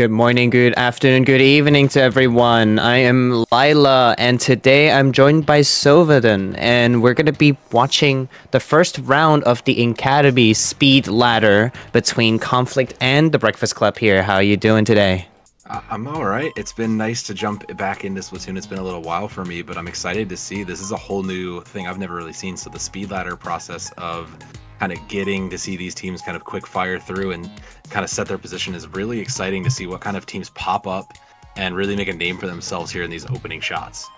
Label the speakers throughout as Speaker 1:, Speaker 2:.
Speaker 1: Good morning, good afternoon, good evening to everyone. I am Lila, and today I'm joined by Sovadan, and we're going to be watching the first round of the Inkademy Speedladder between Conflict and the Breakfast Club here. How are you doing today?
Speaker 2: I'm all right. It's been nice to jump back into Splatoon. It's been a little while for me, but I'm excited to see. This is a whole new thing I've never really seen. So the Speedladder process of kind of getting to see these teams kind of quick fire through and kind of set their position is really exciting to see what kind of teams pop up and really make a name for themselves here in these opening shots.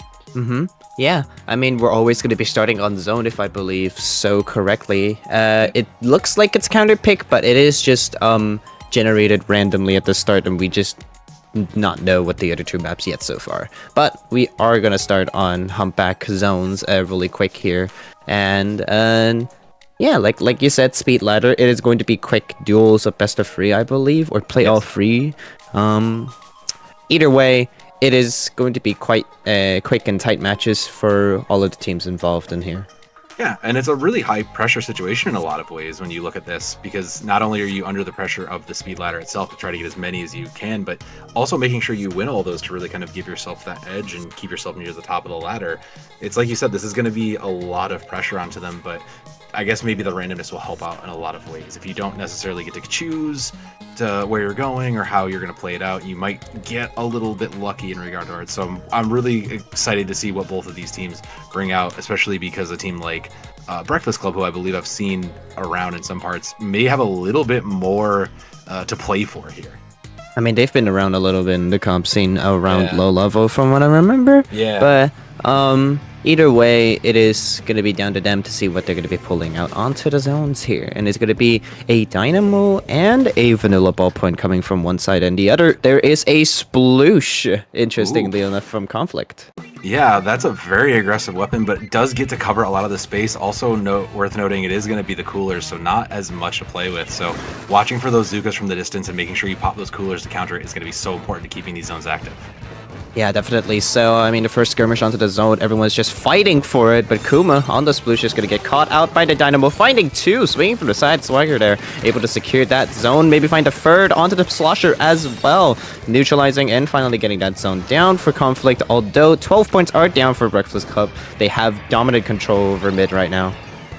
Speaker 1: Yeah, I mean, we're always going to be starting on zone if I believe so correctly. It looks like it's counter pick, but it is just generated randomly at the start, and we just not know what the other two maps yet so far. But we are going to start on Humpback zones really quick here. And yeah, like you said, Speedladder, it is going to be quick duels of best of 3, I believe, or play all 3. Either way, it is going to be quite quick and tight matches for all of the teams involved in here.
Speaker 2: Yeah, and it's a really high pressure situation in a lot of ways when you look at this, because not only are you under the pressure of the speed ladder itself to try to get as many as you can, but also making sure you win all those to really kind of give yourself that edge and keep yourself near the top of the ladder. It's like you said, this is going to be a lot of pressure onto them, but I guess maybe the randomness will help out in a lot of ways. If you don't necessarily get to choose to where you're going or how you're going to play it out, you might get a little bit lucky in regard to it. So I'm really excited to see what both of these teams bring out, especially because a team like Breakfast Club, who I believe I've seen around in some parts, may have a little bit more to play for here.
Speaker 1: I mean, they've been around a little bit in the comp scene around low level from what I remember.
Speaker 2: Yeah.
Speaker 1: But either way, it is going to be down to them to see what they're going to be pulling out onto the zones here. And it's going to be a Dynamo and a Vanilla Ballpoint coming from one side and the other. There is a Sploosh, interestingly enough, from Conflict.
Speaker 2: Yeah, that's a very aggressive weapon, but it does get to cover a lot of the space. Also worth noting, it is going to be the coolers, so not as much to play with. So watching for those Zukas from the distance and making sure you pop those coolers to counter it is going to be so important to keeping these zones active.
Speaker 1: Yeah, definitely. So, I mean, the first skirmish onto the zone, everyone's just fighting for it, but Kuma on the Sploosh is going to get caught out by the Dynamo, finding 2, swinging from the side, Swagger there, able to secure that zone, maybe find a third onto the Slosher as well, neutralizing and finally getting that zone down for Conflict, although 12 points are down for Breakfast Club. They have dominant control over mid right now.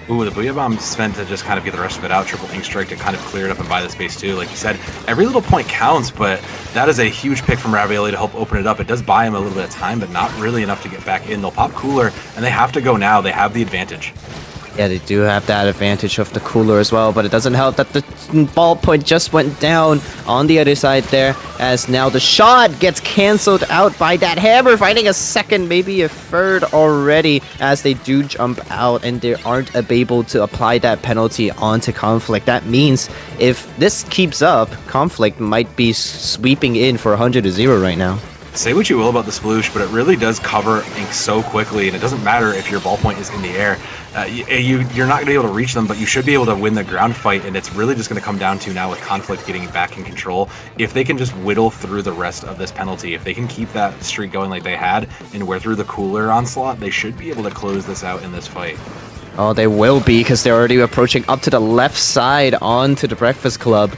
Speaker 2: Ooh, the Booyah Bomb spent to just kind of get the rest of it out. Triple Ink Strike to kind of clear it up and buy the space too. Like you said, every little point counts, but that is a huge pick from Ravioli to help open it up. It does buy him a little bit of time, but not really enough to get back in. They'll pop cooler, and they have to go now. They have the advantage.
Speaker 1: Yeah, they do have that advantage of the cooler as well, but it doesn't help that the ballpoint just went down on the other side there, as now the shot gets cancelled out by that hammer, finding a second, maybe a third already, as they do jump out and they aren't able to apply that penalty onto Conflict. That means if this keeps up, Conflict might be sweeping in for 100-0 right now.
Speaker 2: Say what you will about the Sploosh, but it really does cover Ink so quickly, and it doesn't matter if your ballpoint is in the air. You're not going to be able to reach them, but you should be able to win the ground fight, and it's really just going to come down to now with Conflict getting back in control. If they can just whittle through the rest of this penalty, if they can keep that streak going like they had and wear through the cooler onslaught, they should be able to close this out in this fight.
Speaker 1: Oh, they will be, because they're already approaching up to the left side onto the Breakfast Club's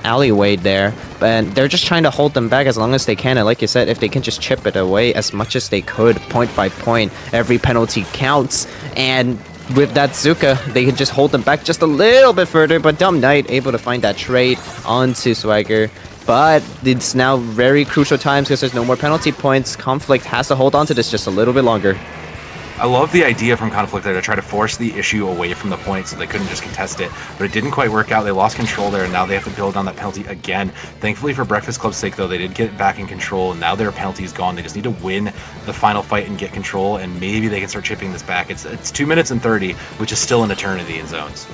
Speaker 1: alleyway there. And they're just trying to hold them back as long as they can. And like you said, if they can just chip it away as much as they could, point by point, every penalty counts. And with that Zuka, they can just hold them back just a little bit further. But Dumb Knight able to find that trade onto Swagger. But it's now very crucial times because there's no more penalty points. Conflict has to hold on to this just a little bit longer.
Speaker 2: I love the idea from Conflict there to try to force the issue away from the point so they couldn't just contest it, but it didn't quite work out. They lost control there, and now they have to build on that penalty again. Thankfully for Breakfast Club's sake, though, they did get it back in control, and now their penalty is gone. They just need to win the final fight and get control, and maybe they can start chipping this back. It's 2 minutes and 30, which is still an eternity in zones.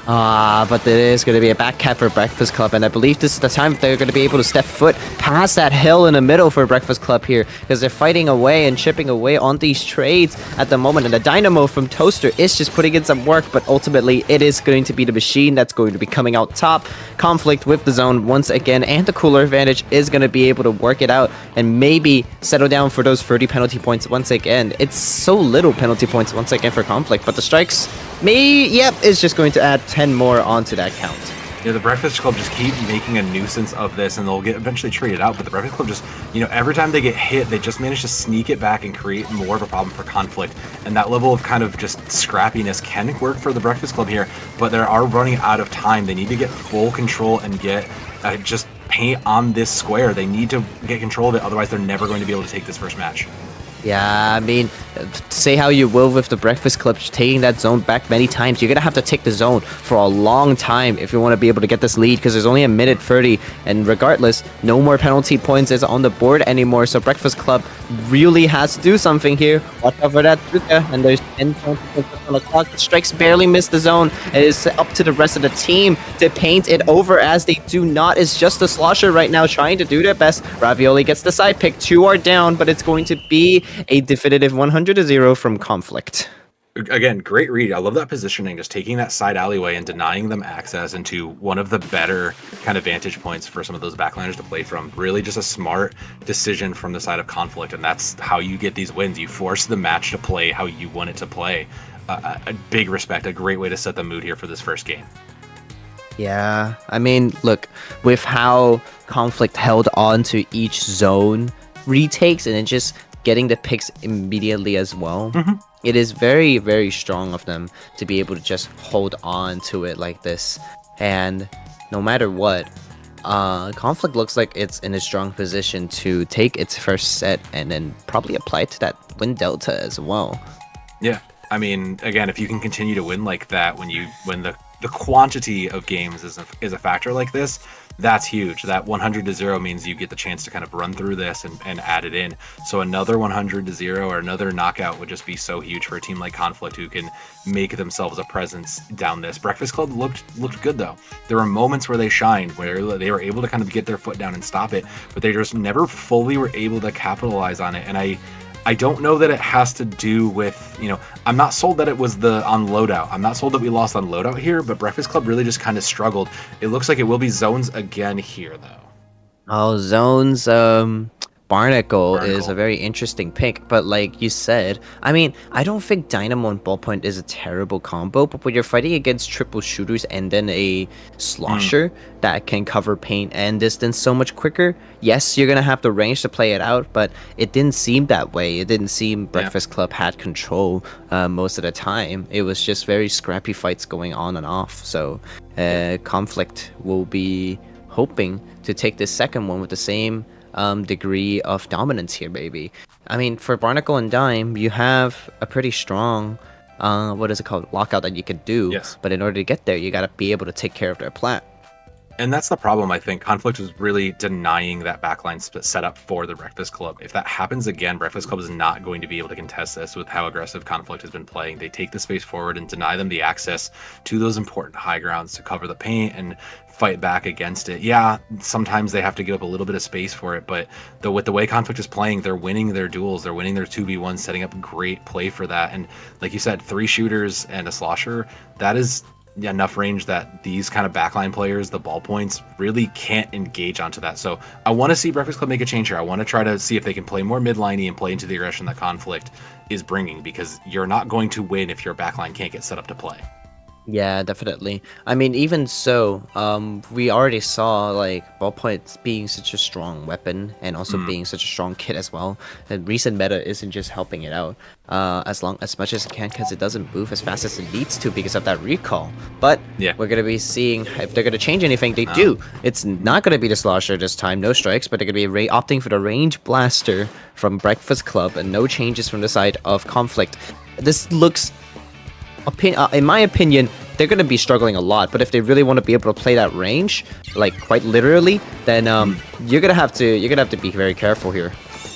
Speaker 1: But there is going to be a back cap for Breakfast Club, and I believe this is the time they're going to be able to step foot past that hill in the middle for Breakfast Club here, because they're fighting away and chipping away on these trades at the moment, and the Dynamo from Toaster is just putting in some work, but ultimately it is going to be the machine that's going to be coming out top. Conflict with the zone once again, and the cooler advantage is going to be able to work it out and maybe settle down for those 30 penalty points once again. It's so little penalty points once again for Conflict, but the strikes is just going to add 10 more onto that count.
Speaker 2: You know, the Breakfast Club just keep making a nuisance of this, and they'll get eventually traded out. But the Breakfast Club just, you know, every time they get hit, they just manage to sneak it back and create more of a problem for Conflict. And that level of kind of just scrappiness can work for the Breakfast Club here, but they are running out of time. They need to get full control and get just paint on this square. They need to get control of it, otherwise they're never going to be able to take this first match.
Speaker 1: Yeah, I mean, say how you will with the Breakfast Club taking that zone back many times, you're going to have to take the zone for a long time if you want to be able to get this lead, because there's only a minute 30, and regardless, no more penalty points is on the board anymore, so Breakfast Club really has to do something here. Watch out for that Zuka, and there's 10 points on the clock. The strikes barely miss the zone. It is up to the rest of the team to paint it over, as they do not. It's just the Slosher right now trying to do their best. Ravioli gets the side pick. 2 are down, but it's going to be a definitive 100-0 from Conflict.
Speaker 2: Again, great read. I love that positioning, just taking that side alleyway and denying them access into one of the better kind of vantage points for some of those backliners to play from. Really just a smart decision from the side of Conflict, and that's how you get these wins. You force the match to play how you want it to play. A big respect, a great way to set the mood here for this first game.
Speaker 1: Yeah, I mean, look, with how Conflict held on to each zone retakes and then just getting the picks immediately as well. It is very, very strong of them to be able to just hold on to it like this. And no matter what, Conflict looks like it's in a strong position to take its first set and then probably apply it to that win delta as well.
Speaker 2: Yeah, I mean, again, if you can continue to win like that when the quantity of games is a factor like this, that's huge. That 100-0 means you get the chance to kind of run through this and add it in. So another 100-0 or another knockout would just be so huge for a team like Conflict, who can make themselves a presence down this. Breakfast Club looked good though. There were moments where they shined, where they were able to kind of get their foot down and stop it, but they just never fully were able to capitalize on it. And I don't know that it has to do with, you know, I'm not sold that it was on loadout. I'm not sold that we lost on loadout here, but Breakfast Club really just kind of struggled. It looks like it will be zones again here, though.
Speaker 1: Oh, zones, Barnacle is a very interesting pick, but like you said, I mean, I don't think Dynamo and Ballpoint is a terrible combo, but when you're fighting against triple shooters and then a Slosher that can cover paint and distance so much quicker, yes, you're gonna have the range to play it out, but it didn't seem that way. It didn't seem Breakfast Club had control most of the time. It was just very scrappy fights going on and off, so Conflict will be hoping to take this second one with the same degree of dominance here, baby. I mean, for Barnacle and Dime, you have a pretty strong, what is it called, lockout that you could do.
Speaker 2: Yes.
Speaker 1: But in order to get there, you gotta be able to take care of their plat.
Speaker 2: And that's the problem, I think. Conflict was really denying that backline setup for the Breakfast Club. If that happens again, Breakfast Club is not going to be able to contest this with how aggressive Conflict has been playing. They take the space forward and deny them the access to those important high grounds to cover the paint and fight back against it. Yeah, sometimes they have to give up a little bit of space for it, but with the way Conflict is playing, they're winning their duels, they're winning their 2v1s, setting up great play for that. And like you said, 3 shooters and a Slosher, that is enough range that these kind of backline players, the Ballpoints, really can't engage onto that. So I want to see Breakfast Club make a change here. I want to try to see if they can play more mid-liney and play into the aggression that Conflict is bringing, because you're not going to win if your backline can't get set up to play.
Speaker 1: Yeah, definitely. I mean, even so, we already saw like Ballpoint being such a strong weapon and also being such a strong kit as well. And recent meta isn't just helping it out as much as it can, because it doesn't move as fast as it needs to because of that recall. But we're gonna be seeing if they're gonna change anything. They do. It's not gonna be the Slosher this time, no strikes, but they're gonna be opting for the range blaster from Breakfast Club and no changes from the side of Conflict. This looks, in my opinion, they're going to be struggling a lot, but if they really want to be able to play that range, like quite literally, then you're gonna have to be very careful here.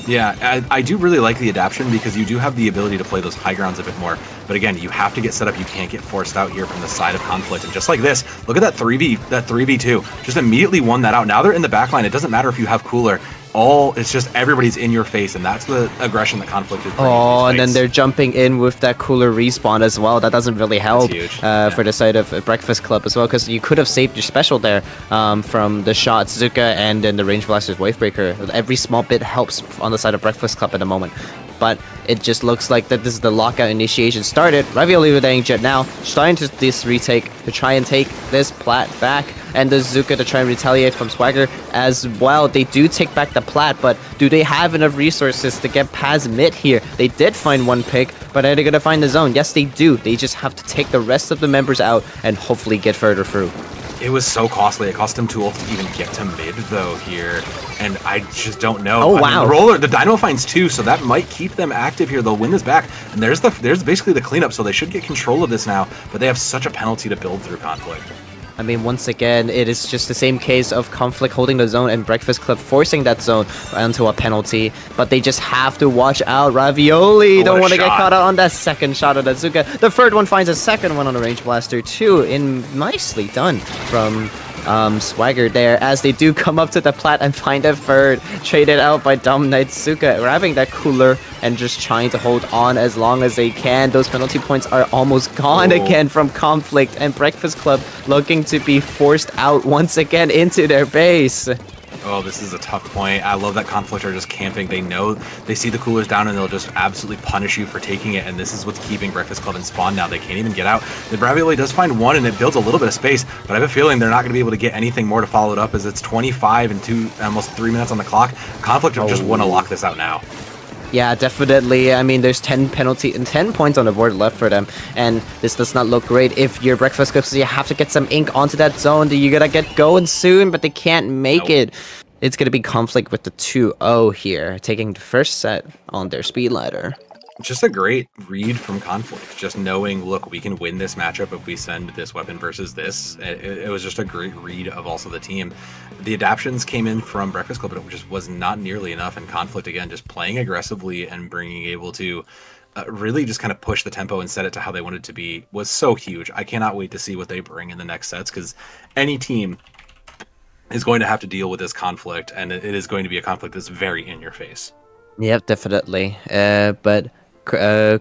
Speaker 2: Yeah, I do really like the adaptation, because you do have the ability to play those high grounds a bit more. But again, you have to get set up. You can't get forced out here from the side of Conflict. And just like this, look at that 3v2. Just immediately won that out. Now they're in the back line. It doesn't matter if you have cooler. It's just everybody's in your face, and that's the aggression that Conflict is bringing.
Speaker 1: Oh, and then they're jumping in with that cooler respawn as well. That doesn't really help for the side of Breakfast Club as well, because you could have saved your special there from the shot Zuka and then the range blaster's wave breaker. Every small bit helps on the side of Breakfast Club at the moment. but it just looks like that this is the lockout initiation started. Ravioli with the Inkjet now, starting to this retake to try and take this plat back, and the Zuka to try and retaliate from Swagger as well. They do take back the plat, but do they have enough resources to get past mid here? They did find one pick, but are they gonna find the zone? Yes, they do. They just have to take the rest of the members out and hopefully get further through.
Speaker 2: It was so costly. It cost him 2 ults to even get to mid, though, here. And I just don't know.
Speaker 1: Oh, wow.
Speaker 2: I mean, the Dynamo finds 2, so that might keep them active here. They'll win this back. And there's basically the cleanup, so they should get control of this now. But they have such a penalty to build through Conflict.
Speaker 1: I mean, once again, it is just the same case of Conflict holding the zone and Breakfast Club forcing that zone onto a penalty. But they just have to watch out. Ravioli don't want to get caught out on that second shot of Azuka. The third one finds a second one on the Range Blaster too. Nicely done from Swagger there, as they do come up to the plat and find a third, traded out by Dumb Knight. Zuka grabbing that cooler and just trying to hold on as long as they can. Those penalty points are almost gone again from Conflict, and Breakfast Club looking to be forced out once again into their base.
Speaker 2: Oh, this is a tough point. I love that Conflict are just camping. They know they see the coolers down and they'll just absolutely punish you for taking it. And this is what's keeping Breakfast Club in spawn now. They can't even get out. The Ravioli does find one and it builds a little bit of space, but I have a feeling they're not going to be able to get anything more to follow it up, as it's 25 and almost 3 minutes on the clock. Conflict just want to lock this out now.
Speaker 1: Yeah, definitely. I mean, there's 10 points on the board left for them, and this does not look great. If you're Breakfast Club, so you have to get some ink onto that zone. You gotta get going soon, but they can't make it. It's gonna be Conflict with the 2-0 here, taking the first set on their Speedladder.
Speaker 2: Just a great read from Conflict, just knowing, look, we can win this matchup if we send this weapon versus this. It was just a great read of also the team. The adaptions came in from Breakfast Club, but it just was not nearly enough. And Conflict, again, just playing aggressively and being able to really just kind of push the tempo and set it to how they wanted it to be was so huge. I cannot wait to see what they bring in the next sets, because any team is going to have to deal with this conflict, and it is going to be a conflict that's very in your face.
Speaker 1: Yep, definitely. But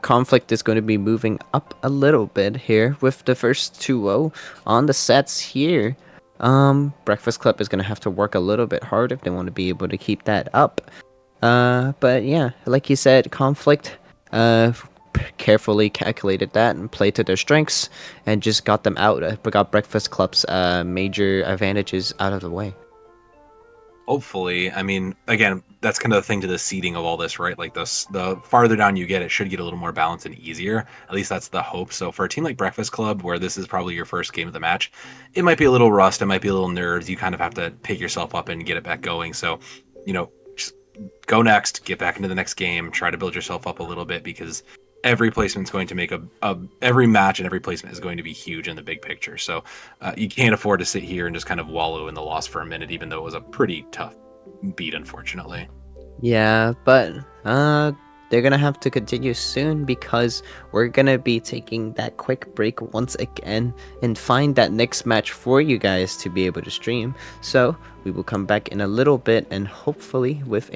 Speaker 1: Conflict is going to be moving up a little bit here with the first 2-0 on the sets here. Breakfast Club is going to have to work a little bit hard if they want to be able to keep that up. But yeah, like you said, Conflict carefully calculated that and played to their strengths and just got them out. Got Breakfast Club's major advantages out of the way.
Speaker 2: Hopefully. I mean, again, that's kind of the thing to the seeding of all this, right? Like the farther down you get, it should get a little more balanced and easier. At least that's the hope. So for a team like Breakfast Club, where this is probably your first game of the match, it might be a little rust, it might be a little nerves. You kind of have to pick yourself up and get it back going. So, you know, just go next, get back into the next game, try to build yourself up a little bit, because every placement is going to make every match, and every placement is going to be huge in the big picture. So you can't afford to sit here and just kind of wallow in the loss for a minute, even though it was a pretty tough beat, unfortunately.
Speaker 1: Yeah, but they're gonna have to continue soon, because we're gonna be taking that quick break once again and find that next match for you guys to be able to stream. So we will come back in a little bit, and hopefully with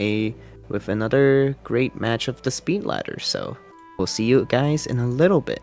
Speaker 1: another great match of the Speedladder. So we'll see you guys in a little bit.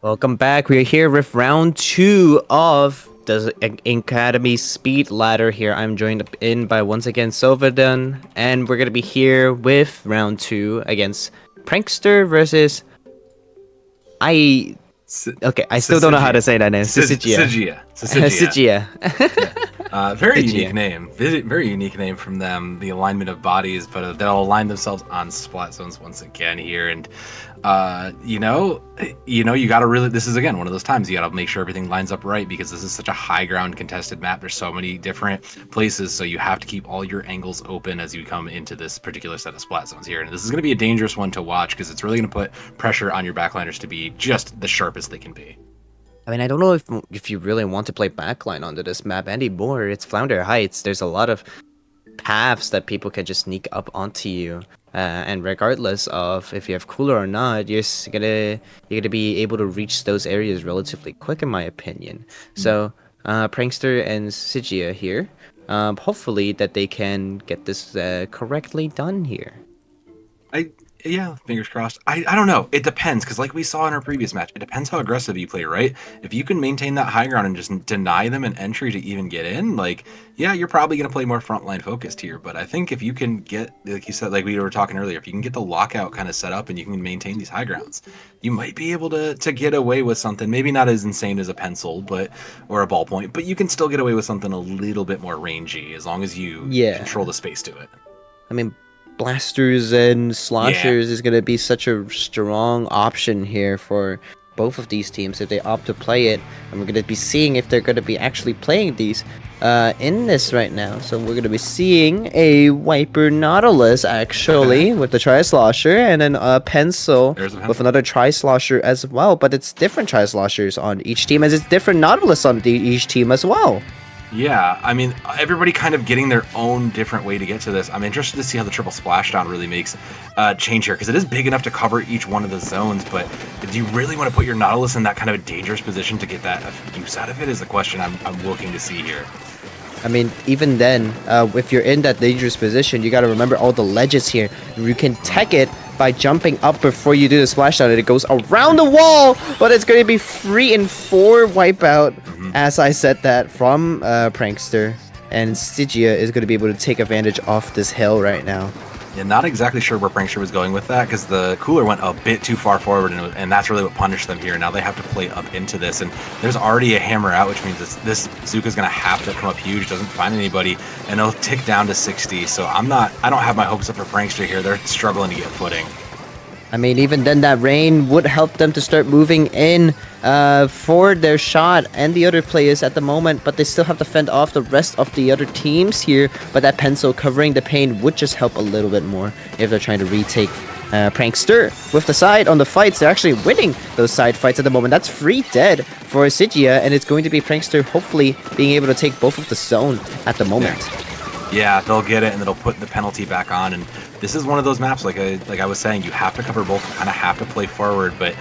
Speaker 1: Welcome back. We're here with round 2 of the Inkademy Speedladder here. I'm joined in by once again Sylvadan, and we're gonna be here with round 2 against Prankster versus I still don't know how to say that name.
Speaker 2: Sigia. Very unique name. Very unique name from them. The alignment of bodies, but they'll align themselves on splat zones once again here. And you gotta really. This is again one of those times you gotta make sure everything lines up right because this is such a high ground contested map. There's so many different places, so you have to keep all your angles open as you come into this particular set of splat zones here. And this is gonna be a dangerous one to watch because it's really gonna put pressure on your backliners to be just the sharpest they can be.
Speaker 1: I mean, I don't know if you really want to play backline onto this map anymore. It's Flounder Heights. There's a lot of paths that people can just sneak up onto you. And regardless of if you have cooler or not, you're gonna be able to reach those areas relatively quick, in my opinion. So, Prankster and Sigia here. Hopefully that they can get this correctly done here.
Speaker 2: Yeah, fingers crossed. I don't know. It depends, because like we saw in our previous match, it depends how aggressive you play, right? If you can maintain that high ground and just deny them an entry to even get in, like, yeah, you're probably going to play more frontline focused here. But I think if you can get, like you said, like we were talking earlier, if you can get the lockout kind of set up and you can maintain these high grounds, you might be able to get away with something. Maybe not as insane as a pencil, or a ballpoint, but you can still get away with something a little bit more rangy as long as you control the space to it.
Speaker 1: I mean, blasters and sloshers is going to be such a strong option here for both of these teams if they opt to play it, and we're going to be seeing if they're going to be actually playing these in this right now. So we're going to be seeing a Wiper Nautilus actually with the Tri-Slosher, and then a pencil with another Tri-Slosher as well, but it's different Tri-Sloshers on each team as it's different Nautilus on each team as well.
Speaker 2: Yeah, I mean, everybody kind of getting their own different way to get to this. I'm interested to see how the triple splashdown really makes change here, because it is big enough to cover each one of the zones, but do you really want to put your Nautilus in that kind of a dangerous position to get that use out of it is the question I'm looking to see here.
Speaker 1: I mean, even then, if you're in that dangerous position, you got to remember all the ledges here. You can tech it by jumping up before you do the splashdown, and it goes around the wall, but it's going to be 3 and 4 wipeout, as I said that, from Prankster, and Sigia is going to be able to take advantage of this hill right now.
Speaker 2: Yeah, not exactly sure where Prankster was going with that, because the cooler went a bit too far forward, and that's really what punished them here. Now they have to play up into this, and there's already a hammer out, which means this Zuka's going to have to come up huge, doesn't find anybody, and it'll tick down to 60. So I don't have my hopes up for Prankster here. They're struggling to get footing.
Speaker 1: I mean, even then, that rain would help them to start moving in for their shot and the other players at the moment, but they still have to fend off the rest of the other teams here. But that pencil covering the pain would just help a little bit more if they're trying to retake Prankster. With the side on the fights, they're actually winning those side fights at the moment. That's 3 dead for Sigia, and it's going to be Prankster hopefully being able to take both of the zone at the moment.
Speaker 2: Yeah, they'll get it, and they'll put the penalty back on. And this is one of those maps, like I was saying, you have to cover both, you kind of have to play forward. But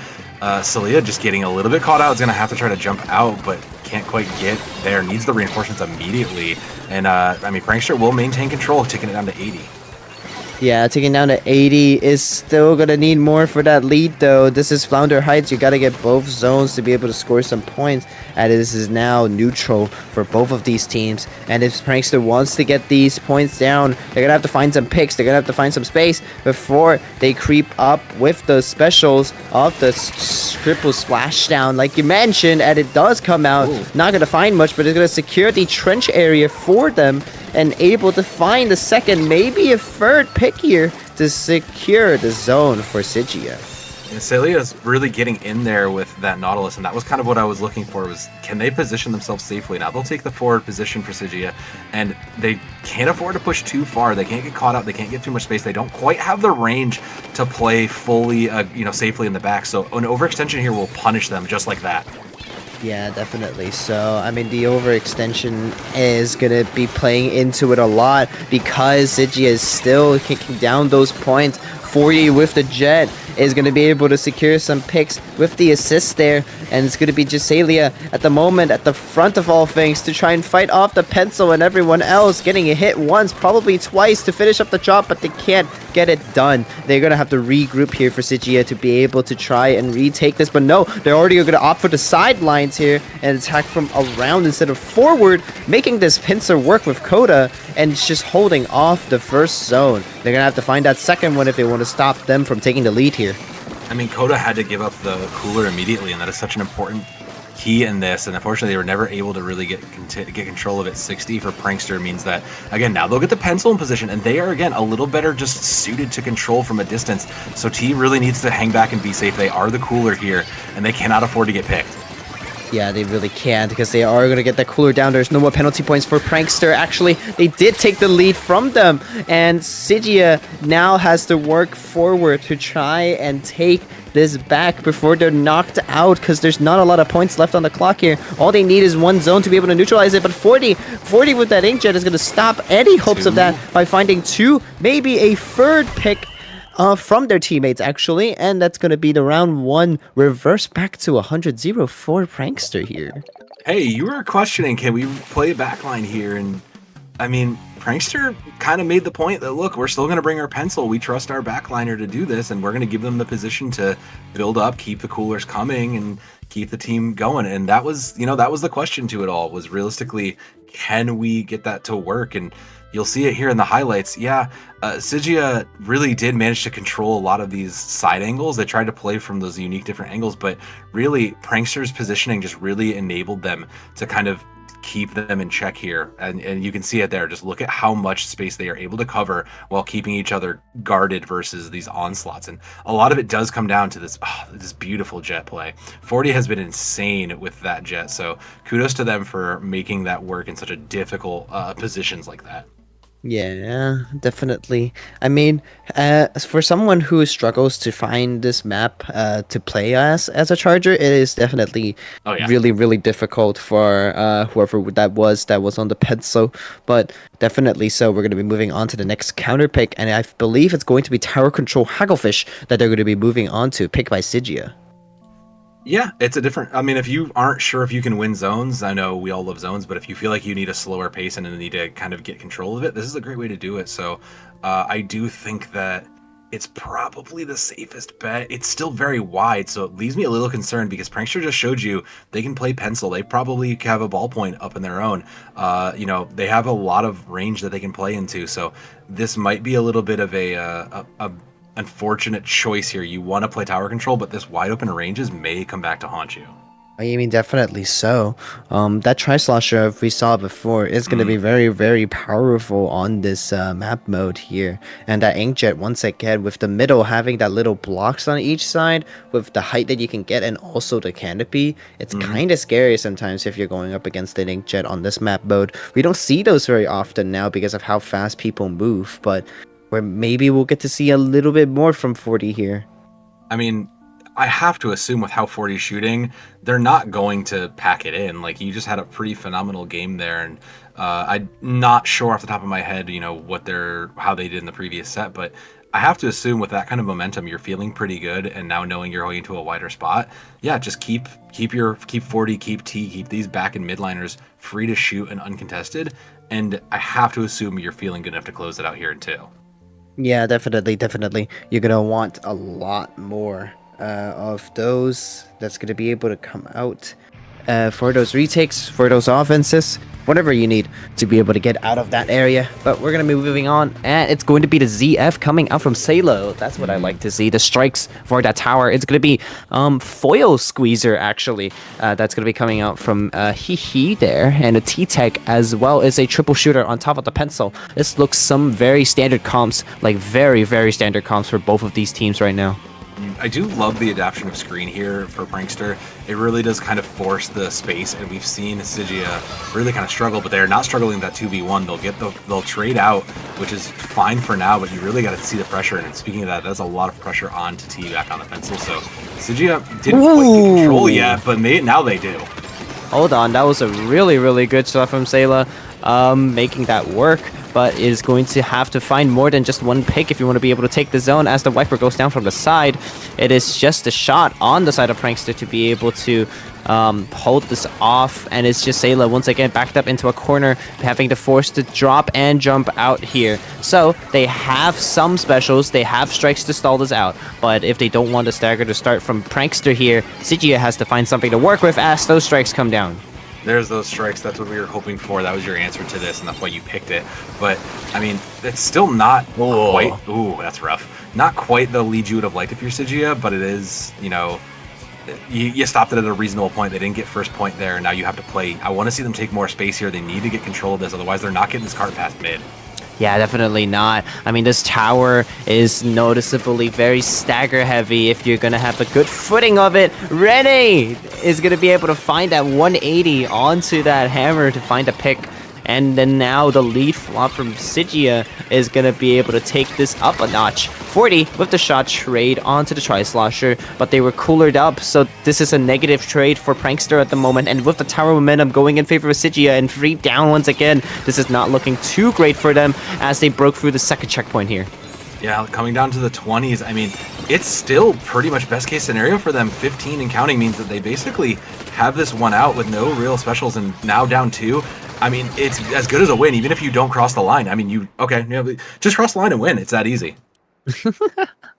Speaker 2: Celia just getting a little bit caught out is going to have to try to jump out, but can't quite get there. Needs the reinforcements immediately. And, I mean, Prankster will maintain control, taking it down to 80.
Speaker 1: Yeah, taking down to 80 is still going to need more for that lead, though. This is Flounder Heights. You got to get both zones to be able to score some points. And this is now neutral for both of these teams. And if Prankster wants to get these points down, they're going to have to find some picks. They're going to have to find some space before they creep up with the specials of the triple splashdown, like you mentioned. And it does come out. Ooh. Not going to find much, but it's going to secure the trench area for them and able to find the second, maybe a third pick here to secure the zone for Sigia.
Speaker 2: And Celia's really getting in there with that Nautilus, and that was kind of what I was looking for, was can they position themselves safely? Now they'll take the forward position for Sigia, and they can't afford to push too far. They can't get caught out. They can't get too much space. They don't quite have the range to play fully, safely in the back. So an overextension here will punish them just like that.
Speaker 1: Yeah, definitely. So, I mean, the overextension is going to be playing into it a lot because Sigia is still kicking down those points for you with the jet. is going to be able to secure some picks with the assist there. And it's going to be Jessalia at the moment at the front of all things to try and fight off the pencil and everyone else, getting a hit once, probably twice to finish up the job, but they can't get it done. They're going to have to regroup here for Sigia to be able to try and retake this, but no, they're already going to opt for the sidelines here and attack from around instead of forward, making this pincer work with Coda and just holding off the first zone. They're going to have to find that second one if they want to stop them from taking the lead here.
Speaker 2: I mean, Coda had to give up the cooler immediately, and that is such an important key in this, and unfortunately they were never able to really get control of it. 60 for Prankster means that, again, now they'll get the pencil in position, and they are, again, a little better just suited to control from a distance. So T really needs to hang back and be safe. They are the cooler here, and they cannot afford to get picked.
Speaker 1: Yeah, they really can't because they are going to get that cooler down. There's no more penalty points for Prankster. Actually, they did take the lead from them. And Sigia now has to work forward to try and take this back before they're knocked out because there's not a lot of points left on the clock here. All they need is one zone to be able to neutralize it. But 40 with that Inkjet is going to stop any hopes of that by finding two, maybe a third pick from their teammates, actually, and that's going to be the round one reverse back to 100-0 for Prankster here.
Speaker 2: Hey, you were questioning, can we play a backline here? And, I mean, Prankster kind of made the point that, look, we're still going to bring our pencil. We trust our backliner to do this, and we're going to give them the position to build up, keep the coolers coming, and keep the team going. And that was, that was the question to it all, was realistically, can we get that to work? And you'll see it here in the highlights. Yeah, Sigia really did manage to control a lot of these side angles. They tried to play from those unique different angles, but really Prankster's positioning just really enabled them to kind of keep them in check here. And you can see it there. Just look at how much space they are able to cover while keeping each other guarded versus these onslaughts. And a lot of it does come down to this beautiful jet play. 40 has been insane with that jet. So kudos to them for making that work in such a difficult positions like that.
Speaker 1: Yeah, definitely. I mean, for someone who struggles to find this map to play as a charger, it is definitely really, really difficult for whoever that was on the pencil. But definitely so. We're going to be moving on to the next counter pick, and I believe it's going to be Tower Control Hagglefish that they're going to be moving on to, picked by Sigia.
Speaker 2: Yeah, it's a different... I mean, if you aren't sure if you can win zones, I know we all love zones, but if you feel like you need a slower pace and need to kind of get control of it, this is a great way to do it. So I do think that it's probably the safest bet. It's still very wide, so it leaves me a little concerned because Prankster just showed you they can play pencil. They probably have a ballpoint up in their own. They have a lot of range that they can play into, so this might be a little bit of a unfortunate choice here. You want to play tower control, but this wide open ranges may come back to haunt you.
Speaker 1: I mean, definitely so. That Tri-Slosher we saw before is going to be very, very powerful on this map mode here. And that Inkjet, once again, with the middle having that little blocks on each side, with the height that you can get and also the canopy, it's kind of scary sometimes if you're going up against an Inkjet on this map mode. We don't see those very often now because of how fast people move, but where maybe we'll get to see a little bit more from 40 here.
Speaker 2: I mean, I have to assume with how 40's shooting, they're not going to pack it in. Like, you just had a pretty phenomenal game there, and I'm not sure off the top of my head, how they did in the previous set, but I have to assume with that kind of momentum, you're feeling pretty good, and now knowing you're going to a wider spot, yeah, just keep 40, keep T, keep these back and midliners free to shoot and uncontested, and I have to assume you're feeling good enough to close it out here in 2.
Speaker 1: Yeah, definitely. You're going to want a lot more of those that's going to be able to come out for those retakes, for those offenses, whatever you need to be able to get out of that area. But we're going to be moving on, and it's going to be the ZF coming out from Salo. That's what I like to see. The strikes for that tower. It's going to be Foil Squeezer, actually. That's going to be coming out from Hee there, and a T-Tech as well as a triple shooter on top of the pencil. This looks some very standard comps, like very, very standard comps for both of these teams right now.
Speaker 2: I do love the adaptation of screen here for Prankster. It really does kind of force the space, and we've seen Sigia really kind of struggle, but they're not struggling that 2v1. They'll trade out, which is fine for now, but you really got to see the pressure. And speaking of that, that's a lot of pressure on to T back on the pencil. So Sigia didn't quite get control yet, but now they do.
Speaker 1: Hold on, that was a really, really good shot from Sayla, making that work. but is going to have to find more than just one pick if you want to be able to take the zone. As the Viper goes down from the side, it is just a shot on the side of Prankster to be able to hold this off, and it's just Sayla once again backed up into a corner, having to force to drop and jump out here. So they have some specials, they have strikes to stall this out, but if they don't want to stagger to start from Prankster here, Sigia has to find something to work with as those strikes come down.
Speaker 2: There's those strikes. That's what we were hoping for. That was your answer to this, and that's why you picked it. But, I mean, it's still not quite... Ooh, that's rough. Not quite the lead you would have liked if you're Sigia, but it is, you know... You stopped it at a reasonable point. They didn't get first point there. Now you have to play. I want to see them take more space here. They need to get control of this. Otherwise, they're not getting this card past mid.
Speaker 1: Yeah, definitely not. I mean, this tower is noticeably very stagger heavy. If you're going to have a good footing of it, Rene is going to be able to find that 180 onto that hammer to find a pick. And then now the lead flop from Sigia is going to be able to take this up a notch. 40 with the shot trade onto the Tri-Slosher, but they were coolered up, so this is a negative trade for Prankster at the moment. And with the tower momentum going in favor of Sigia and 3 down once again, this is not looking too great for them as they broke through the second checkpoint here.
Speaker 2: Yeah, coming down to the 20s, I mean, it's still pretty much best case scenario for them. 15 and counting means that they basically have this one out with no real specials and now down 2. I mean, it's as good as a win, even if you don't cross the line. I mean, just cross the line and win. It's that easy.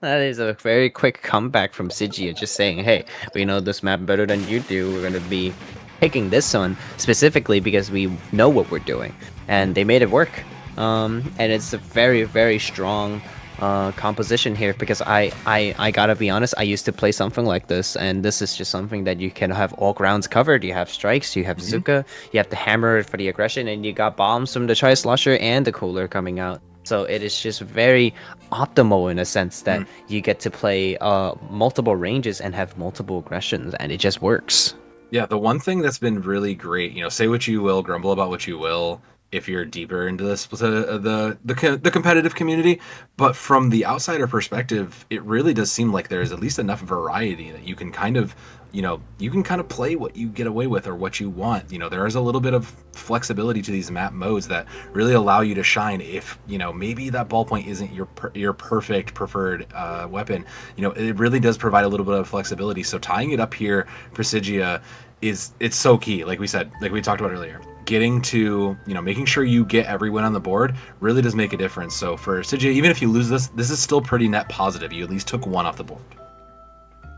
Speaker 1: That is a very quick comeback from Sigia, just saying, hey, we know this map better than you do. We're going to be picking this one specifically because we know what we're doing. And they made it work. And it's a very, very strong composition here, because I gotta be honest, I used to play something like this, and this is just something that you can have all grounds covered. You have strikes, you have Zuka, you have the hammer for the aggression, and you got bombs from the Tri-Slosher and the cooler coming out. So it is just very optimal in a sense that you get to play multiple ranges and have multiple aggressions, and it just works.
Speaker 2: Yeah, the one thing that's been really great, you know, say what you will, grumble about what you will, if you're deeper into this the competitive community, but from the outsider perspective, it really does seem like there's at least enough variety that you can kind of, you know, play what you get away with or what you want. You know, there is a little bit of flexibility to these map modes that really allow you to shine. If, you know, maybe that ballpoint isn't your perfect preferred weapon, you know, it really does provide a little bit of flexibility. So tying it up here for Sigia it's so key. Like we said, like we talked about earlier, getting to, you know, making sure you get every win on the board really does make a difference. So for Sigia, even if you lose this is still pretty net positive. You at least took 1 off the board.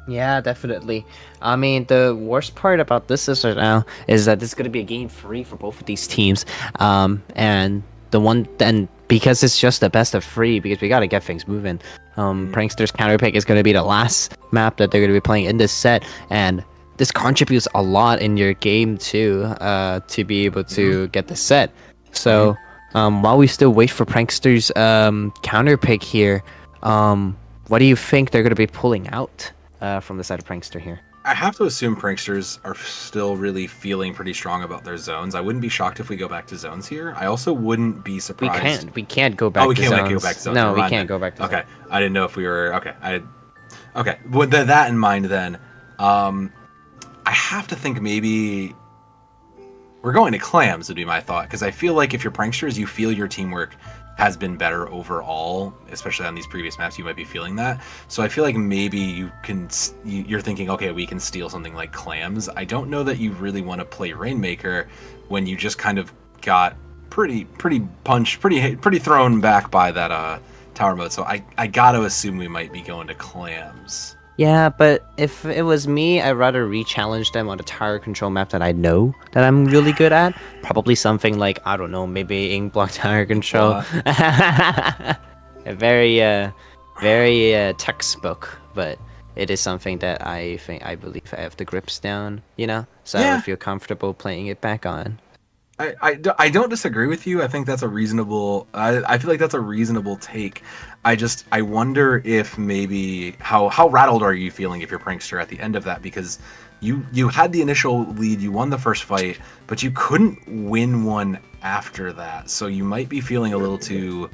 Speaker 1: Yeah, definitely. I mean, the worst part about this is right now is that this is going to be a game free for both of these teams. And the one then, because it's just the best of 3, because we got to get things moving. Prankster's counterpick is going to be the last map that they're going to be playing in this set, and this contributes a lot in your game too, to be able to get the set. So while we still wait for Prankster's counterpick here, what do you think they're going to be pulling out from the side of Prankster here?
Speaker 2: I have to assume Pranksters are still really feeling pretty strong about their zones. I wouldn't be shocked if we go back to zones here. I also wouldn't be surprised.
Speaker 1: We can't go back to zones.
Speaker 2: Oh, we can't go back to zones.
Speaker 1: No, we can't go back to zones.
Speaker 2: Okay, I didn't know if we were... Okay. With that in mind then, I have to think maybe we're going to clams would be my thought, because I feel like if you're Pranksters, you feel your teamwork has been better overall, especially on these previous maps. You might be feeling that. So I feel like maybe you're thinking, okay, we can steal something like clams. I don't know that you really want to play Rainmaker when you just kind of got pretty thrown back by that tower mode. So I gotta assume we might be going to clams.
Speaker 1: Yeah, but if it was me, I'd rather re-challenge them on a tower control map that I know that I'm really good at. Probably something like, I don't know, maybe Ink Block tower control. Very textbook, but it is something that I believe I have the grips down, you know? So I would feel comfortable playing it back on.
Speaker 2: I don't disagree with you. I think that's a reasonable... I feel like that's a reasonable take. I wonder if maybe... How rattled are you feeling if you're Prankster at the end of that? Because you had the initial lead, you won the first fight, but you couldn't win one after that. So you might be feeling a little too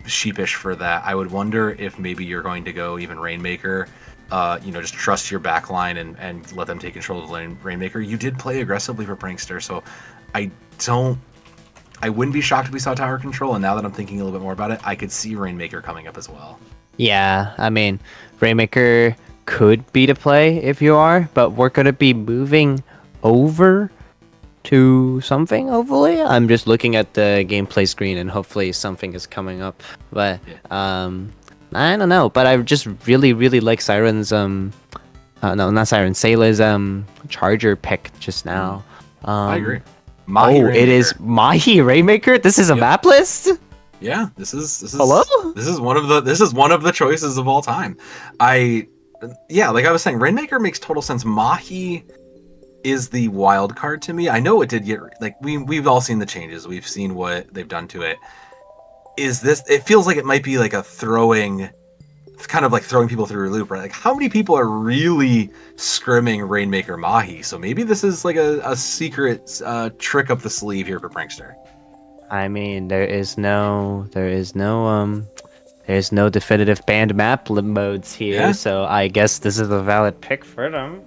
Speaker 2: sheepish for that. I would wonder if maybe you're going to go even Rainmaker. Just trust your backline and let them take control of the Rainmaker. You did play aggressively for Prankster, so I don't I wouldn't be shocked if we saw tower control. And now that I'm thinking a little bit more about it, I could see Rainmaker coming up as well.
Speaker 1: Yeah, I mean, Rainmaker could be the play if you are, but we're gonna be moving over to something, hopefully. I'm just looking at the gameplay screen and hopefully something is coming up. But I don't know, but I just really like Siren's no, not Siren, Sayla's charger pick just now.
Speaker 2: I agree. Mahi
Speaker 1: it
Speaker 2: Rainmaker.
Speaker 1: is Mahi Rainmaker? This is a map list?
Speaker 2: Yeah, this is
Speaker 1: Hello?
Speaker 2: This is one of the choices of all time. Like I was saying, Rainmaker makes total sense. Mahi is the wild card to me. I know it did get like we've all seen the changes. We've seen what they've done to it. It feels like it might be like a throwing people through a loop, right? Like how many people are really scrimming Rainmaker Mahi? So maybe this is like a secret trick up the sleeve here for Prankster.
Speaker 1: I mean, there's no definitive banned map modes here,
Speaker 2: Yeah.
Speaker 1: so I guess this is a valid pick for them.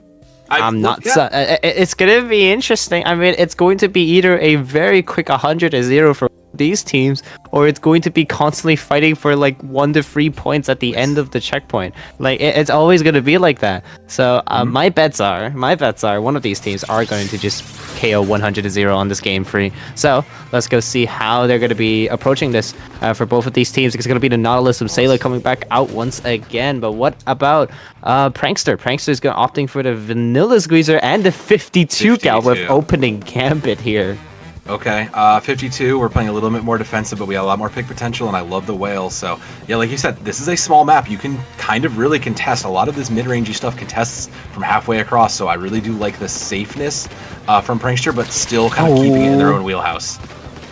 Speaker 2: Yeah.
Speaker 1: It's gonna be interesting. I mean, it's going to be either a very quick 100-0 for these teams, or it's going to be constantly fighting for like 1 to 3 points at the end of the checkpoint. Like it's always gonna be like that. So my bets are one of these teams are going to just KO 100-0 on this game free. So let's go see how they're gonna be approaching this for both of these teams. It's gonna be the Nautilus of Sayla coming back out once again. But what about Prankster? Prankster is gonna opting for the Vanilla Squeezer and the 52 gal with opening Gambit here.
Speaker 2: Okay, 52, we're playing a little bit more defensive, but we have a lot more pick potential, and I love the whale. So, yeah, like you said, this is a small map. You can kind of really contest. A lot of this mid-rangey stuff contests from halfway across, so I really do like the safeness from Prankster, but still kind of keeping it in their own wheelhouse.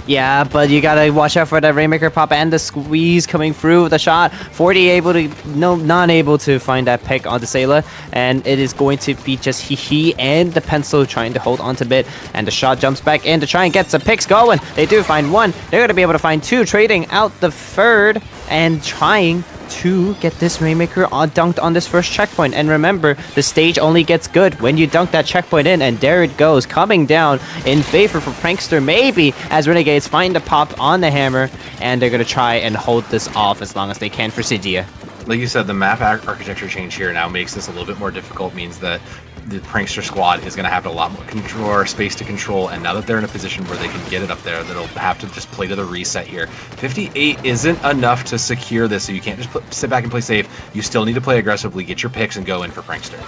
Speaker 1: Yeah, but you gotta watch out for that Rainmaker pop and the squeeze coming through with a shot. 40 not able to find that pick onto Sayla, and it is going to be just Hehe and the pencil trying to hold onto bit, and the shot jumps back in to try and get some picks going. They do find one. They're gonna be able to find two, trading out the third and trying to get this Rainmaker dunked on this first checkpoint. And remember, the stage only gets good when you dunk that checkpoint in, and there it goes, coming down in favor for Prankster, maybe, as Renegades find a pop on the hammer, and they're going to try and hold this off as long as they can for Sidia.
Speaker 2: Like you said, the map architecture change here now makes this a little bit more difficult, means that the Prankster squad is going to have a lot more control or space to control, and now that they're in a position where they can get it up there, they'll have to just play to the reset here. 58 isn't enough to secure this, so you can't just sit back and play safe. You still need to play aggressively, get your picks, and go in for Prankster.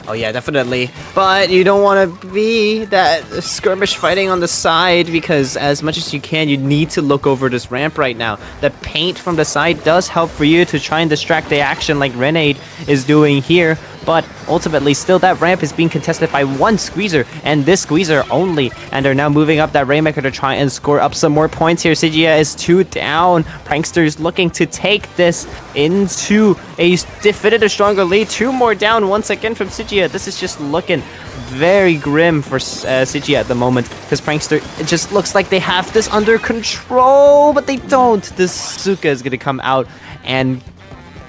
Speaker 1: Oh yeah, definitely. But you don't want to be that skirmish fighting on the side, because as much as you can, you need to look over this ramp right now. The paint from the side does help for you to try and distract the action like Renade is doing here. But ultimately, still that ramp is being contested by one Squeezer, and this Squeezer only. And they're now moving up that Rainmaker to try and score up some more points here. Sigia is 2 down. Prankster is looking to take this into a definitive stronger lead. 2 more down once again from Sigia. This is just looking very grim for Sigia at the moment, because Prankster, it just looks like they have this under control, but they don't. This Suka is going to come out and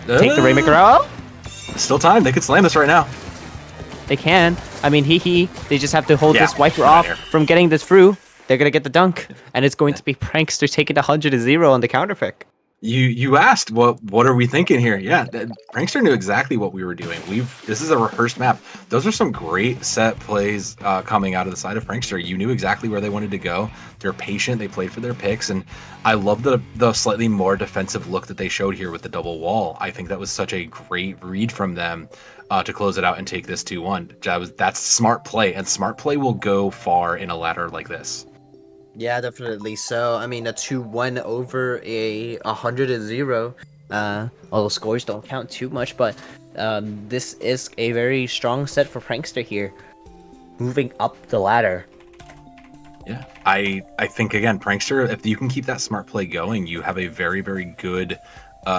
Speaker 1: take the Rainmaker out.
Speaker 2: Still time. They could slam this right now.
Speaker 1: They can. I mean, they just have to hold this wiper
Speaker 2: get
Speaker 1: off
Speaker 2: out of
Speaker 1: from getting this through. They're going to get the dunk, and it's going to be Prankster taking 100-0 on the counter pick.
Speaker 2: You asked what are we thinking here? Yeah, Prankster knew exactly what we were doing. This is a rehearsed map. Those are some great set plays coming out of the side of Prankster. You knew exactly where they wanted to go. They're patient. They played for their picks, and I love the slightly more defensive look that they showed here with the double wall. I think that was such a great read from them to close it out and take this 2-1. That's smart play, and smart play will go far in a ladder like this.
Speaker 1: Yeah, definitely. So, I mean, a 2-1 over a 100-0. Although scores don't count too much, but this is a very strong set for Prankster here, moving up the ladder.
Speaker 2: Yeah, I think, again, Prankster, if you can keep that smart play going, you have a very, very good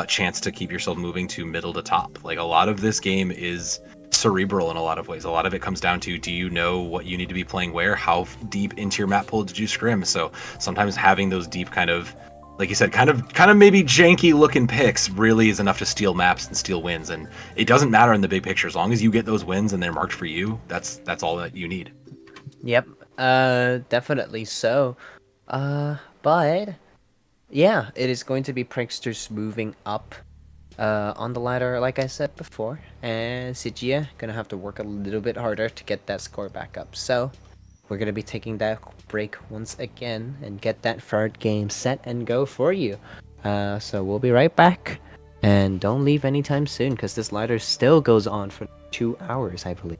Speaker 2: chance to keep yourself moving to middle to top. Like, a lot of this game is cerebral in a lot of ways. A lot of it comes down to, do you know what you need to be playing where? How deep into your map pool did you scrim? So sometimes having those deep kind of, like you said, kind of maybe janky looking picks really is enough to steal maps and steal wins. And it doesn't matter in the big picture. As long as you get those wins and they're marked for you, that's all that you need.
Speaker 1: Yep, definitely so. But But yeah, it is going to be Pranksters moving up on the ladder, like I said before, and Sigia gonna have to work a little bit harder to get that score back up. So we're gonna be taking that break once again and get that third game set and go for you. So we'll be right back, and don't leave anytime soon because this ladder still goes on for 2 hours, I believe.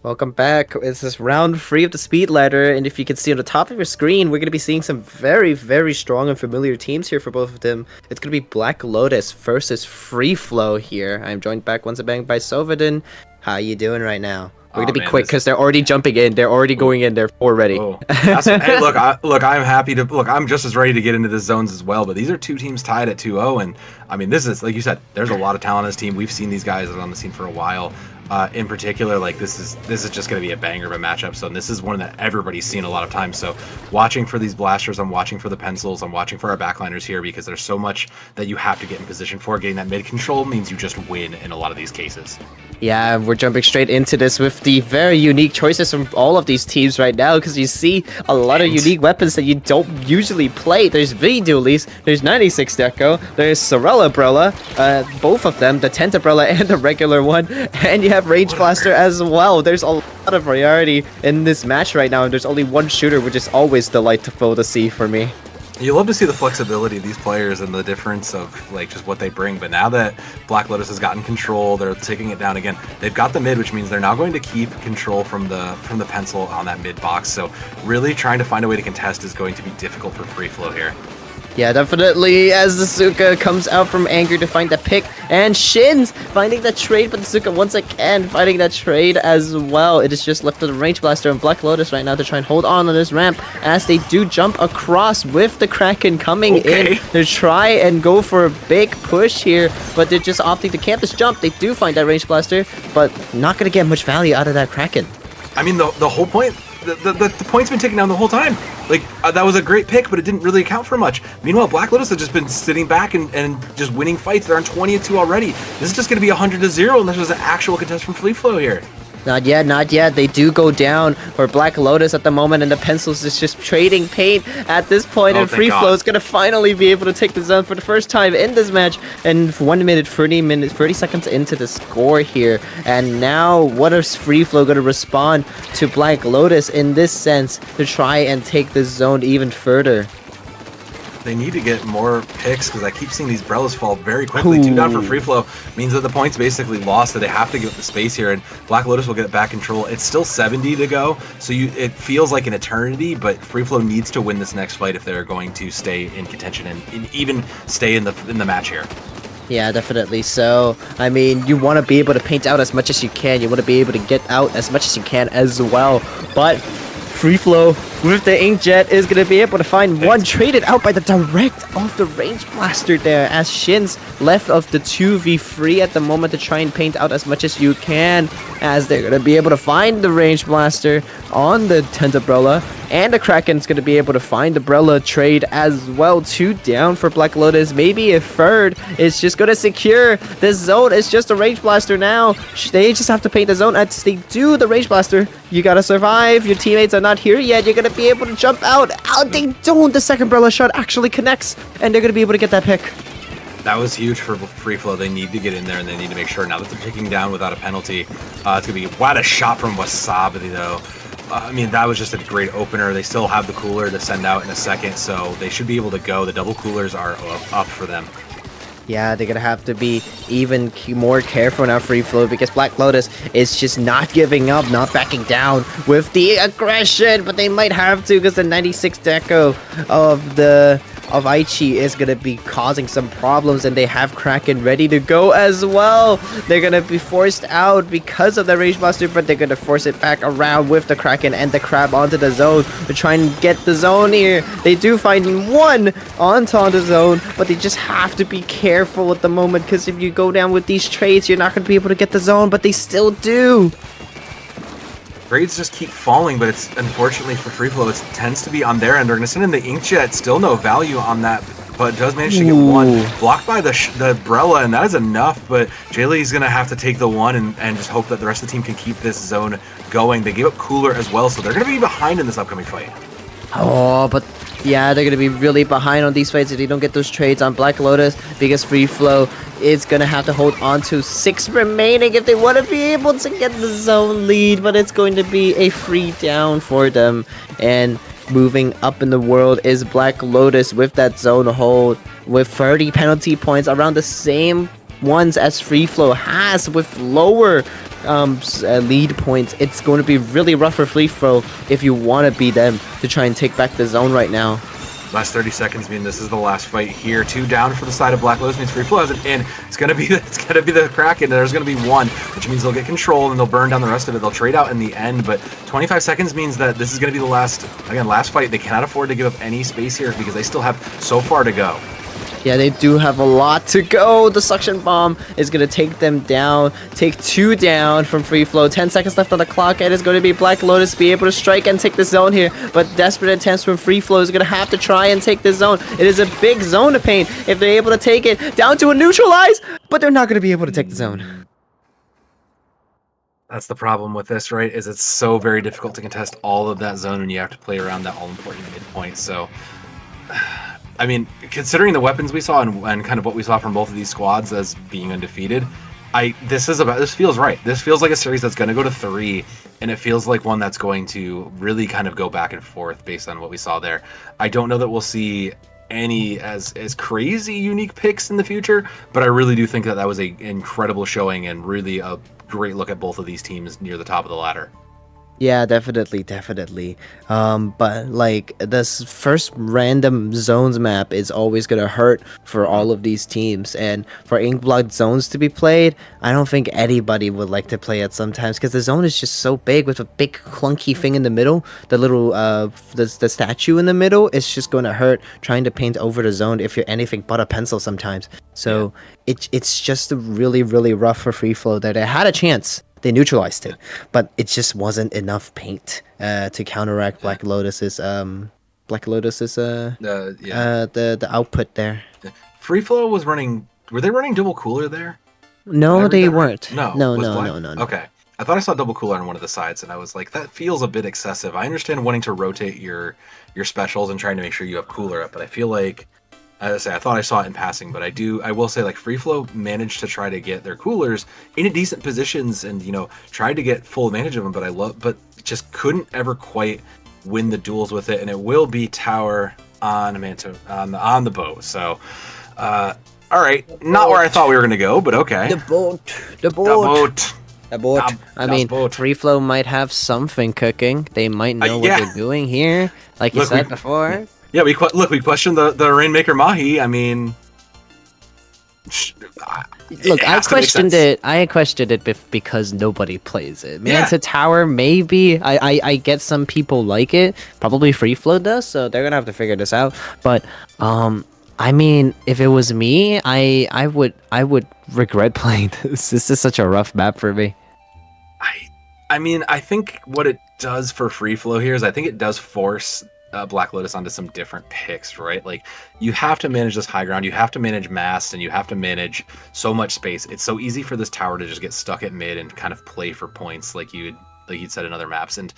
Speaker 1: Welcome back. This is round 3 of the Speedladder, and if you can see on the top of your screen, we're going to be seeing some very, very strong and familiar teams here for both of them. It's going to be Black Lotus versus Free Flow here. I'm joined back once again by Sovadin. How you doing right now? We're going to be quick because they're already jumping in. They're already going in. They're already.
Speaker 2: Hey, look, I'm happy to look. I'm just as ready to get into the zones as well. But these are two teams tied at 2-0, and I mean, this is like you said. There's a lot of talent on this team. We've seen these guys on the scene for a while. In particular, like this is just going to be a banger of a matchup. So this is one that everybody's seen a lot of times. So watching for these blasters, I'm watching for the pencils, I'm watching for our backliners here because there's so much that you have to get in position for. Getting that mid control means you just win in a lot of these cases.
Speaker 1: Yeah, we're jumping straight into this with the very unique choices from all of these teams right now, because you see a lot of unique weapons that you don't usually play. There's V-Dualies, there's 96 Deco, there's Sorella Umbrella, both of them, the Tent Umbrella and the regular one, and you have Range Blaster as well. There's a lot of variety in this match right now, and there's only one shooter, which is always delightful to see for me.
Speaker 2: You love to see the flexibility of these players and the difference of like just what they bring, but now that Black Lotus has gotten control, they're taking it down again. They've got the mid, which means they're now going to keep control from the pencil on that mid box. So really trying to find a way to contest is going to be difficult for Free Flow here.
Speaker 1: Yeah, definitely, as the Suka comes out from anger to find the pick, and Shins finding the trade, but the Suka once again finding that trade as well. It is just left to the Range Blaster and Black Lotus right now to try and hold on to this ramp, as they do jump across with the Kraken coming in to try and go for a big push here, but they're just opting to camp this jump. They do find that Range Blaster, but not going to get much value out of that Kraken.
Speaker 2: I mean, the whole point... The point's been taken down the whole time. Like, that was a great pick, but it didn't really account for much. Meanwhile, Black Lotus has just been sitting back and just winning fights. They're on 20-2 already. This is just going to be 100-0 unless there's an actual contest from Free Flow here.
Speaker 1: Not yet, not yet. They do go down for Black Lotus at the moment, and the Pencils is just trading paint at this point, and Free Flow is going to finally be able to take the zone for the first time in this match, and 1 minute, 30 seconds into the score here. And now, what is Free Flow going to respond to Black Lotus in this sense to try and take the zone even further?
Speaker 2: They need to get more picks because I keep seeing these Brellas fall very quickly. 2 down for Free Flow means that the point's basically lost, that they have to give up the space here, and Black Lotus will get back control. It's still 70 to go, so it feels like an eternity, but Free Flow needs to win this next fight if they're going to stay in contention and even stay in the match here.
Speaker 1: Yeah, definitely. So, I mean, you want to be able to paint out as much as you can. You want to be able to get out as much as you can as well. But Free Flow with the Inkjet is going to be able to find one, traded out by the direct of the Range Blaster there, as Shins left of the 2v3 at the moment to try and paint out as much as you can, as they're going to be able to find the Range Blaster on the Tent Umbrella, and the Kraken's going to be able to find the Umbrella trade as well. 2 down for Black Lotus. Maybe a third is just going to secure this zone. It's just a Range Blaster now. They just have to paint the zone as they do the Range Blaster. You got to survive. Your teammates are not here yet. You're going to be able to jump out. Oh, they don't. The second Umbrella shot actually connects, and they're going to be able to get that pick.
Speaker 2: That was huge for Free Flow. They need to get in there, and they need to make sure now that they're taking down without a penalty. It's going to be, what a shot from Wasabi, though. I mean, that was just a great opener. They still have the cooler to send out in a second, so they should be able to go. The double coolers are up for them.
Speaker 1: Yeah, they're going to have to be even more careful now, Free Flow, because Black Lotus is just not giving up, not backing down with the aggression, but they might have to because the 96 Deco of Aichi is going to be causing some problems, and they have Kraken ready to go as well. They're going to be forced out because of the Range Blaster, but they're going to force it back around with the Kraken and the Crab onto the zone to try and get the zone here. They do find one onto the zone, but they just have to be careful at the moment, because if you go down with these trades, you're not going to be able to get the zone, but they still do.
Speaker 2: Grades just keep falling, but it's unfortunately for Free Flow, it tends to be on their end. They're going to send in the Inkjet, still no value on that, but does manage to get one. Blocked by the Brella, and that is enough, but Jaylee's going to have to take the one and just hope that the rest of the team can keep this zone going. They gave up Cooler as well, so they're going to be behind in this upcoming fight.
Speaker 1: Oh, but yeah, they're going to be really behind on these fights if they don't get those trades on Black Lotus, because Free Flow is going to have to hold on to 6 remaining if they want to be able to get the zone lead, but it's going to be a free down for them. And moving up in the world is Black Lotus with that zone hold with 30 penalty points, around the same ones as Free Flow has, with lower lead points. It's going to be really rough for Free Flow if you want to beat them to try and take back the zone right now.
Speaker 2: Last 30 seconds mean this is the last fight here. 2 down for the side of Black Lotus means Free Flow has it in. It's gonna be the Kraken. There's gonna be one, which means they'll get control and they'll burn down the rest of it. They'll trade out in the end, but 25 seconds means that this is gonna be the last fight. They cannot afford to give up any space here because they still have so far to go.
Speaker 1: Yeah, they do have a lot to go. The suction bomb is going to take them down. Take 2 down from Free Flow. 10 seconds left on the clock. It is going to be Black Lotus be able to strike and take the zone here. But desperate attempts from Free Flow is going to have to try and take the zone. It is a big zone to paint if they're able to take it down to a neutralize. But they're not going to be able to take the zone.
Speaker 2: That's the problem with this, right? Is it's so very difficult to contest all of that zone when you have to play around that all-important midpoint. So, I mean, considering the weapons we saw and kind of what we saw from both of these squads as being undefeated, this feels right. This feels like a series that's going to go to 3, and it feels like one that's going to really kind of go back and forth based on what we saw there. I don't know that we'll see any as crazy unique picks in the future, but I really do think that was a incredible showing and really a great look at both of these teams near the top of the ladder.
Speaker 1: Yeah, definitely. But like this first random zones map is always gonna hurt for all of these teams, and for Inkblood zones to be played, I don't think anybody would like to play it sometimes because the zone is just so big with a big clunky thing in the middle. The little the statue in the middle is just gonna hurt trying to paint over the zone if you're anything but a pencil sometimes. So it's just really rough for Free Flow there. They had a chance. They neutralized it, but it just wasn't enough paint to counteract Black Lotus's the output there.
Speaker 2: Free Flow was running. Were they running double cooler there?
Speaker 1: No, they weren't.
Speaker 2: No.
Speaker 1: No.
Speaker 2: Okay, I thought I saw double cooler on one of the sides, and I was like, that feels a bit excessive. I understand wanting to rotate your specials and trying to make sure you have cooler up, but I feel like, as I say, I thought I saw it in passing, but I will say, like, Free Flow managed to try to get their coolers into decent positions and, tried to get full advantage of them, but just couldn't ever quite win the duels with it, and it will be tower on the boat. So, all right, not where I thought we were going to go, but okay.
Speaker 1: The boat. I mean, Free Flow might have something cooking. They might know what they're doing here, like you said before.
Speaker 2: Yeah, we questioned the Rainmaker Mahi. I mean,
Speaker 1: look, I questioned it because nobody plays it. Manta Tower, maybe. I get some people like it. Probably Free Flow does, so they're gonna have to figure this out. But I mean, if it was me, I would regret playing this. This is such a rough map for me.
Speaker 2: I mean, I think what it does for Free Flow here is I think it does force Black Lotus onto some different picks, right? Like, you have to manage this high ground, you have to manage mast, and you have to manage so much space. It's so easy for this tower to just get stuck at mid and kind of play for points like you'd said in other maps. And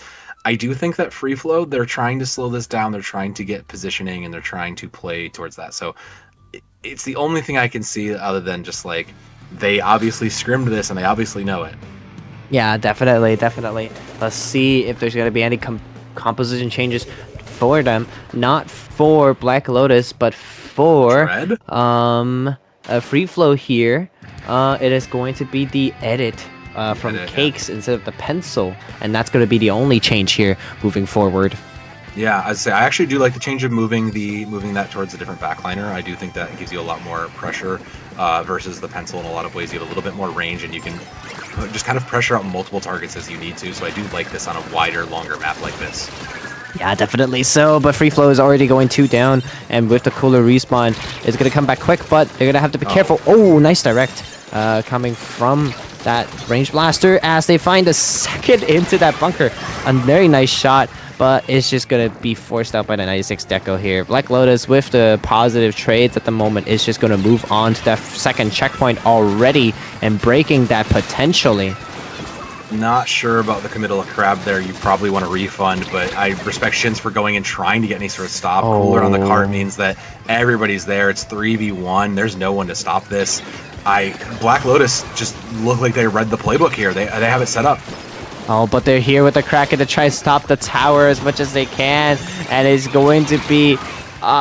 Speaker 2: I do think that Free Flow, they're trying to slow this down, they're trying to get positioning, and they're trying to play towards that. So it's the only thing I can see other than just like, they obviously scrimmed this and they obviously know it.
Speaker 1: Yeah, definitely. Let's see if there's going to be any composition changes for them, not for Black Lotus, but for Free Flow here. It is going to be the edit from Cakes instead of the pencil, and that's going to be the only change here moving forward.
Speaker 2: Yeah, I'd say I actually do like the change of moving that towards a different backliner. I do think that gives you a lot more pressure versus the pencil in a lot of ways. You have a little bit more range, and you can just kind of pressure out multiple targets as you need to. So I do like this on a wider, longer map like this.
Speaker 1: Yeah, definitely so, but Free Flow is already going 2 down, and with the cooler respawn, it's going to come back quick, but they're going to have to be careful. Oh, nice direct coming from that range blaster as they find a second into that bunker. A very nice shot, but it's just going to be forced out by the 96 deco here. Black Lotus, with the positive trades at the moment, is just going to move on to that second checkpoint already and breaking that potentially.
Speaker 2: Not sure about the committal of Crab there. You probably want a refund, but I respect Shins for going and trying to get any sort of stop. Cooler on the cart means that everybody's there. It's 3v1. There's no one to stop this. Black Lotus just look like they read the playbook here. They have it set up.
Speaker 1: Oh, but they're here with the Kraken to try and stop the tower as much as they can, and it's going to be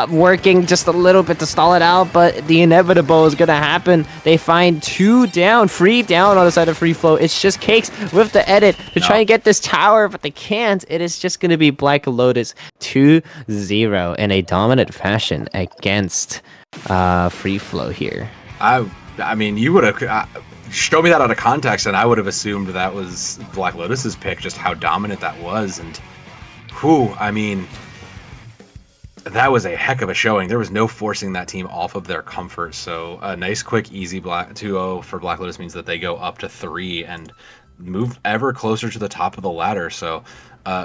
Speaker 1: working just a little bit to stall it out, but the inevitable is going to happen. They find 2 down, 3 down on the side of Free Flow. It's just Cakes with the edit to try and get this tower, but they can't. It is just going to be Black Lotus 2-0 in a dominant fashion against Free Flow here.
Speaker 2: I mean, you would have showed me that out of context, and I would have assumed that was Black Lotus's pick, just how dominant that was. And I mean, that was a heck of a showing. There was no forcing that team off of their comfort. So a nice, quick, easy 2-0 for Black Lotus means that they go up to 3 and move ever closer to the top of the ladder. So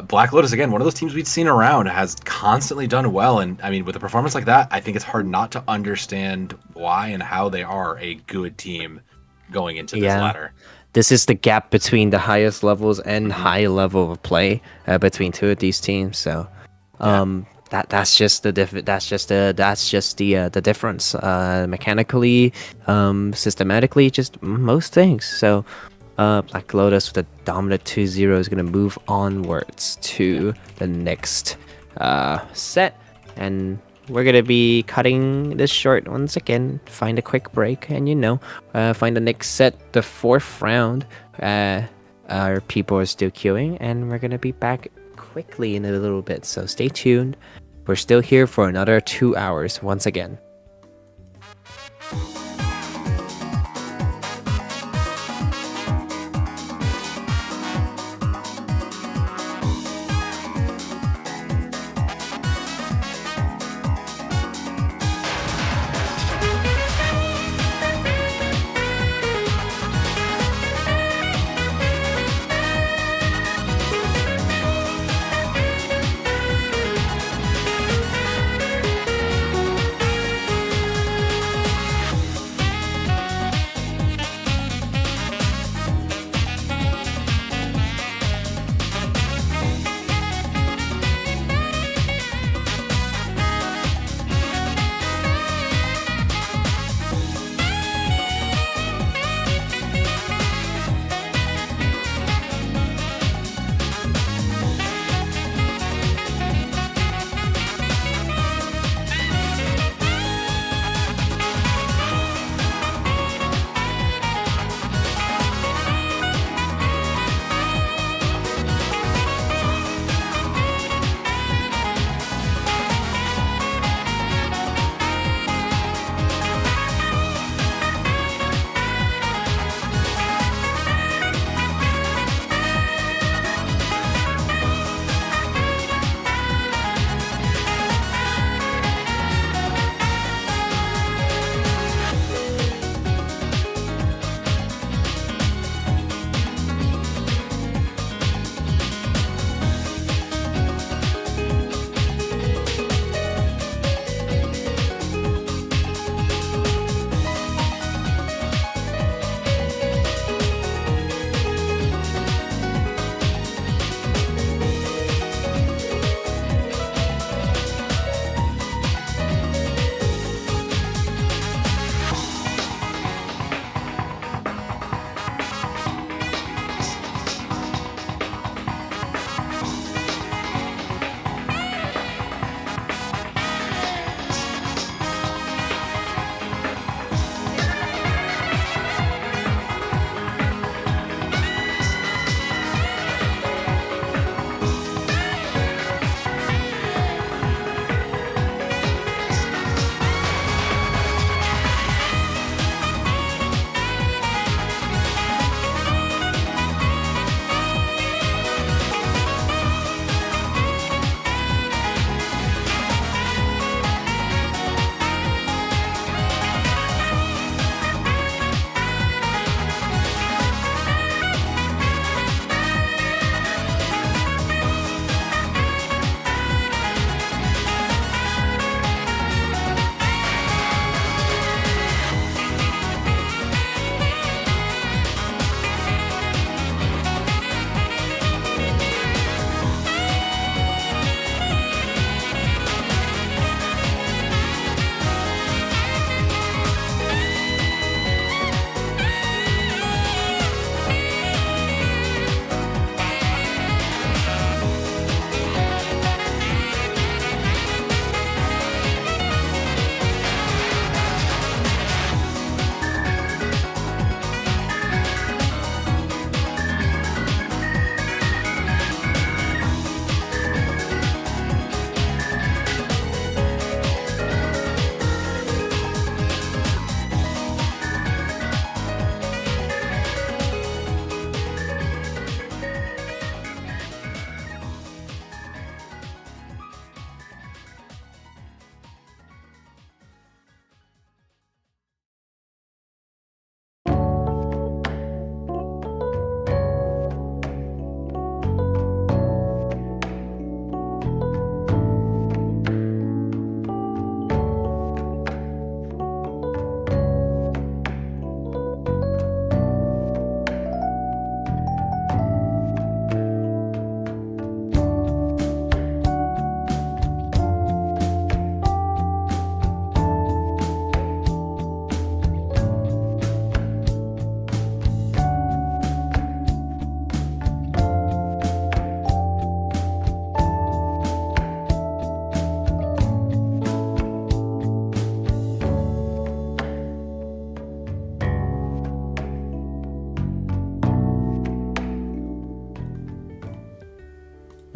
Speaker 2: Black Lotus, again, one of those teams we'd seen around, has constantly done well. And I mean, with a performance like that, I think it's hard not to understand why and how they are a good team going into this ladder.
Speaker 1: this is the gap between the highest levels and high level of play between two of these teams. So that's just the the difference mechanically, systematically, just most things. So Black Lotus with a dominant 2-0 is going to move onwards to the next set, and we're going to be cutting this short once again, find a quick break, and find the next set, the 4th round. Our people are still queuing, and we're going to be back quickly in a little bit, so stay tuned. We're still here for another 2 hours once again.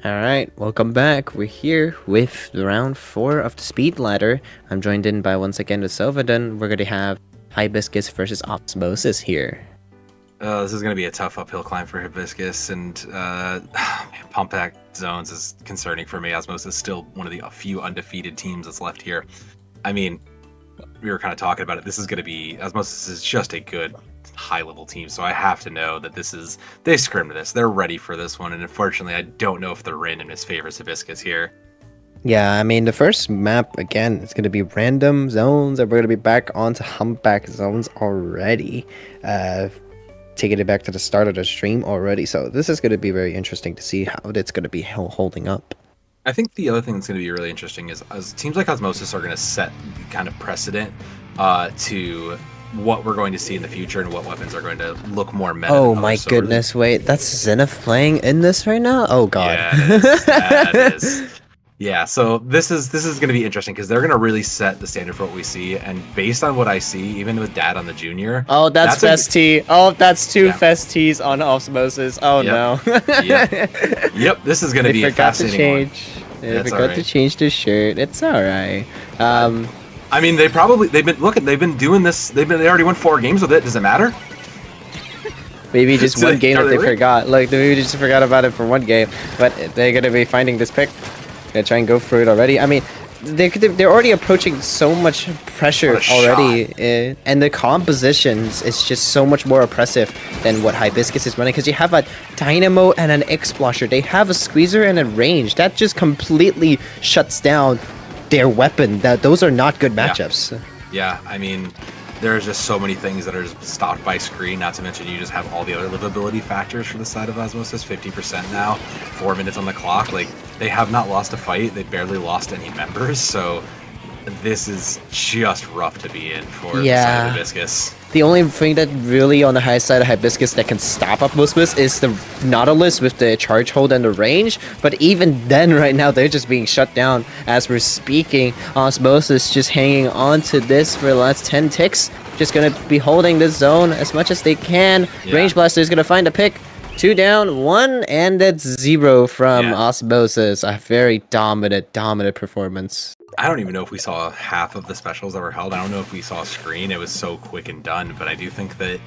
Speaker 1: Alright, welcome back. We're here with round 4 of the speed ladder. I'm joined in by once again with Sylvaden. We're gonna have Hibiscus versus Osmosis here.
Speaker 2: This is going to be a tough uphill climb for Hibiscus, and pump back zones is concerning for me. Osmosis is still one of the few undefeated teams that's left here. I mean, we were kind of talking about it. This is going to be, Osmosis is just a good high-level team, so I have to know that they scrimmed this. They're ready for this one, and unfortunately, I don't know if the randomness favors Hibiscus here.
Speaker 1: Yeah, I mean, the first map, again, it's going to be random zones, and we're going to be back onto humpback zones already. Taking it back to the start of the stream already, so this is going to be very interesting to see how it's going to be holding up.
Speaker 2: I think the other thing that's going to be really interesting is teams like Osmosis are going to set kind of precedent to what we're going to see in the future and what weapons are going to look more meta.
Speaker 1: Oh my goodness, wait, that's Zenith playing in this right now? Oh god.
Speaker 2: Yeah, that is. Yeah, so this is going to be interesting because they're going to really set the standard for what we see, and based on what I see, even with Dad on the junior.
Speaker 1: Oh, that's Festi. Oh, that's two Festies on Osmosis. Oh no.
Speaker 2: Yep, this is going to be a fascinating one.
Speaker 1: They forgot to change the shirt. It's all right.
Speaker 2: I mean, they've been doing this. They already won 4 games with it. Does it matter?
Speaker 1: Maybe just one game that they forgot. Like, maybe just forgot about it for one game, but they're gonna be finding this pick. Gonna try and go for it already. I mean, they're already approaching so much pressure already, and the compositions is just so much more oppressive than what Hibiscus is running, because you have a Dynamo and an X-Splasher. They have a Squeezer and a Range. That just completely shuts down their weapon. Those are not good matchups.
Speaker 2: Yeah, I mean, there's just so many things that are just stopped by screen, not to mention you just have all the other livability factors for the side of Osmosis, 50% now, 4 minutes on the clock. Like, they have not lost a fight, they barely lost any members, so this is just rough to be in for the side of Hibiscus.
Speaker 1: The only thing that really on the high side of Hibiscus that can stop Osmosis is the Nautilus with the charge hold and the range, but even then right now they're just being shut down as we're speaking. Osmosis just hanging on to this for the last 10 ticks, just gonna be holding this zone as much as they can. Range Blaster is gonna find a pick. 2 down, 1, and that's 0 from Osmosis. A very dominant performance.
Speaker 2: I don't even know if we saw half of the specials that were held. I don't know if we saw a screen. It was so quick and done, but I do think that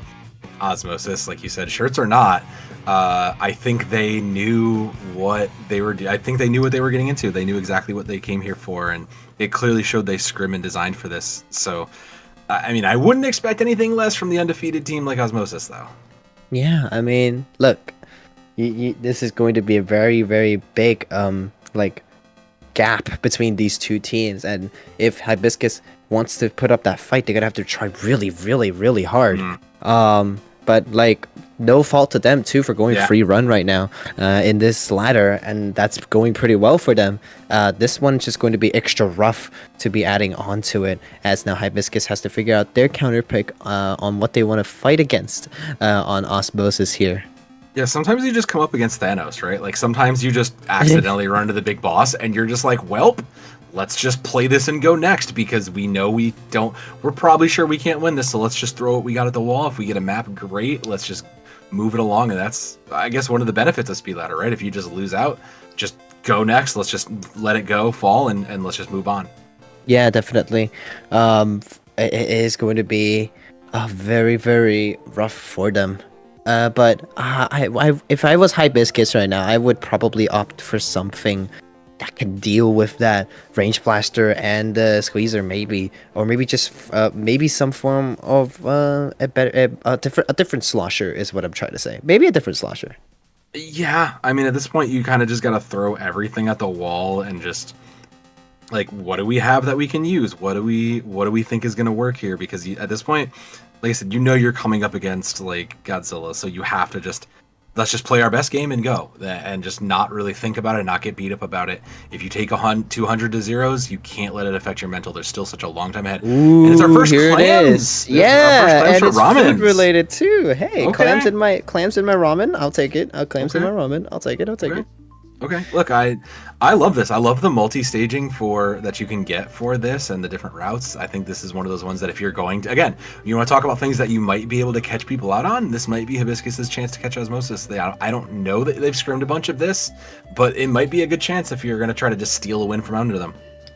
Speaker 2: Osmosis, like you said, shirts or not, I think they knew what they were. I think they knew what they were getting into. They knew exactly what they came here for, and it clearly showed they scrim and designed for this. So, I mean, I wouldn't expect anything less from the undefeated team like Osmosis, though.
Speaker 1: Yeah, I mean, look, this is going to be a very, very big, like, gap between these two teams, and if Hibiscus wants to put up that fight, they're gonna have to try really, really, really hard. But like, no fault to them too for going free run right now in this ladder, and that's going pretty well for them. This one's just going to be extra rough to be adding on to it, as now Hibiscus has to figure out their counter pick on what they want to fight against on Osmosis here.
Speaker 2: Yeah, sometimes you just come up against Thanos, right? Like, sometimes you just accidentally run into the big boss, and you're just like, welp, let's just play this and go next, because we know we're probably sure we can't win this, so let's just throw what we got at the wall. If we get a map, great, let's just move it along, and that's, I guess, one of the benefits of Speedladder, right? If you just lose out, just go next, let's just let it go, fall, and let's just move on. Yeah,
Speaker 1: definitely. It is going to be very, very rough for them. But if I was Hibiscus right now, I would probably opt for something that can deal with that Range Blaster and the Squeezer, maybe, or maybe just maybe some form of a different slosher is what I'm trying to say. Maybe a different slosher.
Speaker 2: Yeah, I mean, at this point, you kind of just gotta throw everything at the wall and just, like, what do we have that we can use? What do we think is gonna work here? Because at this point, like I said, you know you're coming up against, like, Godzilla, so you have to let's just play our best game and go, and just not really think about it, not get beat up about it. If you take 200 to zeros, you can't let it affect your mental. There's still such a long time ahead.
Speaker 1: Ooh,
Speaker 2: and it's our first
Speaker 1: here
Speaker 2: clams.
Speaker 1: It is. Yeah,
Speaker 2: and it's
Speaker 1: food related too. Hey, okay. clams in my ramen. I'll take it. Clams in my ramen. I'll take it.
Speaker 2: Okay, look, I love this. I love the multi-staging for that you can get for this and the different routes. I think this is one of those ones that if you're going to, again, you want to talk about things that you might be able to catch people out on, this might be Hibiscus's chance to catch Osmosis. I don't know that they've scrimmed a bunch of this, but it might be a good chance if you're going to try to just steal a win from under them.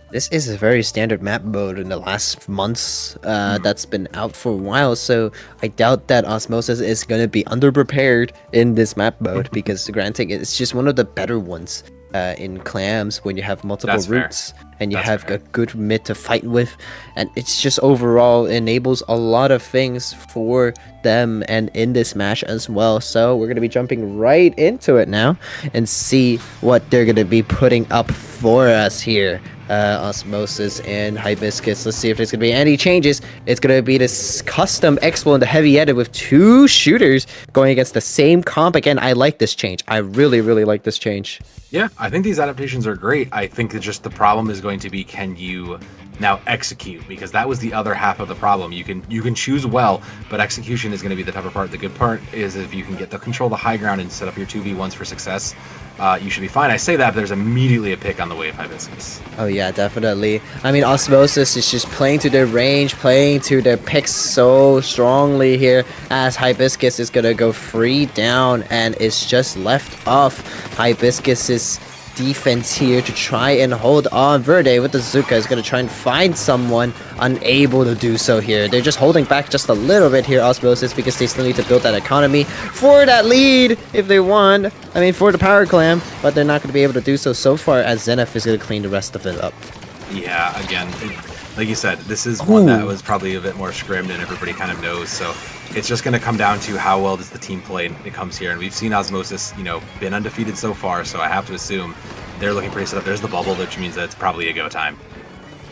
Speaker 1: This is a very standard map mode in the last months that's been out for a while, so I doubt that Osmosis is going to be underprepared in this map mode because granting it's just one of the better ones in clams when you have multiple
Speaker 2: That's fair.
Speaker 1: routes and you
Speaker 2: That's
Speaker 1: have
Speaker 2: fair.
Speaker 1: a good mid to fight with, and it's just overall enables a lot of things for them and in this match as well. So we're going to be jumping right into it now and see what they're going to be putting up for us here. Osmosis and Hibiscus. Let's see if there's gonna be any changes. It's gonna be this custom Expo and the heavy edit with 2 shooters going against the same comp. Again, I like this change. I really like this change.
Speaker 2: Yeah, I think these adaptations are great. I think that just the problem is going to be, can you now execute? Because that was the other half of the problem. You can choose well, but execution is going to be the tougher part. The good part is if you can get the control the high ground and set up your 2v1s for success, you should be fine. I say that, but there's immediately a pick on the way of Hibiscus.
Speaker 1: Oh yeah, definitely. I mean, Osmosis is just playing to their range, playing to their picks so strongly here as Hibiscus is gonna go free down and is just left off Hibiscus's defense here to try and hold on. Verde with the Zuka is going to try and find someone, unable to do so here. They're just holding back just a little bit here, Osmosis, because they still need to build that economy for that lead if they want. I mean, for the Power Clam, but they're not going to be able to do so far as Zenith is going to clean the rest of it up.
Speaker 2: Yeah, again, like you said, this is one that was probably a bit more scrimmed and everybody kind of knows, so it's just going to come down to how well does the team play when it comes here. And we've seen Osmosis, been undefeated so far, so I have to assume they're looking pretty set up. There's the bubble, which means that it's probably a go time.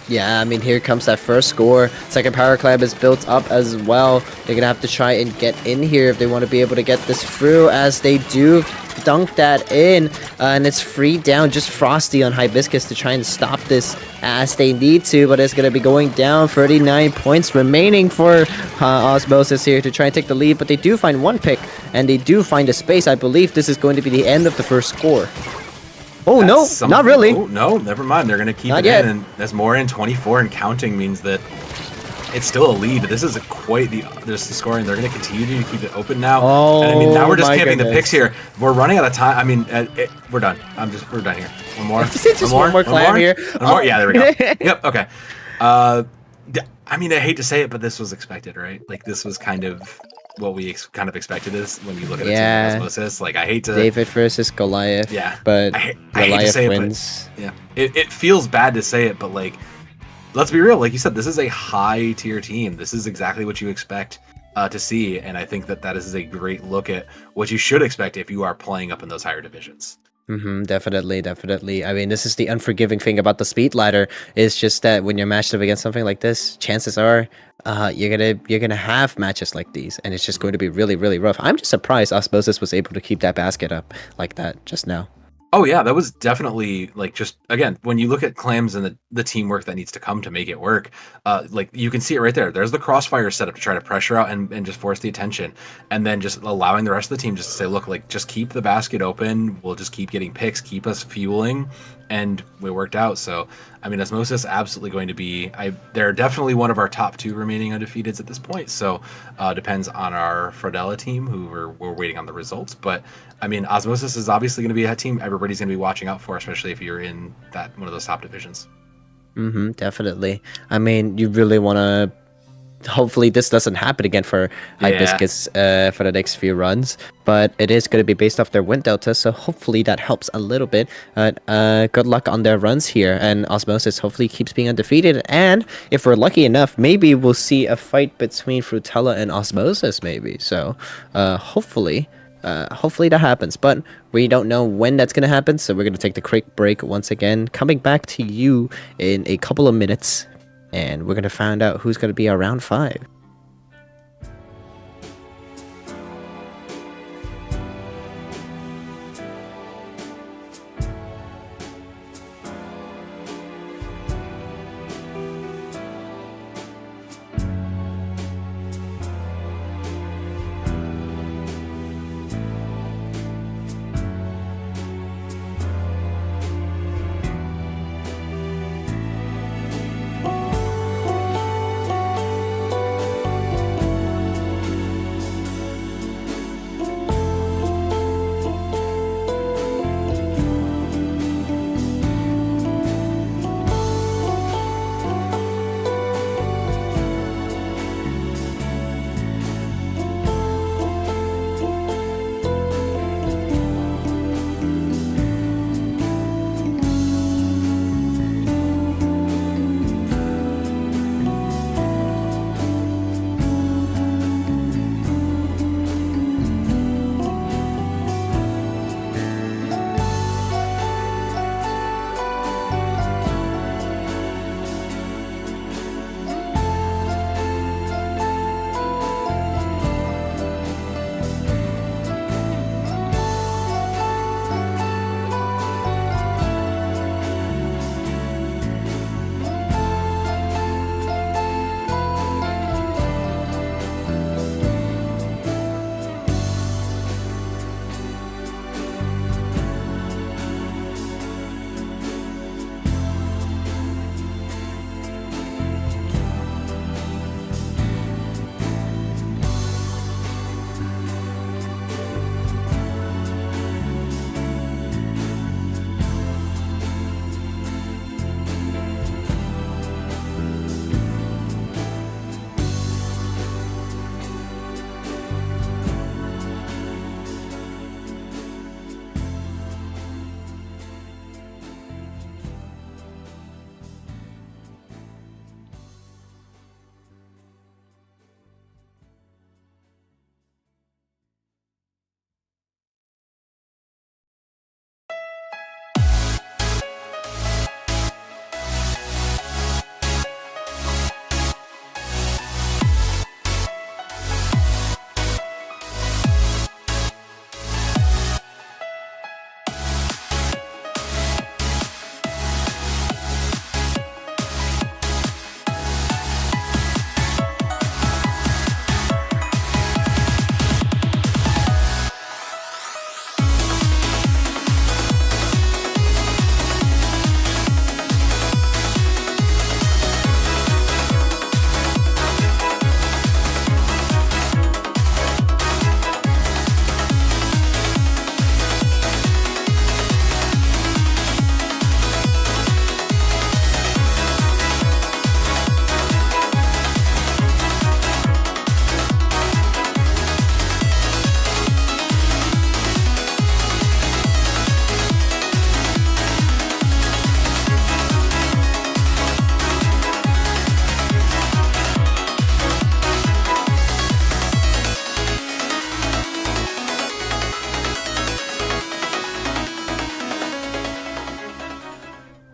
Speaker 1: Yeah, I mean, here comes that first score. Second Power Clam is built up as well. They're going to have to try and get in here if they want to be able to get this through, as they do dunk that in. And it's free down, just Frosty on Hibiscus to try and stop this as they need to, but it's going to be going down. 39 points remaining for Osmosis here to try and take the lead, but they do find one pick, and they do find a space. I believe this is going to be the end of the first score. Oh, no, not really.
Speaker 2: Oh, no, never mind. They're going to keep
Speaker 1: Not
Speaker 2: it
Speaker 1: yet.
Speaker 2: in, and that's more in 24 and counting means that it's still a lead. This is there's the scoring. They're going to continue to keep it open now.
Speaker 1: Oh,
Speaker 2: and I mean, now we're just
Speaker 1: my
Speaker 2: camping the
Speaker 1: goodness.
Speaker 2: picks here. We're running out of time. I mean, we're done. We're done here. One more.
Speaker 1: Just one more clam here.
Speaker 2: One more. Yeah, there we go. Yep. Okay. I mean, I hate to say it, but this was expected, right? Like, this was kind of what we kind of expected is when you look at a team like Osmosis. Like, I hate to...
Speaker 1: David versus Goliath.
Speaker 2: Yeah.
Speaker 1: But
Speaker 2: I hate
Speaker 1: Goliath
Speaker 2: to say
Speaker 1: wins.
Speaker 2: it, but yeah. It feels bad to say it, but, like, let's be real. Like you said, this is a high-tier team. This is exactly what you expect to see, and I think that is a great look at what you should expect if you are playing up in those higher divisions.
Speaker 1: Definitely. I mean, this is the unforgiving thing about the Speedladder. Is just that when you're matched up against something like this, chances are you're gonna have matches like these, and it's just going to be really rough. I'm just surprised Osmosis was able to keep that basket up like that just now.
Speaker 2: Oh yeah, that was definitely, like, just again, when you look at clams and the teamwork that needs to come to make it work, like, you can see it right there. There's the crossfire setup to try to pressure out and just force the attention, and then just allowing the rest of the team just to say, look, like, just keep the basket open. We'll just keep getting picks, keep us fueling, and we worked out. So I mean, Osmosis absolutely going to be. They're definitely one of our top 2 remaining undefeateds at this point. So depends on our Frodella team, who we're waiting on the results. But I mean, Osmosis is obviously going to be a team everybody's going to be watching out for, especially if you're in that one of those top divisions.
Speaker 1: Definitely. I mean, you really want to. Hopefully this doesn't happen again for Hibiscus for the next few runs, but it is going to be based off their win delta, so hopefully that helps a little bit. Good luck on their runs here, and Osmosis hopefully keeps being undefeated, and if we're lucky enough, maybe we'll see a fight between Frutella and Osmosis, maybe. So hopefully that happens, but we don't know when that's going to happen, so we're going to take the quick break once again, coming back to you in a couple of minutes. And we're going to find out who's going to be our round 5.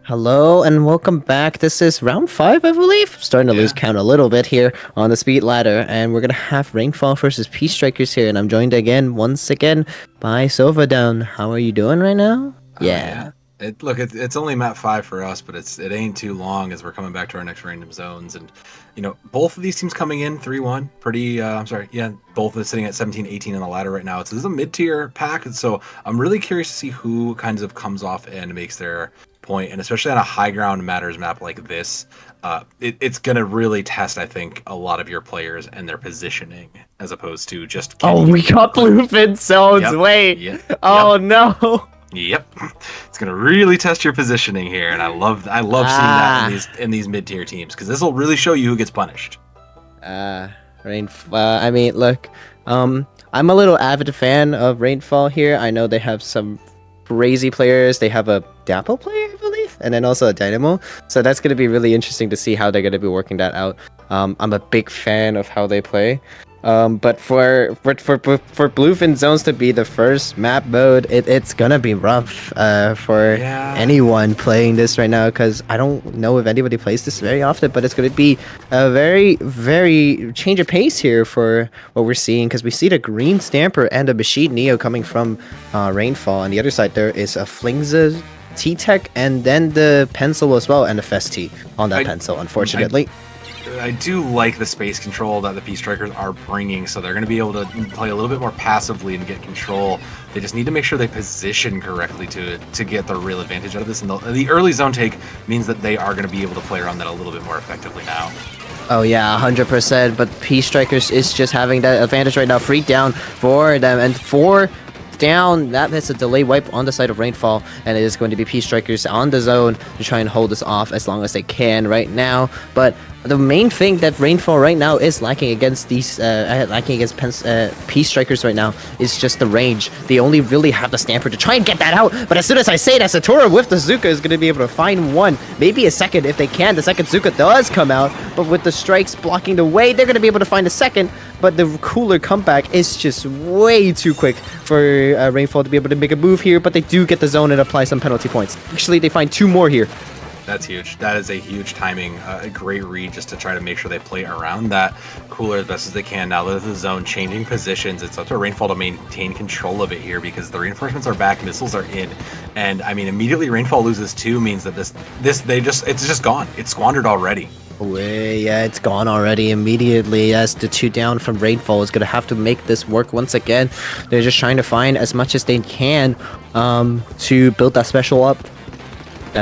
Speaker 1: Hello and welcome back. This is round 5, I believe. Starting to lose
Speaker 2: Yeah.
Speaker 1: count a little bit here on the speed ladder, and we're gonna have Rainfall versus Peace Strikers here, and I'm joined once again, by Down. How are you doing right now?
Speaker 2: Yeah. It's only map 5 for us, but it ain't too long as we're coming back to our next random zones. And, both of these teams coming in 3-1. Both of them sitting at 17-18 on the ladder right now. This is a mid-tier pack, and so I'm really curious to see who kinds of comes off and makes their point, and especially on a high ground matters map like this. It's going to really test, I think, a lot of your players and their positioning, as opposed to just...
Speaker 1: We got bluefin zones.
Speaker 2: Yep.
Speaker 1: Wait.
Speaker 2: Yep.
Speaker 1: Oh, no.
Speaker 2: Yep, it's gonna really test your positioning here, and I love seeing that in these mid tier teams, because this will really show you who gets punished.
Speaker 1: I mean, look, I'm a little avid fan of Rainfall here. I know they have some crazy players. They have a Dapple player, I believe, and then also a Dynamo. So that's gonna be really interesting to see how they're gonna be working that out. I'm a big fan of how they play. But for Bluefin Zones to be the first map mode, it's gonna be rough for anyone playing this right now, because I don't know if anybody plays this very often, but it's gonna be a very, very change of pace here for what we're seeing, because we see the green Stamper and a Machine Neo coming from Rainfall. On the other side, there is a Flingza T-Tech, and then the Pencil as well, and the Festi on that Pencil, unfortunately.
Speaker 2: I do like the space control that the Peace Strikers are bringing, so they're going to be able to play a little bit more passively and get control. They just need to make sure they position correctly to get the real advantage out of this. And the early zone take means that they are going to be able to play around that a little bit more effectively now.
Speaker 1: Oh yeah, 100%. But Peace Strikers is just having that advantage right now. Free down for them, and 4 down. That is a delay wipe on the side of Rainfall, and it is going to be Peace Strikers on the zone to try and hold this off as long as they can right now. But the main thing that Rainfall right now is lacking against these Peace Strikers right now is just the range. They only really have the Stamper to try and get that out, but as soon as I say that, Satora with the Zuka is going to be able to find one, maybe a second if they can. The second Zuka does come out, but with the strikes blocking the way, they're going to be able to find a second, but the cooler comeback is just way too quick for Rainfall to be able to make a move here, but they do get the zone and apply some penalty points. Actually, they find 2 more here.
Speaker 2: That's huge. That is a huge timing, a great read just to try to make sure they play around that cooler as best as they can. Now that the zone changing positions, it's up to Rainfall to maintain control of it here, because the reinforcements are back, missiles are in, and I mean immediately Rainfall loses 2 means that it's just gone. It's squandered already.
Speaker 1: Yeah, it's gone already immediately, as the 2 down from Rainfall is going to have to make this work once again. They're just trying to find as much as they can to build that special up.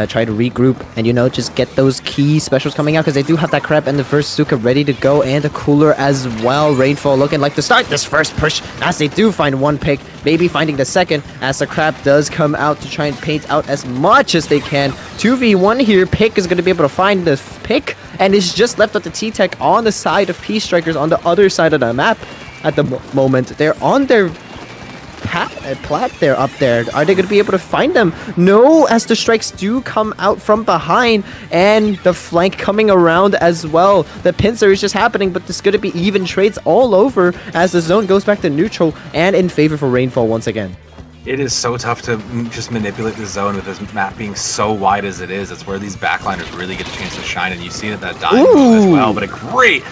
Speaker 1: Try to regroup and, just get those key specials coming out, because they do have that Crab and the first Zuka ready to go, and the cooler as well. Rainfall looking like to start this first push, as they do find 1 pick, maybe finding the second, as the Crab does come out to try and paint out as much as they can. 2v1 here. Pick is going to be able to find the pick, and is just left with the T-Tech on the side of Peace Strikers on the other side of the map at the moment. They're on their plat there up there. Are they going to be able to find them? No, as the strikes do come out from behind, and the flank coming around as well. The pincer is just happening, but there's going to be even trades all over as the zone goes back to neutral and in favor for Rainfall once again.
Speaker 2: It is so tough to just manipulate the zone with this map being so wide as it is. It's where these backliners really get a chance to shine, and you've seen it that Dynamo as well. But a great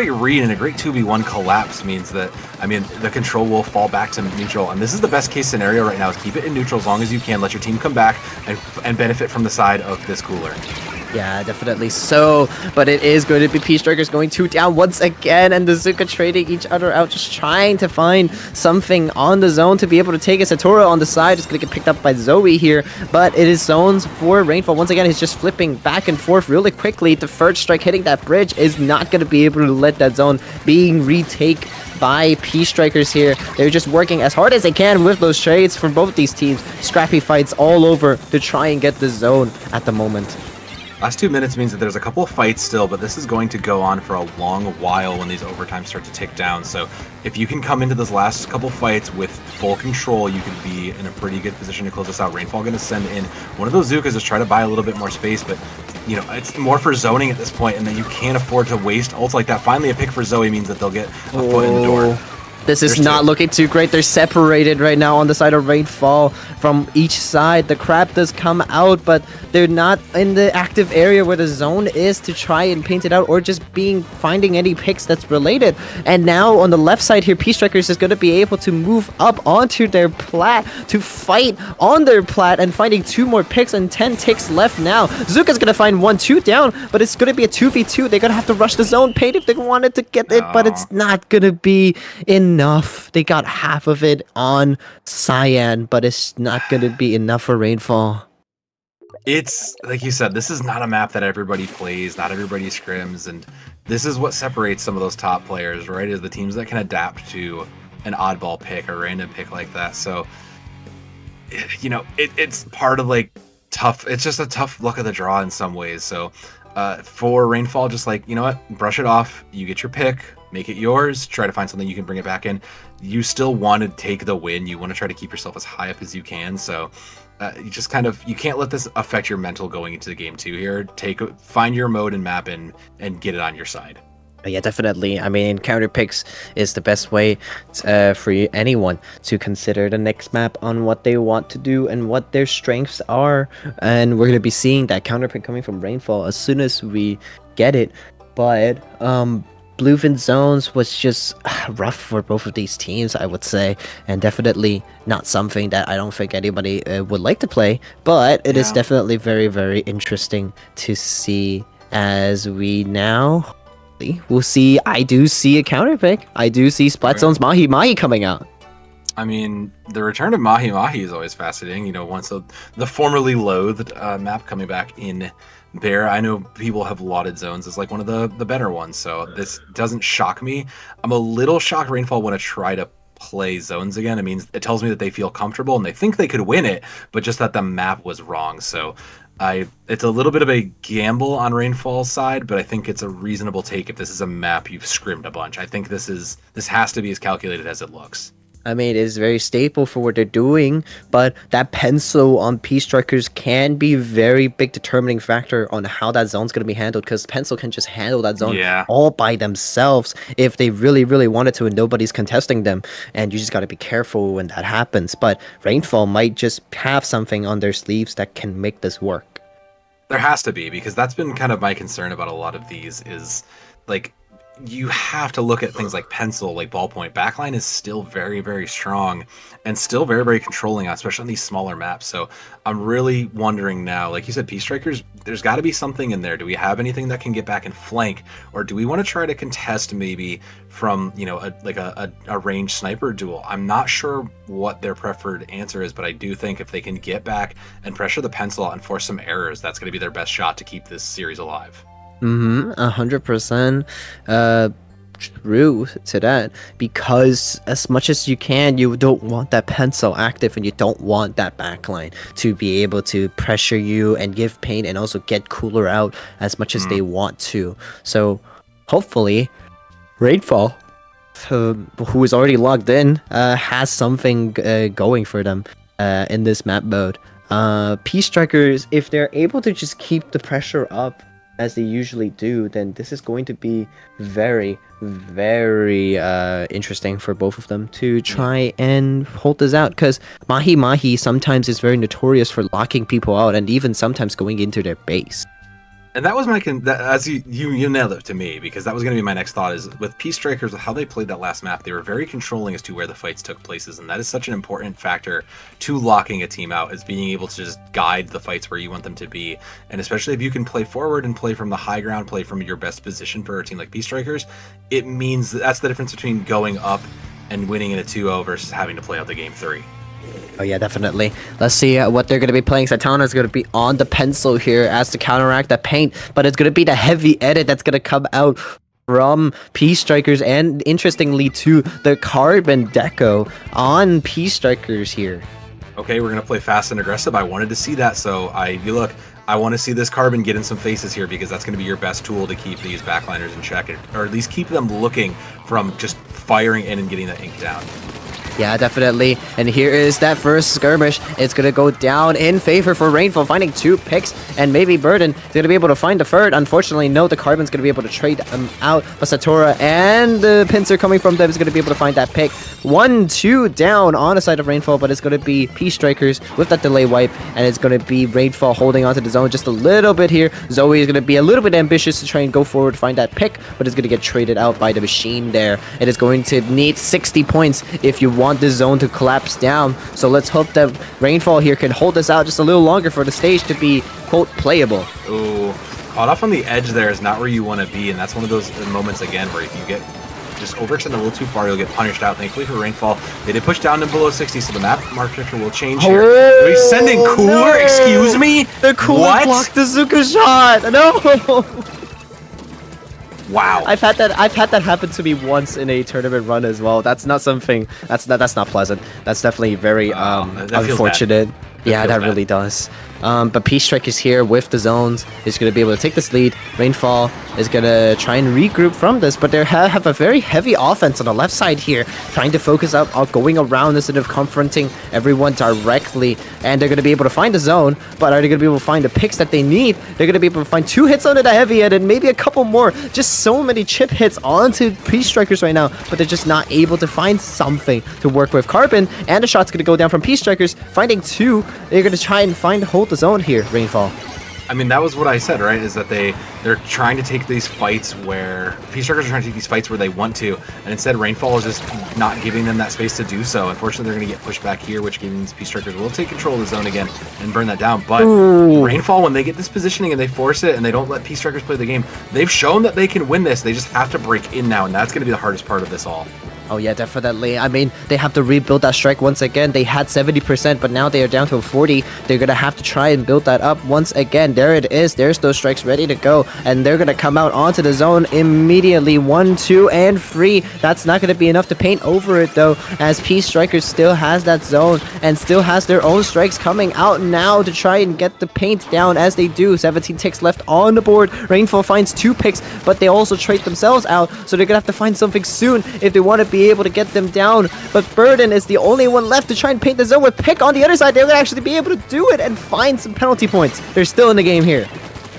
Speaker 2: read and a great 2v1 collapse means that, I mean, the control will fall back to neutral. And this is the best case scenario right now, is keep it in neutral as long as you can. Let your team come back and benefit from the side of this cooler.
Speaker 1: Yeah, definitely so. But it is going to be Peace Strikers going 2 down once again, and the Zuka trading each other out, just trying to find something on the zone to be able to take it. Satora on the side is going to get picked up by Zoe here, but it is zones for Rainfall. Once again, he's just flipping back and forth really quickly. The first strike hitting that bridge is not going to be able to let that zone being retake by Peace Strikers here. They're just working as hard as they can with those trades from both these teams. Scrappy fights all over to try and get the zone at the moment.
Speaker 2: Last 2 minutes means that there's a couple of fights still, but this is going to go on for a long while when these overtimes start to tick down. So if you can come into those last couple fights with full control, you could be in a pretty good position to close this out. Rainfall going to send in one of those Zukas to try to buy a little bit more space, but it's more for zoning at this point, and then you can't afford to waste ults like that. Finally, a pick for Zoe means that they'll get a foot in the door.
Speaker 1: This is
Speaker 2: There's
Speaker 1: not
Speaker 2: two.
Speaker 1: looking too great. They're separated right now on the side of Rainfall from each side. The crab does come out, but they're not in the active area where the zone is to try and paint it out or just finding any picks that's related. And now on the left side here, P-Strikers is going to be able to move up onto their plat to fight on their plat and finding 2 more picks and 10 ticks left now. Zuka's going to find 1-2 down, but it's going to be a 2v2. They're going to have to rush the zone paint if they wanted to get it, but it's not going to be enough. They got half of it on Cyan, but it's not going to be enough for Rainfall.
Speaker 2: It's like you said, this is not a map that everybody plays, not everybody scrims, and this is what separates some of those top players, right? Is the teams that can adapt to an oddball pick or random pick like that. So, you know, it's part of like tough. It's just a tough luck of the draw in some ways. So, for Rainfall, just like, you know what, brush it off. You get your pick, make it yours. Try to find something you can bring it back in. You still want to take the win. You want to try to keep yourself as high up as you can. So. You just kind of, you can't let this affect your mental going into the game too here. Find your mode and map and get it on your side.
Speaker 1: Yeah, definitely. I mean, counter picks is the best way for anyone to consider the next map on what they want to do and what their strengths are. And we're going to be seeing that counter pick coming from Rainfall as soon as we get it. But Bluefin Zones was just rough for both of these teams, I would say, and definitely not something that I don't think anybody would like to play, but it is definitely very, very interesting to see as we now will see. I do see a counter pick. I do see Splat Zone's Mahi Mahi coming out.
Speaker 2: I mean, the return of Mahi Mahi is always fascinating. You know, once the formerly loathed map coming back in there. I know people have lauded zones as like one of the better ones, so this doesn't shock me. I'm a little shocked Rainfall want to try to play zones again. It means it tells me that they feel comfortable and they think they could win it, but just that the map was wrong. So it's a little bit of a gamble on Rainfall's side, but I think it's a reasonable take if this is a map you've scrimmed a bunch. I think this has to be as calculated as it looks.
Speaker 1: I mean, it's very staple for what they're doing, but that pencil on P-Strikers can be very big determining factor on how that zone's going to be handled, because pencil can just handle that zone all by themselves if they really, really wanted to, and nobody's contesting them, and you just got to be careful when that happens. But Rainfall might just have something on their sleeves that can make this work.
Speaker 2: There has to be, because that's been kind of my concern about a lot of these is, like, you have to look at things like pencil, like ballpoint. Backline is still very, very strong and still very, very controlling, especially on these smaller maps. So I'm really wondering now, like you said, P-Strikers, there's got to be something in there. Do we have anything that can get back and flank? Or do we want to try to contest maybe from, you know, a ranged sniper duel? I'm not sure what their preferred answer is, but I do think if they can get back and pressure the pencil out and force some errors, that's going to be their best shot to keep this series alive.
Speaker 1: 100% true to that, because as much as you can, you don't want that pencil active and you don't want that backline to be able to pressure you and give pain and also get cooler out as much as they want to. So hopefully Rainfall, who is already logged in, has something going for them in this map mode. P-Strikers, if they're able to just keep the pressure up as they usually do, then this is going to be very, very interesting for both of them to try and hold this out, because Mahi Mahi sometimes is very notorious for locking people out and even sometimes going into their base.
Speaker 2: And that was as you nailed it to me, because that was going to be my next thought, is with P-Strikers, how they played that last map, they were very controlling as to where the fights took places, and that is such an important factor to locking a team out, is being able to just guide the fights where you want them to be. And especially if you can play forward and play from the high ground, play from your best position for a team like P-Strikers, it means that's the difference between going up and winning in a 2-0 versus having to play out the game 3.
Speaker 1: Oh yeah, definitely. Let's see what they're going to be playing. Satana is going to be on the pencil here as to counteract the paint, but it's going to be the heavy edit that's going to come out from P-Strikers, and interestingly too, the carbon deco on P-Strikers here.
Speaker 2: Okay, we're going to play fast and aggressive. I wanted to see that, so I want to see this carbon get in some faces here, because that's going to be your best tool to keep these backliners in check, or at least keep them looking from just firing in and getting that ink down.
Speaker 1: Yeah, definitely. And here is that first skirmish. It's going to go down in favor for Rainfall, finding 2 picks. And maybe Burden is going to be able to find the third. Unfortunately, no, the Carbon's going to be able to trade out. But Satora and the pincer coming from them is going to be able to find that pick. 1-2 down on the side of Rainfall, but it's going to be Peace Strikers with that delay wipe. And it's going to be Rainfall holding onto the zone just a little bit here. Zoe is going to be a little bit ambitious to try and go forward to find that pick, but it's going to get traded out by the machine there. It is going to need 60 points if you want the zone to collapse down. So let's hope that Rainfall here can hold us out just a little longer for the stage to be, quote, playable.
Speaker 2: Ooh, caught off on the edge there is not where you want to be, and that's one of those moments, again, where if you get just overextend a little too far, you'll get punished out. Thankfully for Rainfall, they did push down to below 60, so the map architecture will change here. Are we sending Cooler?
Speaker 1: No.
Speaker 2: Excuse me?
Speaker 1: The Cooler
Speaker 2: What?
Speaker 1: blocked the Zuka shot. No.
Speaker 2: Wow.
Speaker 1: I've had that happen to me once in a tournament run as well. That's not something. That's not pleasant. That's definitely very
Speaker 2: that feels
Speaker 1: unfortunate. Yeah,
Speaker 2: feels
Speaker 1: that
Speaker 2: bad.
Speaker 1: really does. But Peace Strike is here with the zones. He's going to be able to take this lead. Rainfall is going to try and regroup from this, but they have a very heavy offense on the left side here, trying to focus up on going around instead of confronting everyone directly. And they're going to be able to find the zone, but are they going to be able to find the picks that they need? They're going to be able to find 2 hits onto the heavy end and maybe a couple more. Just so many chip hits onto Peace Strikers right now, but they're just not able to find something to work with. Carbon and the shot's going to go down from Peace Strikers, finding 2. They're going to try and hold the zone here, Rainfall.
Speaker 2: I mean, that was what I said, right? Is that they're trying to take these fights where Peace Strikers are trying to take these fights where they want to, and instead Rainfall is just not giving them that space to do so. Unfortunately, they're going to get pushed back here, which means Peace Strikers will take control of the zone again and burn that down. But Rainfall, when they get this positioning and they force it and they don't let Peace Strikers play the game, they've shown that they can win this. They just have to break in now, and that's going to be the hardest part of this all.
Speaker 1: Oh yeah, definitely. I mean, they have to rebuild that strike once again. They had 70%, but now they are down to 40. They're going to have to try and build that up once again. There it is. There's those strikes ready to go. And they're going to come out onto the zone immediately. 1, 2, and 3. That's not going to be enough to paint over it, though, as Peace Strikers still has that zone and still has their own strikes coming out now to try and get the paint down as they do. 17 ticks left on the board. Rainfall finds 2 picks, but they also trade themselves out, so they're going to have to find something soon if they want to be able to get them down. But Burden is the only one left to try and paint the zone with Pick on the other side. They're going to actually be able to do it and find some penalty points. They're still in the game here.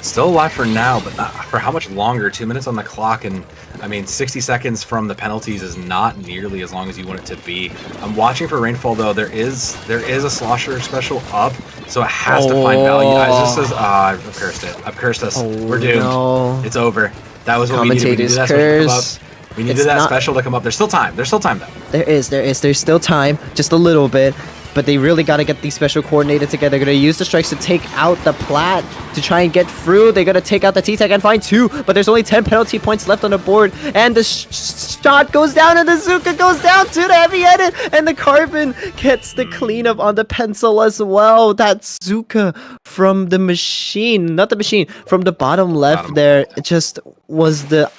Speaker 2: Still alive for now, but not for how much longer? 2 minutes on the clock, and I mean, 60 seconds from the penalties is not nearly as long as you want it to be. I'm watching for Rainfall, though. There is a Slosher special up, so it has to find value. It just says, I've cursed it. I've cursed us. We're doomed.
Speaker 1: No.
Speaker 2: It's over. That was what we needed. We needed that special to come up. We needed that special to come up. There's still time. There's still time, though.
Speaker 1: There's still time, just a little bit. But they really got to get these special coordinated together. They're going to use the strikes to take out the plat to try and get through. They're going to take out the T-Tech and find 2, but there's only 10 penalty points left on the board. And the shot goes down, and the Zuka goes down to the heavy end, and the Carbon gets the cleanup on the pencil as well. That's Zuka from the machine, not the machine, from the bottom left there. It just was the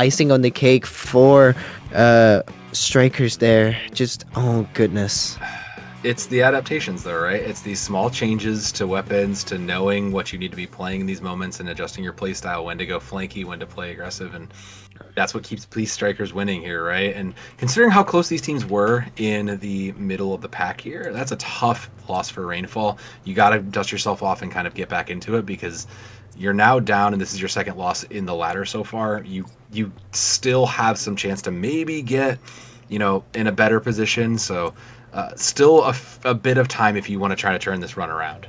Speaker 1: icing on the cake for Strikers there. Just, oh goodness.
Speaker 2: It's the adaptations, though, right? It's these small changes to weapons, to knowing what you need to be playing in these moments and adjusting your play style, when to go flanky, when to play aggressive, and that's what keeps Peace Strikers winning here, right? And considering how close these teams were in the middle of the pack here, that's a tough loss for Rainfall. You got to dust yourself off and kind of get back into it, because you're now down, and this is your second loss in the ladder so far. You still have some chance to maybe get, in a better position, so... still a bit of time if you want to try to turn this run around.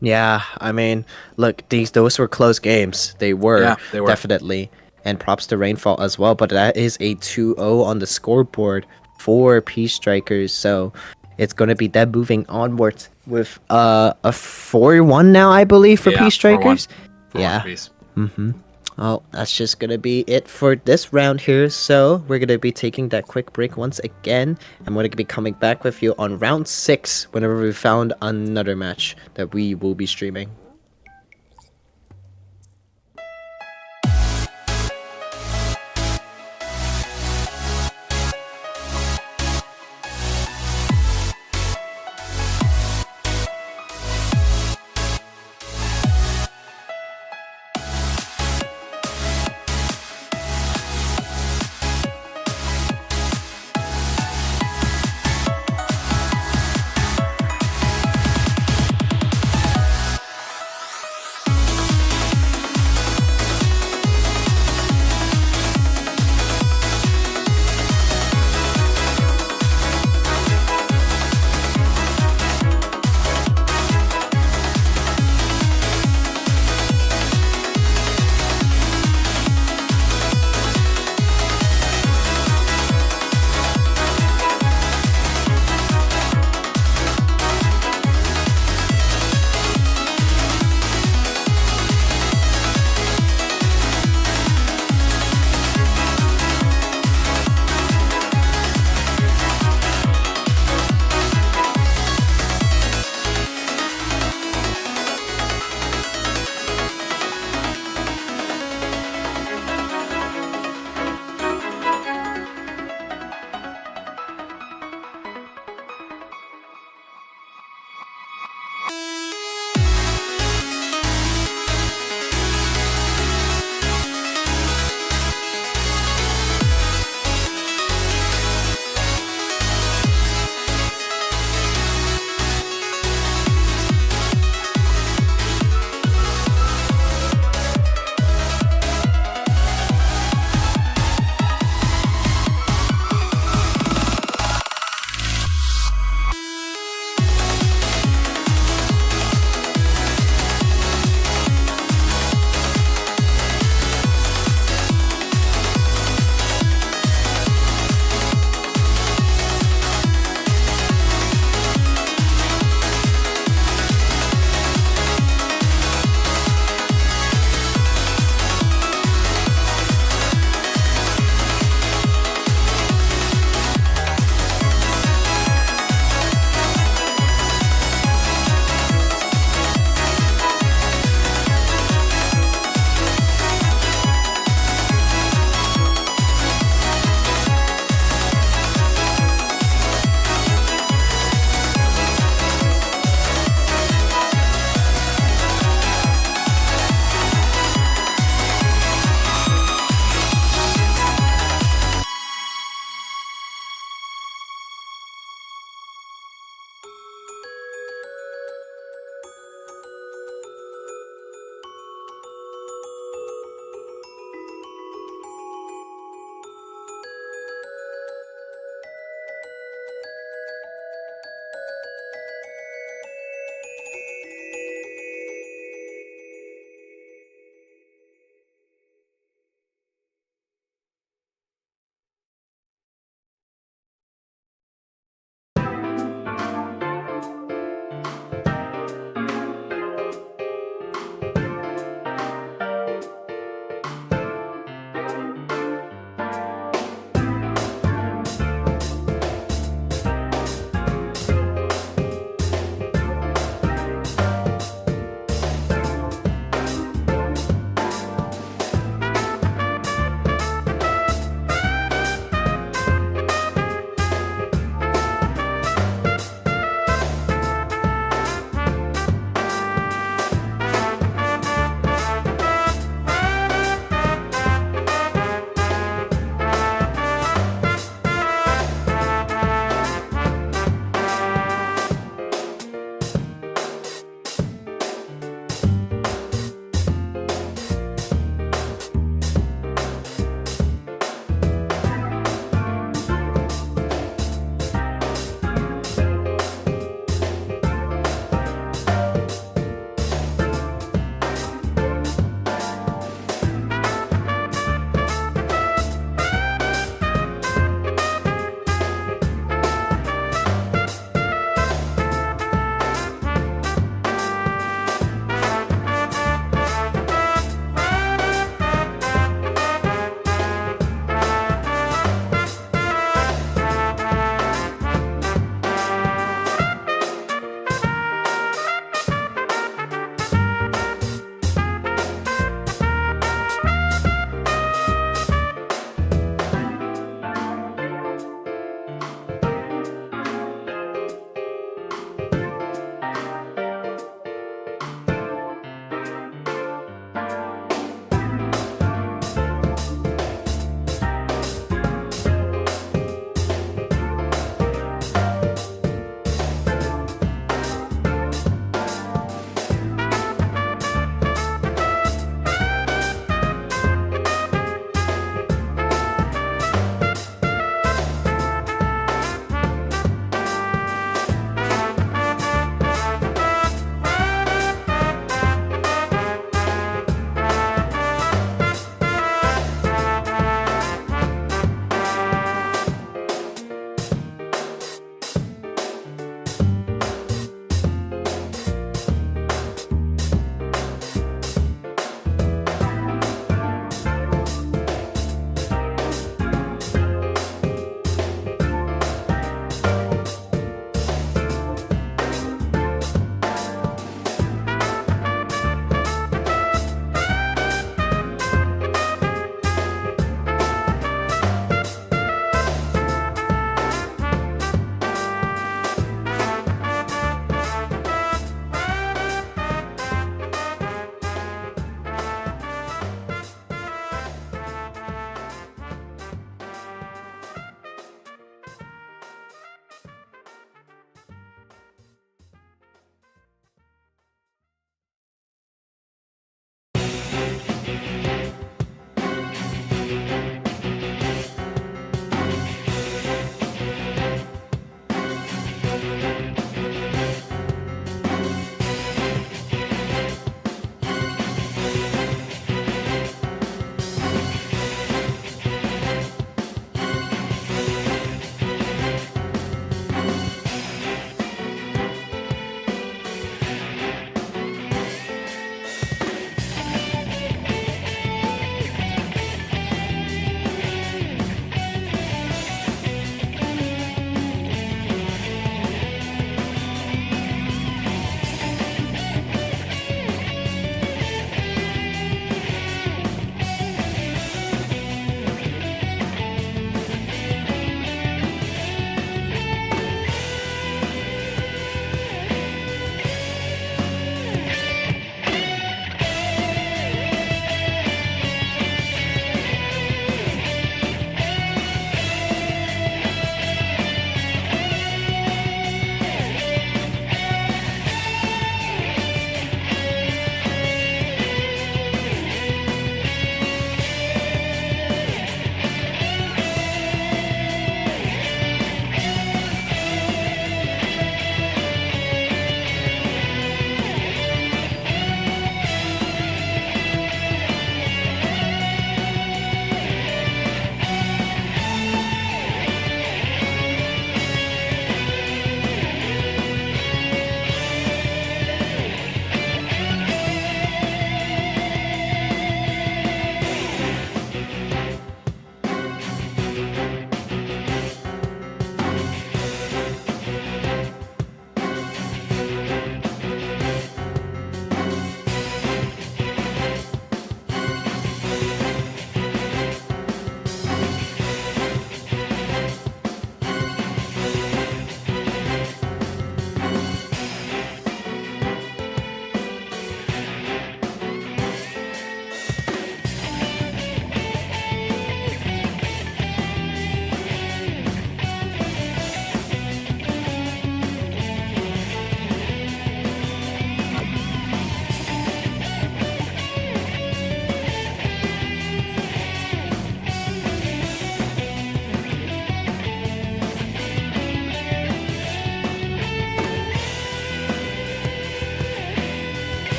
Speaker 1: Yeah, I mean, look, those were close games. They were, definitely. And props to Rainfall as well. But that is a 2-0 on the scoreboard for Peace Strikers. So it's going to be them moving onwards with a 4-1 now, I believe, for Peace Strikers.
Speaker 2: 4-1.
Speaker 1: Yeah.
Speaker 2: 4-1
Speaker 1: Mm-hmm. Well, that's just going to be it for this round here. So we're going to be taking that quick break once again. I'm going to be coming back with you on round 6 whenever we found another match that we will be streaming.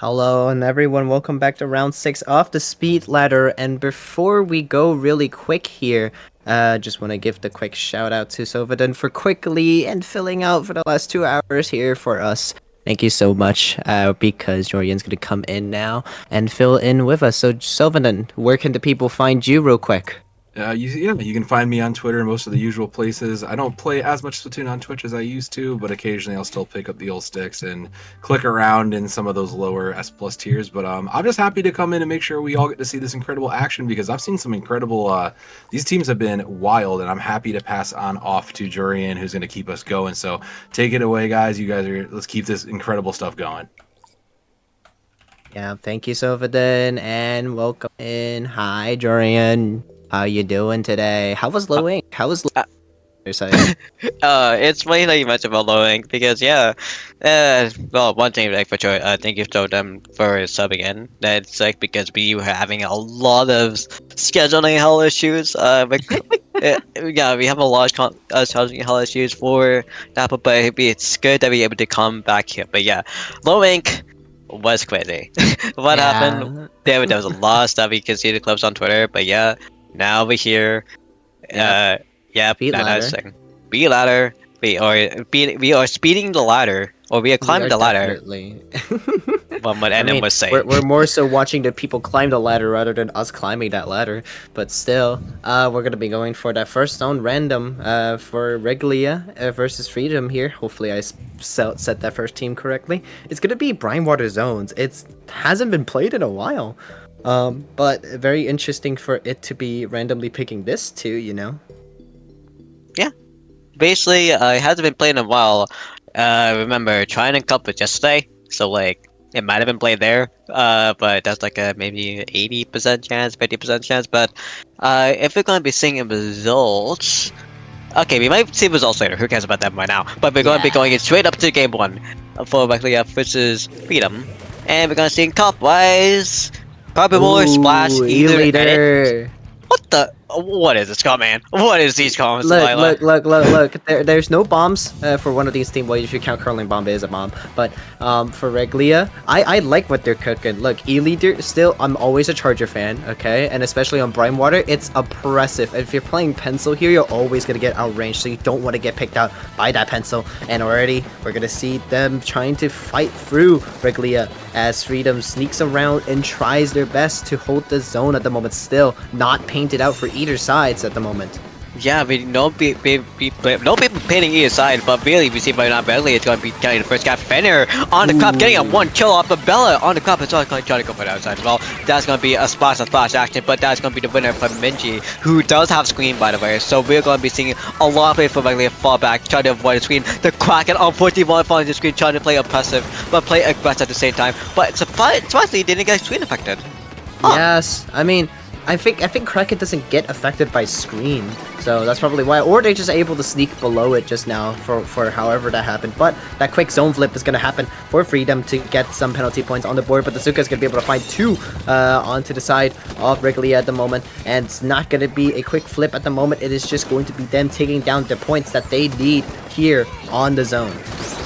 Speaker 1: Hello and everyone, welcome back to round 6 of the Speed Ladder. And before we go really quick here, just want to give the quick shout out to Sovadan for quickly and filling out for the last 2 hours here for us. Thank you so much, because Jorian's going to come in now and fill in with us. So Sovadan, where can the people find you real quick?
Speaker 2: You can find me on Twitter and most of the usual places. I don't play as much Splatoon on Twitch as I used to, but occasionally I'll still pick up the old sticks and click around in some of those lower S plus tiers. But I'm just happy to come in and make sure we all get to see this incredible action because I've seen some incredible. These teams have been wild, and I'm happy to pass on off to Jurian, who's going to keep us going. So take it away, guys. Let's keep this incredible stuff going.
Speaker 1: Yeah, thank you, Sovadan, and welcome in. Hi, Jorian. How you doing today? How was Low Ink? How was
Speaker 3: It's funny that you mentioned about Low Ink because well, one thing like for sure, thank you to them for subbing in. That's like because we were having a lot of scheduling hell issues. Yeah, we have a lot of scheduling hell issues for that, but it's good that we're able to come back here. But yeah, Low Ink was crazy. What happened? There was a lot of stuff. You can see the clips on Twitter, but yeah. Now we're here.
Speaker 1: Speed ladder.
Speaker 3: Speed ladder. We are speeding the ladder, or we are climbing the ladder.
Speaker 1: Definitely.
Speaker 3: What was saying.
Speaker 1: We're more so watching the people climb the ladder rather than us climbing that ladder. But still, we're gonna be going for that first zone random for Reglia versus Freedom here. Hopefully, I set that first team correctly. It's gonna be Brine Water zones. It hasn't been played in a while. But very interesting for it to be randomly picking this too, you know?
Speaker 3: Yeah. Basically, it hasn't been played in a while. Remember, Trying and Cup was yesterday, so like, it might have been played there, but that's like a maybe 80% chance, 50% chance, but if we're going to be seeing results... Okay, we might see results later, who cares about them right now, but we're going to be going straight up to game 1 for Reglia versus Freedom, and we're going to see cup-wise... Probably more splash either edit. What is this, man? What is these comments?
Speaker 1: Look. There's no bombs for one of these teams. Well, if you count curling bomb, it is a bomb. But for Reglia, I like what they're cooking. Look, E-Leader, still, I'm always a Charger fan, okay? And especially on Brine Water, it's oppressive. If you're playing Pencil here, you're always going to get outranged, so you don't want to get picked out by that Pencil. And already, we're going to see them trying to fight through Reglia as Freedom sneaks around and tries their best to hold the zone at the moment. Still, not painted out for either sides at the moment.
Speaker 3: Yeah, we no people painting either side, but really we see by not badly it's going to be getting the first cap Fenner on the cup, getting a 1 kill off the Bella on the cup. It's all going to try to go for the outside as well. That's going to be a splash action, but that's going to be the winner for Minji, who does have screen by the way. So we're going to be seeing a lot of play for Reglia fall back, trying to avoid the screen. The Kraken unfortunately won't fall the screen, trying to play oppressive, but play aggressive at the same time. But surprisingly, he didn't get screen affected.
Speaker 1: Huh. Yes, I mean, I think Kraken doesn't get affected by screen, so that's probably why. Or they're just able to sneak below it just now for however that happened. But that quick zone flip is going to happen for Freedom to get some penalty points on the board. But the Zuka is going to be able to find 2 onto the side of Reglia at the moment. And it's not going to be a quick flip at the moment. It is just going to be them taking down the points that they need here on the zone.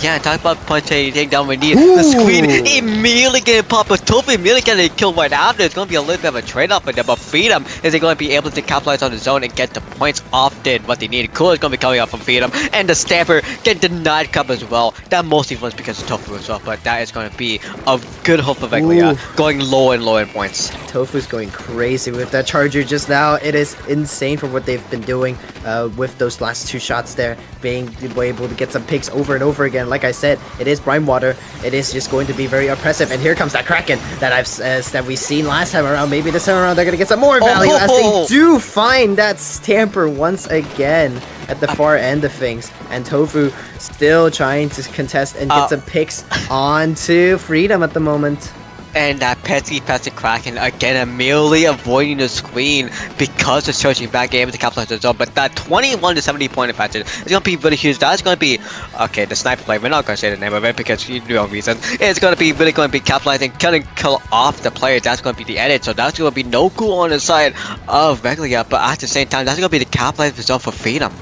Speaker 3: Yeah, talk about punch taking down when needed. The screen immediately getting popped, but Tofu immediately getting killed right after. It's going to be a little bit of a trade-off for them, but Freedom is they going to be able to capitalize on the zone and get the points often what they need. Cool is going to be coming up from Freedom, and the Stamper getting denied cup as well. That mostly was because of Tofu as well, but that is going to be a good hope for Reglia, going low and low in points.
Speaker 1: Tofu's going crazy with that Charger just now. It is insane for what they've been doing with those last 2 shots there, being able to get some picks over and over again. Like I said, it is Brine Water. It is just going to be very oppressive. And here comes that Kraken that we've seen last time around. Maybe this time around they're going to get some more value as they do find that Stamper once again at the far end of things. And Tofu still trying to contest and get some picks onto Freedom at the moment.
Speaker 3: And that pesky Kraken again immediately avoiding the screen because it's searching back able to capitalize the zone. But that 21 to 70 point advantage is going to be really huge. That's going to be, okay, the sniper play, we're not going to say the name of it because you know reason. It's going to be really going to be capitalizing, kill off the player. That's going to be the edit. So that's going to be no cool on the side of Reglia. But at the same time, that's going to be the capitalized result for Freedom.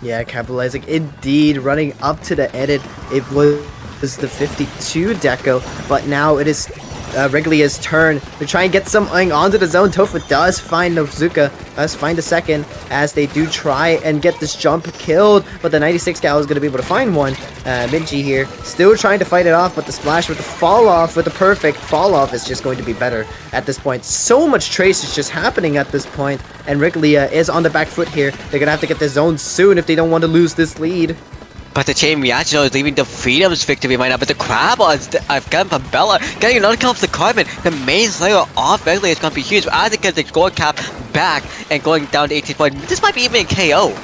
Speaker 1: Yeah, capitalizing indeed, running up to the edit. It was the 52 deco, but now it is Wrigley's turn to try and get something onto the zone. Tofu does find Nozuka, does find a second as they do try and get this jump killed, but the 96 gal is going to be able to find one. Minji here still trying to fight it off, but the splash with the fall off, with the perfect fall off, is just going to be better at this point. So much trace is just happening at this point, and Wrigley is on the back foot here. They're going to have to get this zone soon if they don't want to lose this lead.
Speaker 3: But the chain reaction is leaving the Freedom's victory right now. But the Crab I've gotten from Bella, getting another kill off the Carbon. The main slayer off Wrigley is going to be huge. As it gets the score cap back and going down to 18 points. This might be even a KO.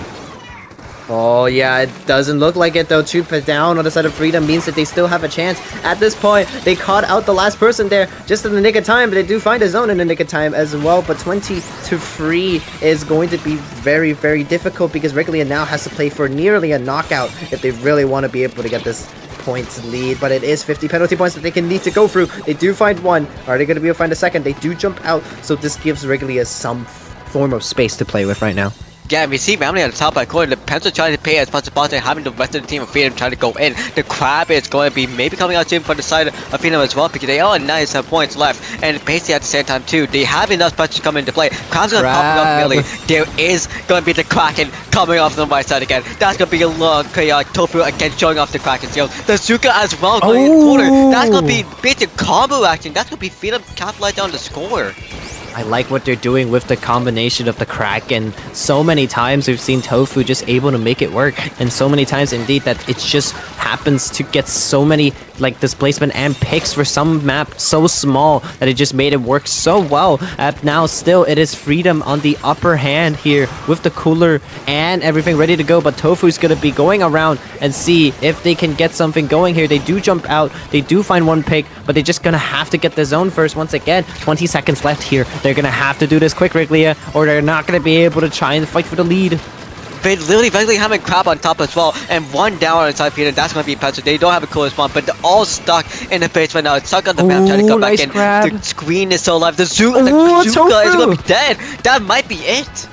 Speaker 1: Oh yeah, it doesn't look like it though. 2 down on the side of Freedom means that they still have a chance. At this point, they caught out the last person there just in the nick of time, but they do find a zone in the nick of time as well. But 20-3 is going to be very, very difficult because Wrigley now has to play for nearly a knockout if they really want to be able to get this points lead. But it is 50 penalty points that they can need to go through. They do find one. Are they going to be able to find a second? They do jump out, so this gives Wrigley some form of space to play with right now.
Speaker 3: Yeah, we see Family on the top right corner. The Pencil trying to pay as much as possible, having the rest of the team of Freedom trying to go in. The Crab is going to be maybe coming out soon for the side of Freedom as well because they all have 97 points left. And basically at the same time too, they have enough pressure to come into play. Crab's going to pop up really. There is going to be the Kraken coming off the right side again. That's going to be a long chaotic Tofu again showing off the Kraken skills. The Zuka as well going in the corner. That's going to be basic combo action. That's going to be Freedom capitalizing on the score.
Speaker 1: I like what they're doing with the combination of the Kraken. So many times we've seen Tofu just able to make it work, and so many times indeed that it just happens to get so many like displacement and picks for some map so small that it just made it work so well. Now still it is Freedom on the upper hand here with the cooler and everything ready to go, but Tofu's gonna be going around and see if they can get something going here. They do jump out, they do find one pick, but they're just gonna have to get the zone first. Once again, 20 seconds left here. They're gonna have to do this quick, Wrigley, or they're not gonna be able to try and fight for the lead.
Speaker 3: They literally eventually having Crab on top as well, and one down on the side Peter. That's going to be Pencil. They don't have a cool spawn, but they're all stuck in the base right now. It's stuck on the map, trying to come back in.
Speaker 1: Grab.
Speaker 3: The screen is still alive. The Zuka is going to be dead. That might be it.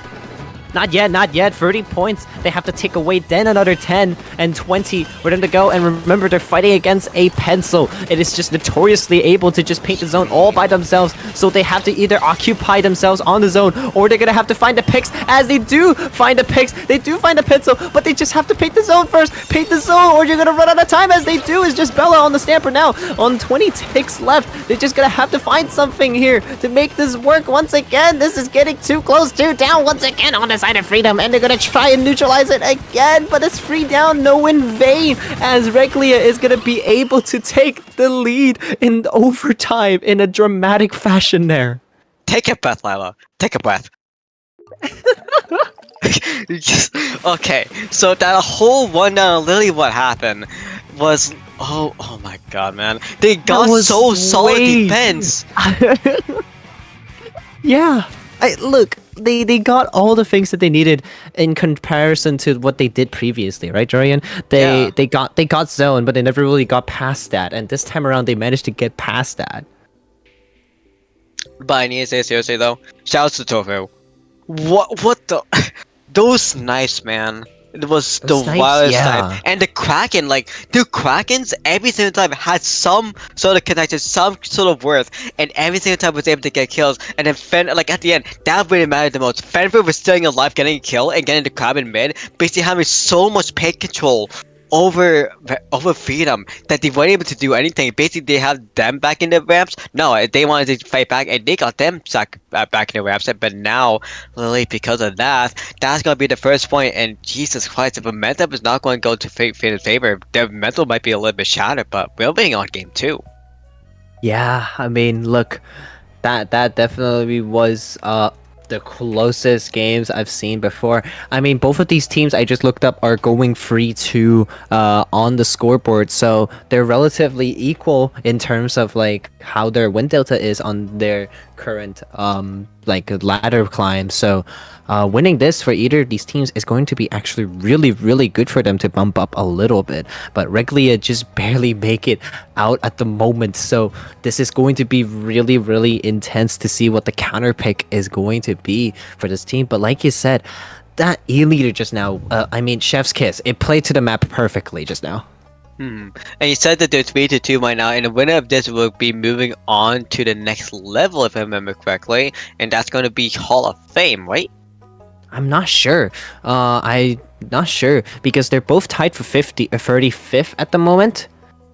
Speaker 1: Not yet, not yet. 30 points. They have to take away then another 10 and 20 for them to go. And remember, they're fighting against a pencil. It is just notoriously able to just paint the zone all by themselves. So they have to either occupy themselves on the zone, or they're going to have to find the picks. As they do find the picks, they do find a pencil, but they just have to paint the zone first. Paint the zone, or you're going to run out of time. As they do is just Bella on the stamper now. On 20 ticks left, they're just going to have to find something here to make this work once again. This is getting too close. 2 down once again on the side of Freedom, and they're gonna try and neutralize it again, but it's 3 down, no in vain, as Reglia is gonna be able to take the lead in overtime in a dramatic fashion there.
Speaker 3: Take a breath, Lila. Take a breath. Okay, so that whole 1 down, literally what happened was oh my god, man, they got so solid defense.
Speaker 1: Yeah, look, they got all the things that they needed in comparison to what they did previously, right, Jorian? They got zone, but they never really got past that, and this time around they managed to get past that.
Speaker 3: But I need to say seriously though, shouts to Tofu. What the those snipes, man. It was the wildest snipe. And the Kraken, like, the Krakens every single time had some sort of connection, some sort of worth, and every single time was able to get kills. And then Fen, like, at the end, that really mattered the most. Fenrir was staying alive, getting a kill, and getting the crab in mid, basically having so much pick control over Freedom that they weren't able to do anything. Basically, they have them back in the ramps. No, they wanted to fight back, and they got them back in the ramps. But now, literally, because of that, that's gonna be the first point. And Jesus Christ, if momentum is not going to go to Freedom's favor, their mental might be a little bit shattered. But we're being on game 2.
Speaker 1: Yeah, I mean, look, that definitely was the closest games I've seen before. I mean, both of these teams I just looked up are going 3-2 on the scoreboard, so they're relatively equal in terms of like how their win delta is on their current like ladder climb. So winning this for either of these teams is going to be actually really good for them to bump up a little bit, but Reglia just barely make it out at the moment. So this is going to be really intense to see what the counter pick is going to be for this team. But like you said, that E leader just now, I mean, Chef's Kiss, it played to the map perfectly just now.
Speaker 3: And you said that they're 3-2 right now, and the winner of this will be moving on to the next level, if I remember correctly, and that's going to be Hall of Fame, right?
Speaker 1: I'm not sure. I'm not sure because they're both tied for 35th at the moment.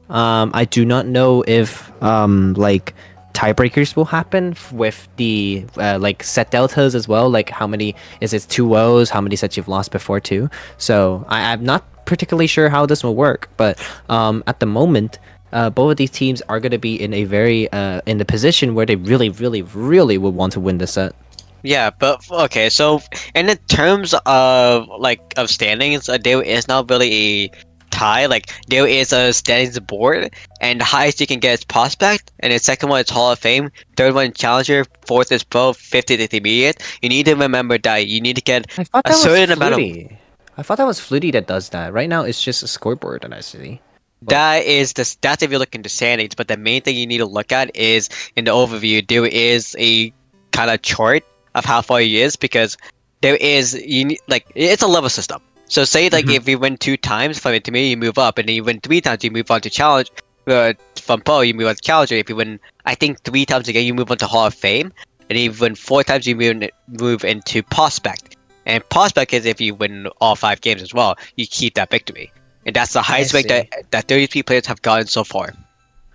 Speaker 1: I do not know if like tiebreakers will happen with the like set deltas as well. Like how many is it 2-0s? How many sets you've lost before too? So I'm not particularly sure how this will work, but at the moment, both of these teams are going to be in a very in the position where they really, really, really would want to win this set.
Speaker 3: Yeah, but okay, so in the terms of of standings, there is not really a tie. Like there is a standings board, and the highest you can get is prospect, and the second one is Hall of Fame, third one challenger, fourth is pro, fifth is intermediate. You need to remember that you need to get
Speaker 1: I thought
Speaker 3: a
Speaker 1: that was
Speaker 3: certain amount of.
Speaker 1: Flutie. I thought that was Flutie that does that. Right now, it's just a scoreboard that I see.
Speaker 3: That's if you look into standings, but the main thing you need to look at is in the overview there is a kind of chart of how far he is, because there is it's a level system. So say if you win 2 times from intermediate, you move up, and then you win 3 times, you move on to challenge. From pro, you move on to challenger. If you win, I think 3 times again, you move on to Hall of Fame, and if you win 4 times, you move into prospect. And prospect is if you win all 5 games as well, you keep that victory, and that's the highest rank that 33 players have gotten so far.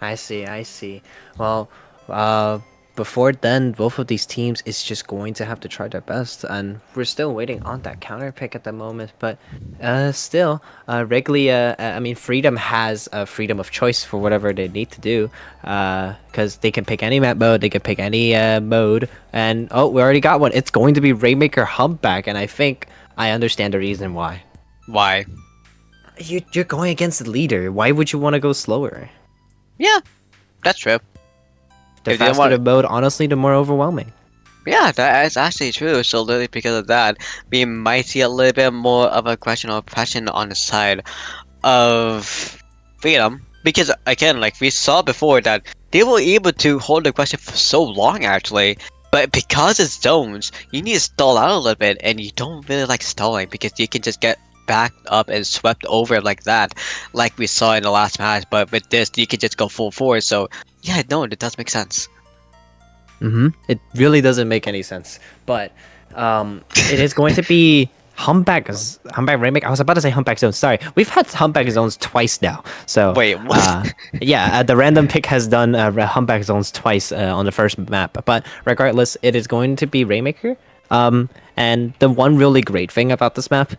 Speaker 1: I see. Well, before then, both of these teams is just going to have to try their best, and we're still waiting on that counter pick at the moment. But still, Reglia, I mean, Freedom has freedom of choice for whatever they need to do, because they can pick any map mode, they can pick any mode, and oh, we already got one. It's going to be Rainmaker Humpback, and I think I understand the reason why.
Speaker 3: Why?
Speaker 1: You're going against the leader. Why would you want to go slower?
Speaker 3: Yeah, that's true.
Speaker 1: The faster the mode, honestly, the more overwhelming.
Speaker 3: Yeah, that is actually true. So literally because of that, we might see a little bit more of aggression or oppression on the side of Freedom. Because again, like we saw before, that they were able to hold the aggression for so long actually. But because it's zones, you need to stall out a little bit, and you don't really like stalling because you can just get backed up and swept over like that, like we saw in the last match. But with this, you can just go full force. So yeah, no, it does make sense.
Speaker 1: It really doesn't make any sense, but it is going to be Humpback Remake. I was about to say Humpback Zones. Sorry, we've had Humpback Zones twice now. So
Speaker 3: wait, what?
Speaker 1: Yeah, the random pick has done Humpback Zones twice on the first map. But regardless, it is going to be Rainmaker. And the one really great thing about this map,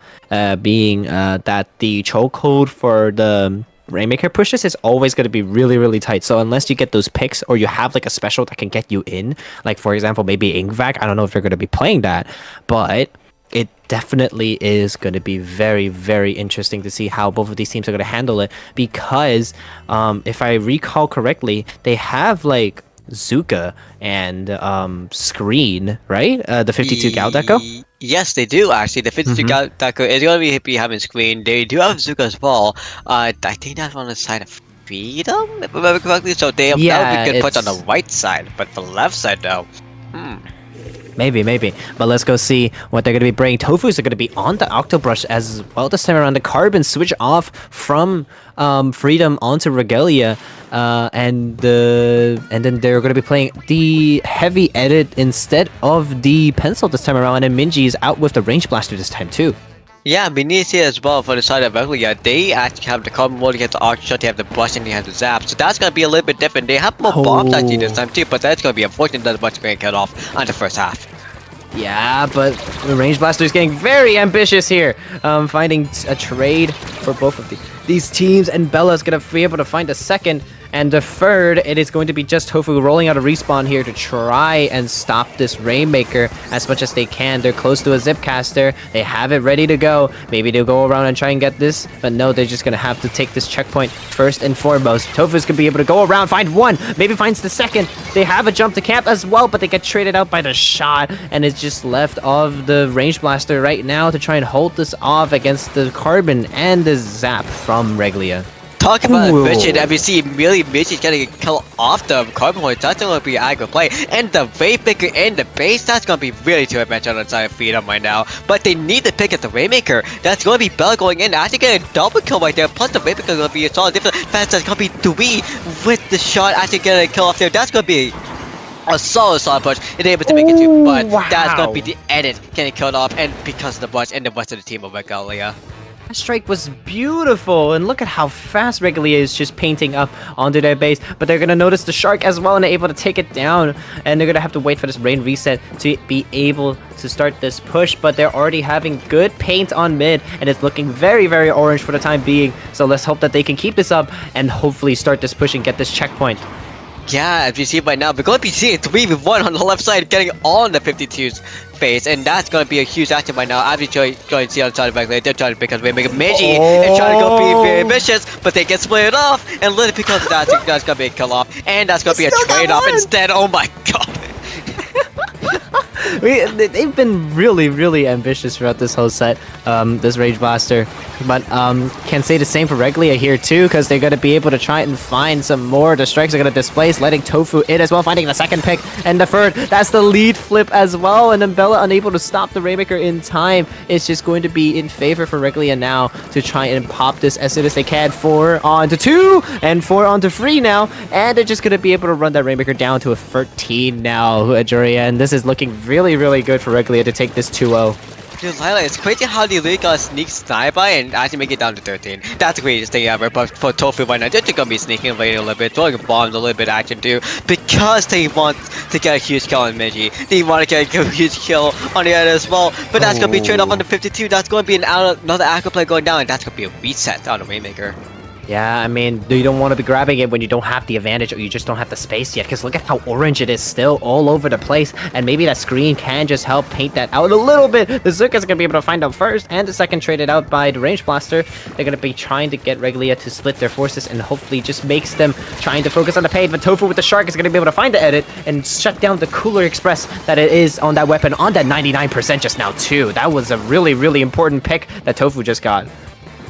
Speaker 1: being that the chokehold for the Rainmaker pushes is always going to be really, really tight. So unless you get those picks, or you have like a special that can get you in, like for example maybe Inkvac, I don't know if they're going to be playing that, but it definitely is going to be very, very interesting to see how both of these teams are going to handle it, because if I recall correctly, they have like Zuka and Screen, right? The 52 Gal Deco?
Speaker 3: Yes, they do actually. The 52 Gal Deco is going to be having Screen. They do have Zuka as well. I think that's on the side of Freedom, if I remember correctly. So that would be good points on the right side, but the left side though.
Speaker 1: Maybe. But let's go see what they're going to be bringing. Tofu's are going to be on the Octobrush as well this time around. The Carbon switch off from Freedom onto Regalia. And then they're going to be playing the Heavy Edit instead of the Pencil this time around. And then Minji is out with the Range Blaster this time too.
Speaker 3: Yeah, we need to see as well for the side of Regalia. They actually have the Carbon Wall, you have the Arc Shot, you have the Brush, and you have the Zap. So that's going to be a little bit different. They have more bombs actually this time too, but that's going to be unfortunate that the Brush is going to get off on the first half.
Speaker 1: Yeah, but the Range Blaster is getting very ambitious here. Finding a trade for both of these teams, and Bella's going to be able to find a second. And the third, it is going to be just Tofu rolling out a respawn here to try and stop this Rainmaker as much as they can. They're close to a Zipcaster. They have it ready to go. Maybe they'll go around and try and get this. But no, they're just going to have to take this checkpoint first and foremost. Tofu's going to be able to go around, find one, maybe finds the second. They have a jump to camp as well, but they get traded out by the shot. And it's just left of the Range Blaster right now to try and hold this off against the Carbon and the Zap from Reglia.
Speaker 3: talk about
Speaker 1: Ooh.
Speaker 3: a mission, and we see Millie Mitchie getting a kill off the carbon point. That's gonna be a good play. And the Waymaker in the base, that's gonna be really too advantage on the side of Freedom right now. But they need to pick at the Waymaker. That's gonna be Bella going in, actually getting a double kill right there. Plus the Waymaker gonna be a solid difference. That's gonna be 3 with the shot, actually getting a kill off there. That's gonna be a solid push, and able to make it too, but that's gonna be the edit getting killed off, and because of the bush and the rest of the team of Regalia.
Speaker 1: That strike was beautiful, and look at how fast Regalia is just painting up onto their base. But they're gonna notice the shark as well, and they're able to take it down. And they're gonna have to wait for this rain reset to be able to start this push. But they're already having good paint on mid, and it's looking very, very orange for the time being. So let's hope that they can keep this up and hopefully start this push and get this checkpoint.
Speaker 3: Yeah, as you see right now, we're going to be seeing 3v1 on the left side, getting on the 52's face, and that's going to be a huge action right now. As we going to see on the side of Regalia, they're trying to pick up Waymaker Meiji and trying to go be very ambitious, but they get split off, and literally because of that, that's going to be a kill off, and that's going to be a trade off instead. Oh my god.
Speaker 1: They've been really, really ambitious throughout this whole set, this Rage Blaster. But can say the same for Regalia here too, because they're going to be able to try and find some more. The strikes are going to displace, letting Tofu in as well, finding the second pick and the third. That's the lead flip as well, and then Bella unable to stop the Rainmaker in time. It's just going to be in favor for Regalia now to try and pop this as soon as they can. 4 onto 2 and 4 onto 3 now, and they're just going to be able to run that Rainmaker down to a 13 now, Ajuria, and this is looking really, really good for Regalia to take this 2-0.
Speaker 3: Dude, Lila, it's crazy how the league got sneak snipe by and actually make it down to 13. That's the greatest thing ever, but for Tofu right now, they're just gonna be sneaking away a little bit, throwing bombs a little bit action too, because they want to get a huge kill on Migi. They want to get a huge kill on the other as well, but that's gonna be trade off on the 52. That's gonna be another Aqua play going down, and that's gonna be a reset on the Rainmaker.
Speaker 1: Yeah, I mean, you don't want to be grabbing it when you don't have the advantage or you just don't have the space yet, because look at how orange it is still all over the place, and maybe that screen can just help paint that out a little bit. The Zuka's going to be able to find out first, and the second traded out by the Range Blaster. They're going to be trying to get Regalia to split their forces, and hopefully just makes them trying to focus on the paint, but Tofu with the Shark is going to be able to find the edit and shut down the Cooler Express that it is on that weapon on that 99% just now too. That was a really, really important pick that Tofu just got.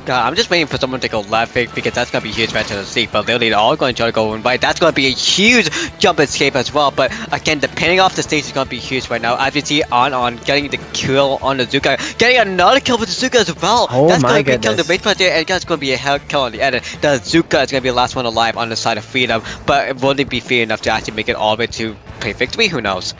Speaker 3: I'm just waiting for someone to go left because that's going to be a huge match on the seat, but literally they're all going to try to go right. That's going to be a huge jump escape as well, but again, depending off the stage is going to be huge right now. As you see on getting the kill on the Zuka, getting another kill with the Zuka as well.
Speaker 1: Oh,
Speaker 3: that's
Speaker 1: my
Speaker 3: going to be killing the
Speaker 1: goodness.
Speaker 3: base player, and that's going to be a hell kill on the edit. The Zuka is going to be the last one alive on the side of Freedom, but it won't be fair enough to actually make it all the way to play victory, who knows?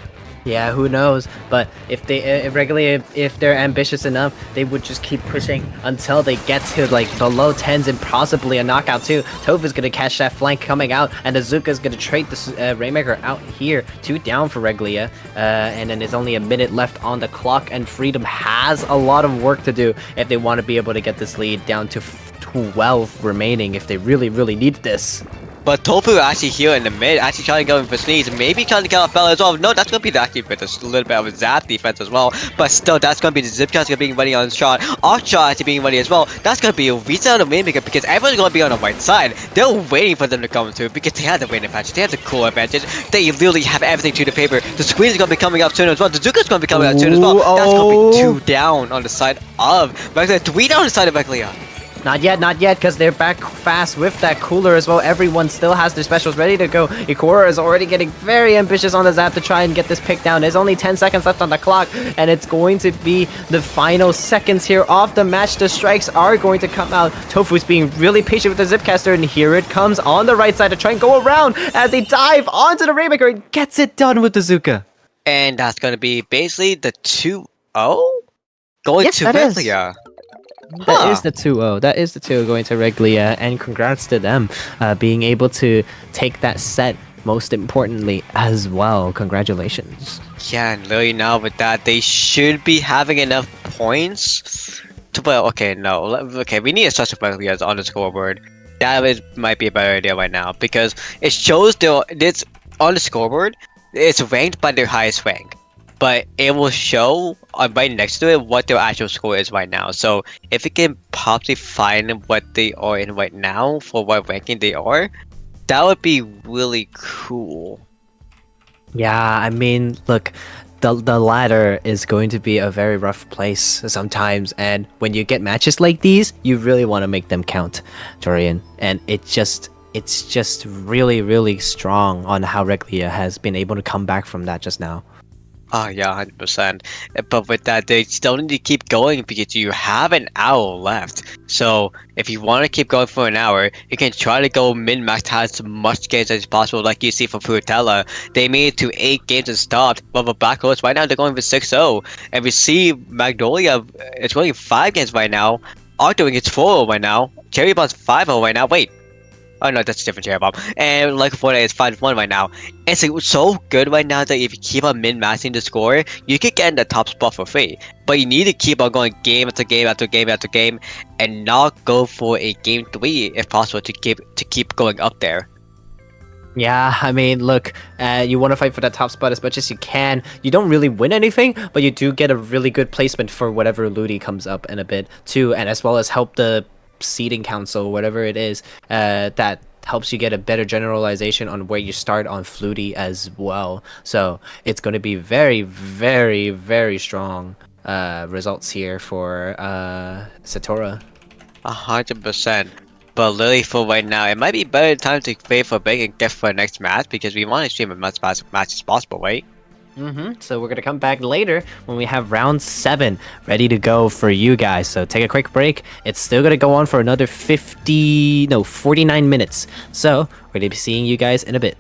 Speaker 1: Yeah, who knows? But if they're ambitious enough, they would just keep pushing until they get to like the low 10s and possibly a knockout too. Tofu's gonna catch that flank coming out, and Azuka's gonna trade the Rainmaker out here. 2 down for Regalia, and then there's only a minute left on the clock, and Freedom has a lot of work to do if they want to be able to get this lead down to 12 remaining if they really, really need this.
Speaker 3: But Tofu actually here in the mid, actually trying to go in for sneeze, maybe trying to get off Bella as well. No, that's going to be actually with a little bit of a zap defense as well. But still, that's going to be the zip shot's going to be ready on shot. Off shot actually being ready as well. That's going to be a reset on the Rainmaker because everyone's going to be on the right side. They're waiting for them to come through because they have the rain advantage. They have the cool advantage. They literally have everything to the favor. The squeeze is going to be coming up soon as well. The Zuka's going to be coming out soon as well. That's going to be 2 down on the side of Regalia. 3 down on the side of Regalia.
Speaker 1: Not yet, because they're back fast with that cooler as well. Everyone still has their specials ready to go. Ikora is already getting very ambitious on the zap to try and get this pick down. There's only 10 seconds left on the clock, and it's going to be the final seconds here of the match. The strikes are going to come out. Tofu's being really patient with the Zipcaster, and here it comes on the right side to try and go around as they dive onto the Rainmaker and gets it done with the Zuka.
Speaker 3: And that's going to be basically the 2-0 going
Speaker 1: Yes,
Speaker 3: to
Speaker 1: that is.
Speaker 3: Regalia.
Speaker 1: That is the 2-0. That is the 2 going to Regalia, and congrats to them being able to take that set, most importantly, as well. Congratulations.
Speaker 3: Yeah, and literally now with that, they should be having enough points to, well, okay, no. Okay, we need a special Regalia on the scoreboard. Might be a better idea right now, because it shows it's on the scoreboard, it's ranked by their highest rank. But it will show right next to it what their actual score is right now. So if it can possibly find what they are in right now for what ranking they are, that would be really cool.
Speaker 1: Yeah, I mean, look, the ladder is going to be a very rough place sometimes, and when you get matches like these, you really want to make them count, Torian. And it's just really, really strong on how Reglia has been able to come back from that just now.
Speaker 3: Oh yeah, 100%. But with that, they still need to keep going because you have an hour left. So if you want to keep going for an hour, you can try to go min-max as much games as possible. Like you see for Frutella, they made it to 8 games and stopped. But for Black Horse, right now they're going for 6-0. And we see Magnolia, it's only 5 games right now. Octoing it's 4-0 right now. Cherry Bomb's 5-0 right now. Wait. Oh no, that's a different Cherry Bomb. And like Fortnite is 5-1 right now. It's like, so good right now that if you keep on min-maxing the score, you could get in the top spot for free. But you need to keep on going game after game after game after game, and not go for a game 3 if possible to keep going up there.
Speaker 1: Yeah, I mean, look, you want to fight for that top spot as much as you can. You don't really win anything, but you do get a really good placement for whatever Ludi comes up in a bit too, and as well as help the seeding council, whatever it is, that helps you get a better generalization on where you start on Flutie as well. So it's going to be very, very, very strong results here for Satora.
Speaker 3: 100%. But literally for right now, it might be better time to wait for big and get for the next match because we want to stream as much match as possible, right?
Speaker 1: So we're gonna come back later when we have round 7 ready to go for you guys. So take a quick break. It's still gonna go on for another 49 minutes. So we're gonna be seeing you guys in a bit.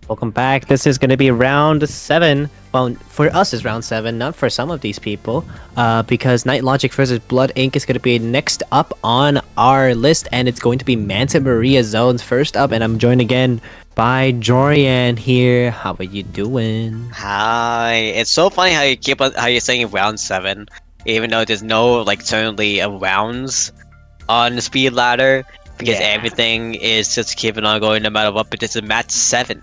Speaker 1: Welcome back. This is going to be round 7 well, for us it's round 7, not for some of these people, because Night Logic versus Blood Inc. is going to be next up on our list, and it's going to be Manta Maria zones first up, and I'm joined again by Jorian here. How are you doing?
Speaker 3: Hi. It's so funny how you keep how you're saying round 7, even though there's no like certainly rounds on the speed ladder, because everything is just keeping on going no matter what. But it's a match 7.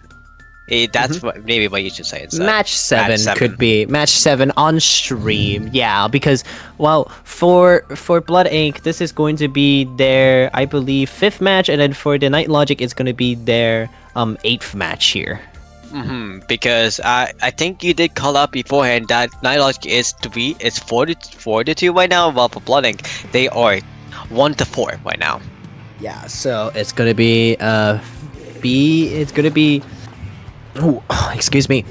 Speaker 3: That's maybe what you should say instead.
Speaker 1: Match 7 could be match 7 on stream. Yeah, because well, for Blood Inc. this is going to be their, I believe, 5th match, and then for the Night Logic it's going to be their 8th match here.
Speaker 3: Because I think you did call out beforehand that Night Logic is 4-2 right now, while for Blood Inc. they are 1-4 right now.
Speaker 1: Yeah, so it's gonna be excuse me.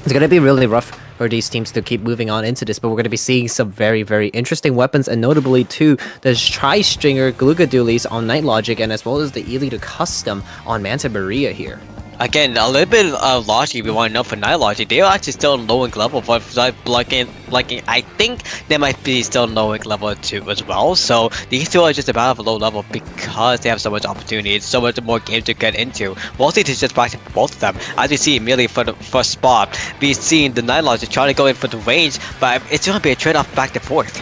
Speaker 1: It's gonna be really rough for these teams to keep moving on into this, but we're gonna be seeing some very, very interesting weapons, and notably too, the Tri-Stringer Glugadoolies on Night Logic, and as well as the Elite Custom on Manta Maria here.
Speaker 3: Again, a little bit of logic if you want to know for Night Logic. They are actually still low ink level, but blocking, I think they might be still low ink level 2 as well. So these two are just about a low level because they have so much opportunity, so much more games to get into. Mostly to just practice both of them. As we see immediately for the first spot, we've seen the Night Logic trying to go in for the range, but it's going to be a trade-off back and forth.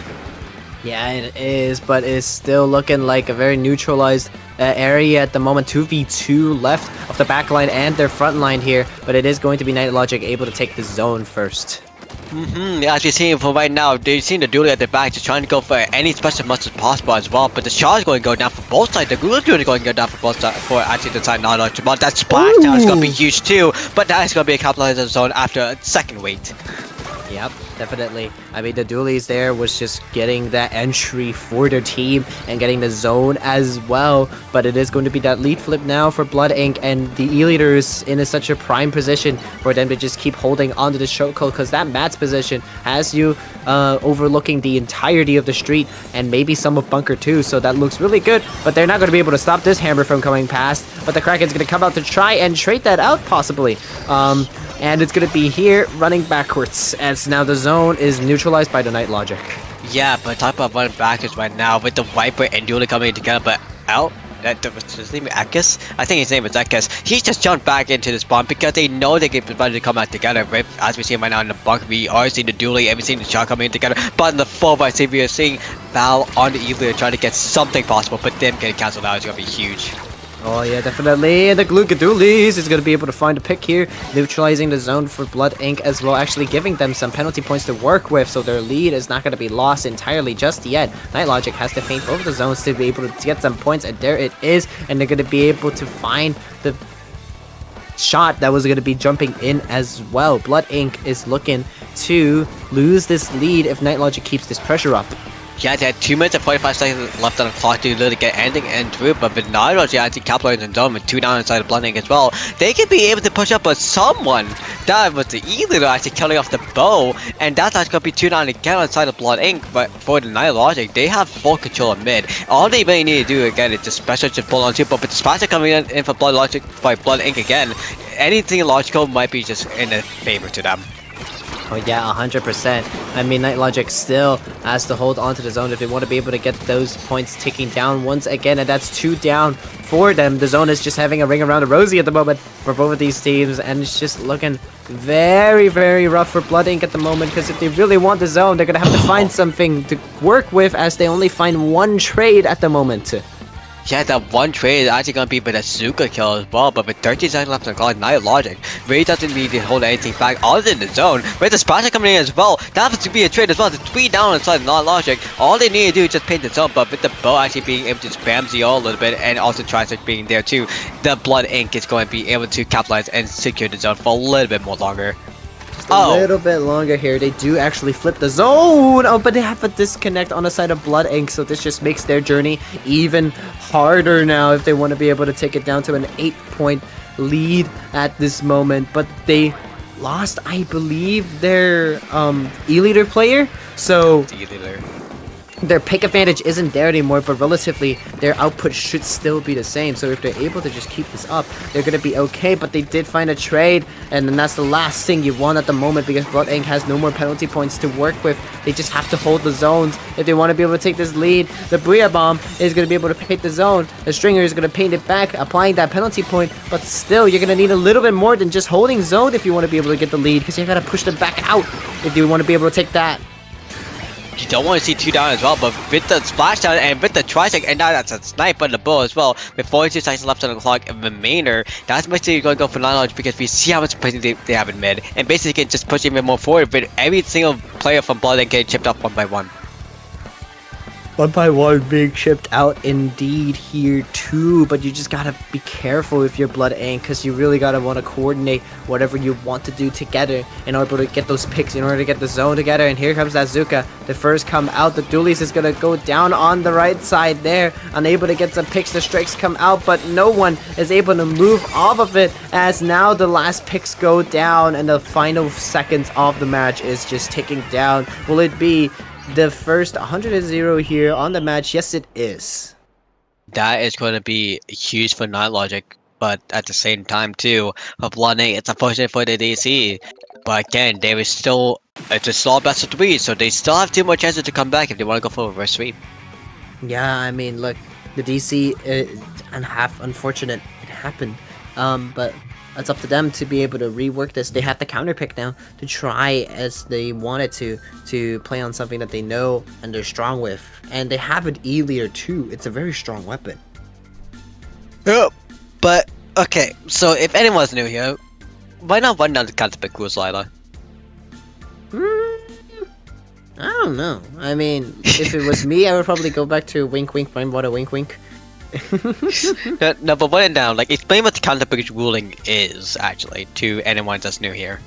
Speaker 1: Yeah, it is, but it's still looking like a very neutralized area at the moment. 2v2 left of the back line and their front line here, but it is going to be Night Logic able to take the zone first.
Speaker 3: As you're seeing for right now, they're seeing the duel at the back, just trying to go for any special much as possible as well. But the charge is going to go down for both sides. The Gula duel is going to go down for both sides for actually the side Night Logic. But that splash down is going to be huge too. But that is going to be a capitalizer zone after a second wait.
Speaker 1: Yep, definitely. I mean, the dualies there was just getting that entry for their team and getting the zone as well. But it is going to be that lead flip now for Blood Inc. and the E-Leaders in such a prime position for them to just keep holding onto the chokehold, because that Matt's position has you overlooking the entirety of the street and maybe some of Bunker too. So that looks really good, but they're not going to be able to stop this hammer from coming past. But the Kraken's going to come out to try and trade that out possibly. And it's going to be here running backwards, as now the zone is neutralized by the Night Logic.
Speaker 3: Yeah, but talk about running backwards right now with the Viper and Duel coming together, but out. Was his name Akis? I think his name is Akis. He's just jumped back into the spawn because they know they can provide to come out together. Right? As we see right now in the bunker, we are seeing the dueling and we seeing the shot coming together. But in the 4x3, we are seeing Val on the E-Leader trying to get something possible, but them getting cancelled out is going to be huge.
Speaker 1: Oh yeah, definitely. And the Glugadoolies is going to be able to find a pick here, neutralizing the zone for Blood Inc. as well, actually giving them some penalty points to work with, so their lead is not going to be lost entirely just yet. Night Logic has to feint both of the zones to be able to get some points, and there it is, and they're going to be able to find the shot that was going to be jumping in as well. Blood Inc. is looking to lose this lead if Night Logic keeps this pressure up.
Speaker 3: Yeah, they had 2 minutes and 45 seconds left on the clock to literally get anything and through, but with Night Logic actually capitalizing the zone with 2 down inside of Blood Inc. as well, they could be able to push up, but someone, that was the E-Leader actually killing off the bow, and that's actually going to be 2 down again inside of Blood Inc. But for the Night Logic, they have full control of mid. All they really need to do again is just special just pull on 2, but with the Splasher coming in for Blood Logic by Blood Inc. again, anything logical might be just in a favor to them.
Speaker 1: Oh yeah, 100%. I mean, Night Logic still has to hold on to the zone if they want to be able to get those points ticking down once again, and that's 2 down for them. The zone is just having a ring around the rosy at the moment for both of these teams, and it's just looking very, very rough for Blood Inc. at the moment, because if they really want the zone, they're going to have to find something to work with, as they only find 1 trade at the moment.
Speaker 3: Yeah, that 1 trade is actually going to be with a Zuka kill as well, but with 13 seconds left on the clock, Night Logic really doesn't need to hold anything back other than the zone. With the Splasher coming in as well, that happens to be a trade as well. The 3 down inside Night Logic, all they need to do is just paint the zone, but with the bow actually being able to spam ZO a little bit and also Tri-Search being there too, the Blood Inc. is going to be able to capitalize and secure the zone for a little bit more longer.
Speaker 1: A little bit longer here. They do actually flip the zone. Oh, but they have a disconnect on the side of Blood Inc. So this just makes their journey even harder now if they want to be able to take it down to an 8-point lead at this moment. But they lost, I believe, their E-Leader player. So
Speaker 3: E-Leader.
Speaker 1: their pick advantage isn't there anymore, but relatively their output should still be the same. So if they're able to just keep this up, they're gonna be okay. But they did find a trade, and then that's the last thing you want at the moment, because Blood Inc has no more penalty points to work with. They just have to hold the zones if they want to be able to take this lead. The Booyah Bomb is gonna be able to paint the zone. The Stringer is gonna paint it back, applying that penalty point. But still, you're gonna need a little bit more than just holding zone if you want to be able to get the lead, because you gotta push them back out if you want to be able to take that.
Speaker 3: You don't want to see 2 down as well, but with the splashdown and with the trisec, and now that's a snipe on the bow as well, with 42 seconds left on the clock and remainder, that's basically going to go for 9 launch, because we see how much pressure they have in mid, and basically can just push even more forward with every single player from Blood and getting chipped up one by one.
Speaker 1: One by one being chipped out indeed here too, but you just gotta be careful if you're Blood Inc, because you really gotta want to coordinate whatever you want to do together in order to get those picks, in order to get the zone together. And here comes that Zuka, the first come out. The Dualies is gonna go down on the right side there, unable to get some picks. The strikes come out, but no one is able to move off of it, as now the last picks go down and the final seconds of the match is just ticking down. Will it be the first 100-0 here on the match? Yes, it is.
Speaker 3: That is going to be huge for Night Logic, but at the same time too, for Blood Inc, it's unfortunate for the DC. But again, there is still, it's a solid best of 3, so they still have 2 more chances to come back if they want to go for a reverse sweep.
Speaker 1: Yeah, I mean, look, the DC, and unfortunate it happened, but it's up to them to be able to rework this. They have the counter pick now to try as they wanted to play on something that they know and they're strong with. And they have an E leader too. It's a very strong weapon.
Speaker 3: Yeah, but okay, so if anyone's new here, why not run down the counter pick Cruise Lila?
Speaker 1: I don't know. I mean, if it was me, I would probably go back to wink wink, rainwater wink wink.
Speaker 3: No, but run it down. Like, explain what the counter pick ruling is, actually, to anyone that's new here.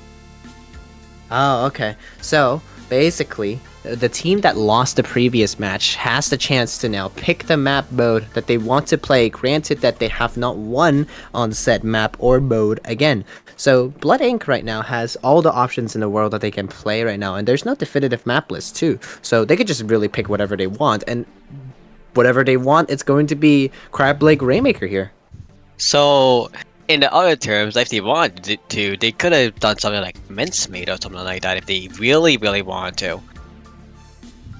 Speaker 1: Oh, okay. So, basically, the team that lost the previous match has the chance to now pick the map mode that they want to play, granted that they have not won on said map or mode again. So, Blood Inc. right now has all the options in the world that they can play right now, and there's no definitive map list too. So, they could just really pick whatever they want, and whatever they want, it's going to be Crab Lake Rainmaker here.
Speaker 3: So, in the other terms, if they wanted to, they could have done something like Mincemeat or something like that if they really, really wanted to.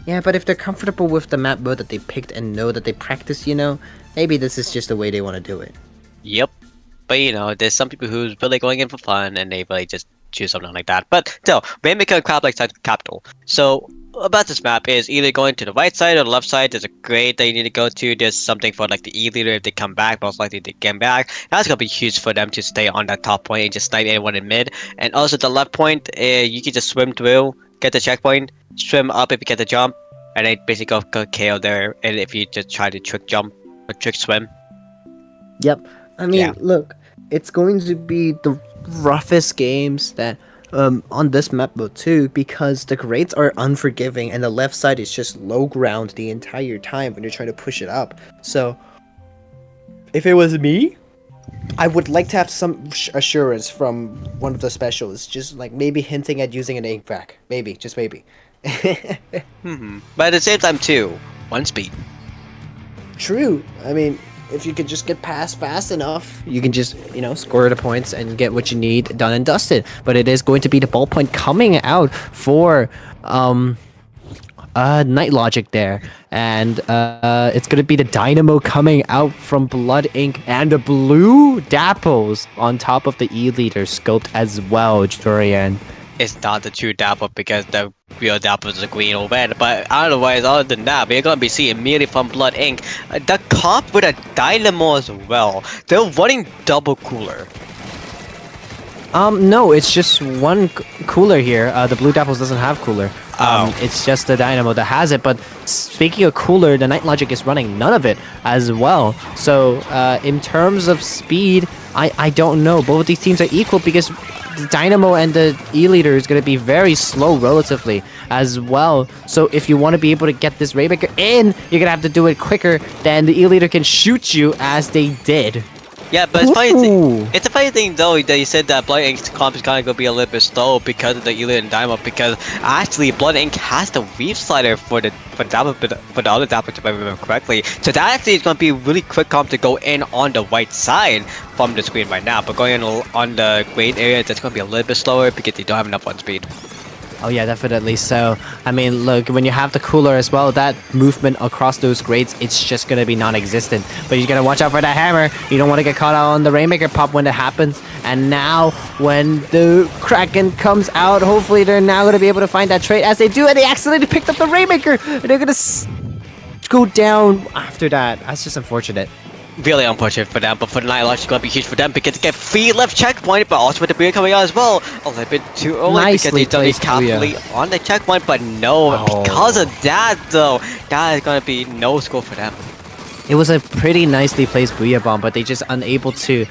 Speaker 1: Yeah, but if they're comfortable with the map mode that they picked and know that they practice, you know, maybe this is just the way they want to do it.
Speaker 3: Yep. But, you know, there's some people who's really going in for fun and they really just choose something like that. But still, Rainmaker and Crab Lake side capital. So, about this map is either going to the right side or the left side. There's a grade that you need to go to. There's something for like the E leader if they come back, most likely they get back. That's gonna be huge for them to stay on that top point and just snipe anyone in mid. And also the left point, you can just swim through, get the checkpoint, swim up if you get the jump, and then basically go KO there. And if you just try to trick jump or trick swim.
Speaker 1: Yep. I mean, look, it's going to be the roughest games that on this map mode too, because the grades are unforgiving and the left side is just low ground the entire time when you're trying to push it up. So if it was me, I would like to have some assurance from one of the specialists, just like maybe hinting at using an ink vac, maybe, just maybe.
Speaker 3: But at the same time too, 1 speed.
Speaker 1: True. I mean, if you could just get past fast enough, you can just, you know, score the points and get what you need done and dusted. But it is going to be the ballpoint coming out for Night Logic there. And it's going to be the Dynamo coming out from Blood Inc. and the blue Dapples on top of the E leader scoped as well, Jorian.
Speaker 3: It's not the true Dapple because the real Dapple is a green or red, but otherwise, other than that, we're gonna be seeing immediately from Blood Inc. The comp with a Dynamo as well. They're running double cooler.
Speaker 1: No, it's just one cooler here. The blue Dapples doesn't have cooler. It's just the Dynamo that has it. But speaking of cooler, the Night Logic is running none of it as well. So in terms of speed, I don't know. Both of these teams are equal because the Dynamo and the E-Leader is going to be very slow relatively as well. So if you want to be able to get this Rainmaker in, you're going to have to do it quicker than the E-Leader can shoot you as they did.
Speaker 3: Yeah, but it's funny.
Speaker 1: Ooh.
Speaker 3: It's a funny thing though that you said that Blood Ink's comp is kind of gonna be a little bit slow because of the Elite and Dynamo. Because actually, Blood Ink has the Weave Slider for the other Dapper, if I remember correctly. So that actually is gonna be a really quick comp to go in on the right side from the screen right now. But going in on the grade area, that's gonna be a little bit slower because they don't have enough one speed.
Speaker 1: Oh yeah, definitely. So, I mean, look, when you have the cooler as well, that movement across those grades, it's just going to be non-existent. But you got to watch out for that hammer. You don't want to get caught out on the Rainmaker pop when it happens. And now, when the Kraken comes out, hopefully they're now going to be able to find that trait. As they do, and they accidentally picked up the Rainmaker. And they're going to go down after that. That's just unfortunate.
Speaker 3: Really unfortunate for them, but for the Night Lodge, it's gonna be huge for them because they get free left checkpoint, but also with the Booyah coming out as well. A little bit too early
Speaker 1: Nicely
Speaker 3: because they
Speaker 1: placed
Speaker 3: calculate on the checkpoint, but no, because of that though, that is gonna be no score for them.
Speaker 1: It was a pretty nicely placed Booyah Bomb, but they just unable to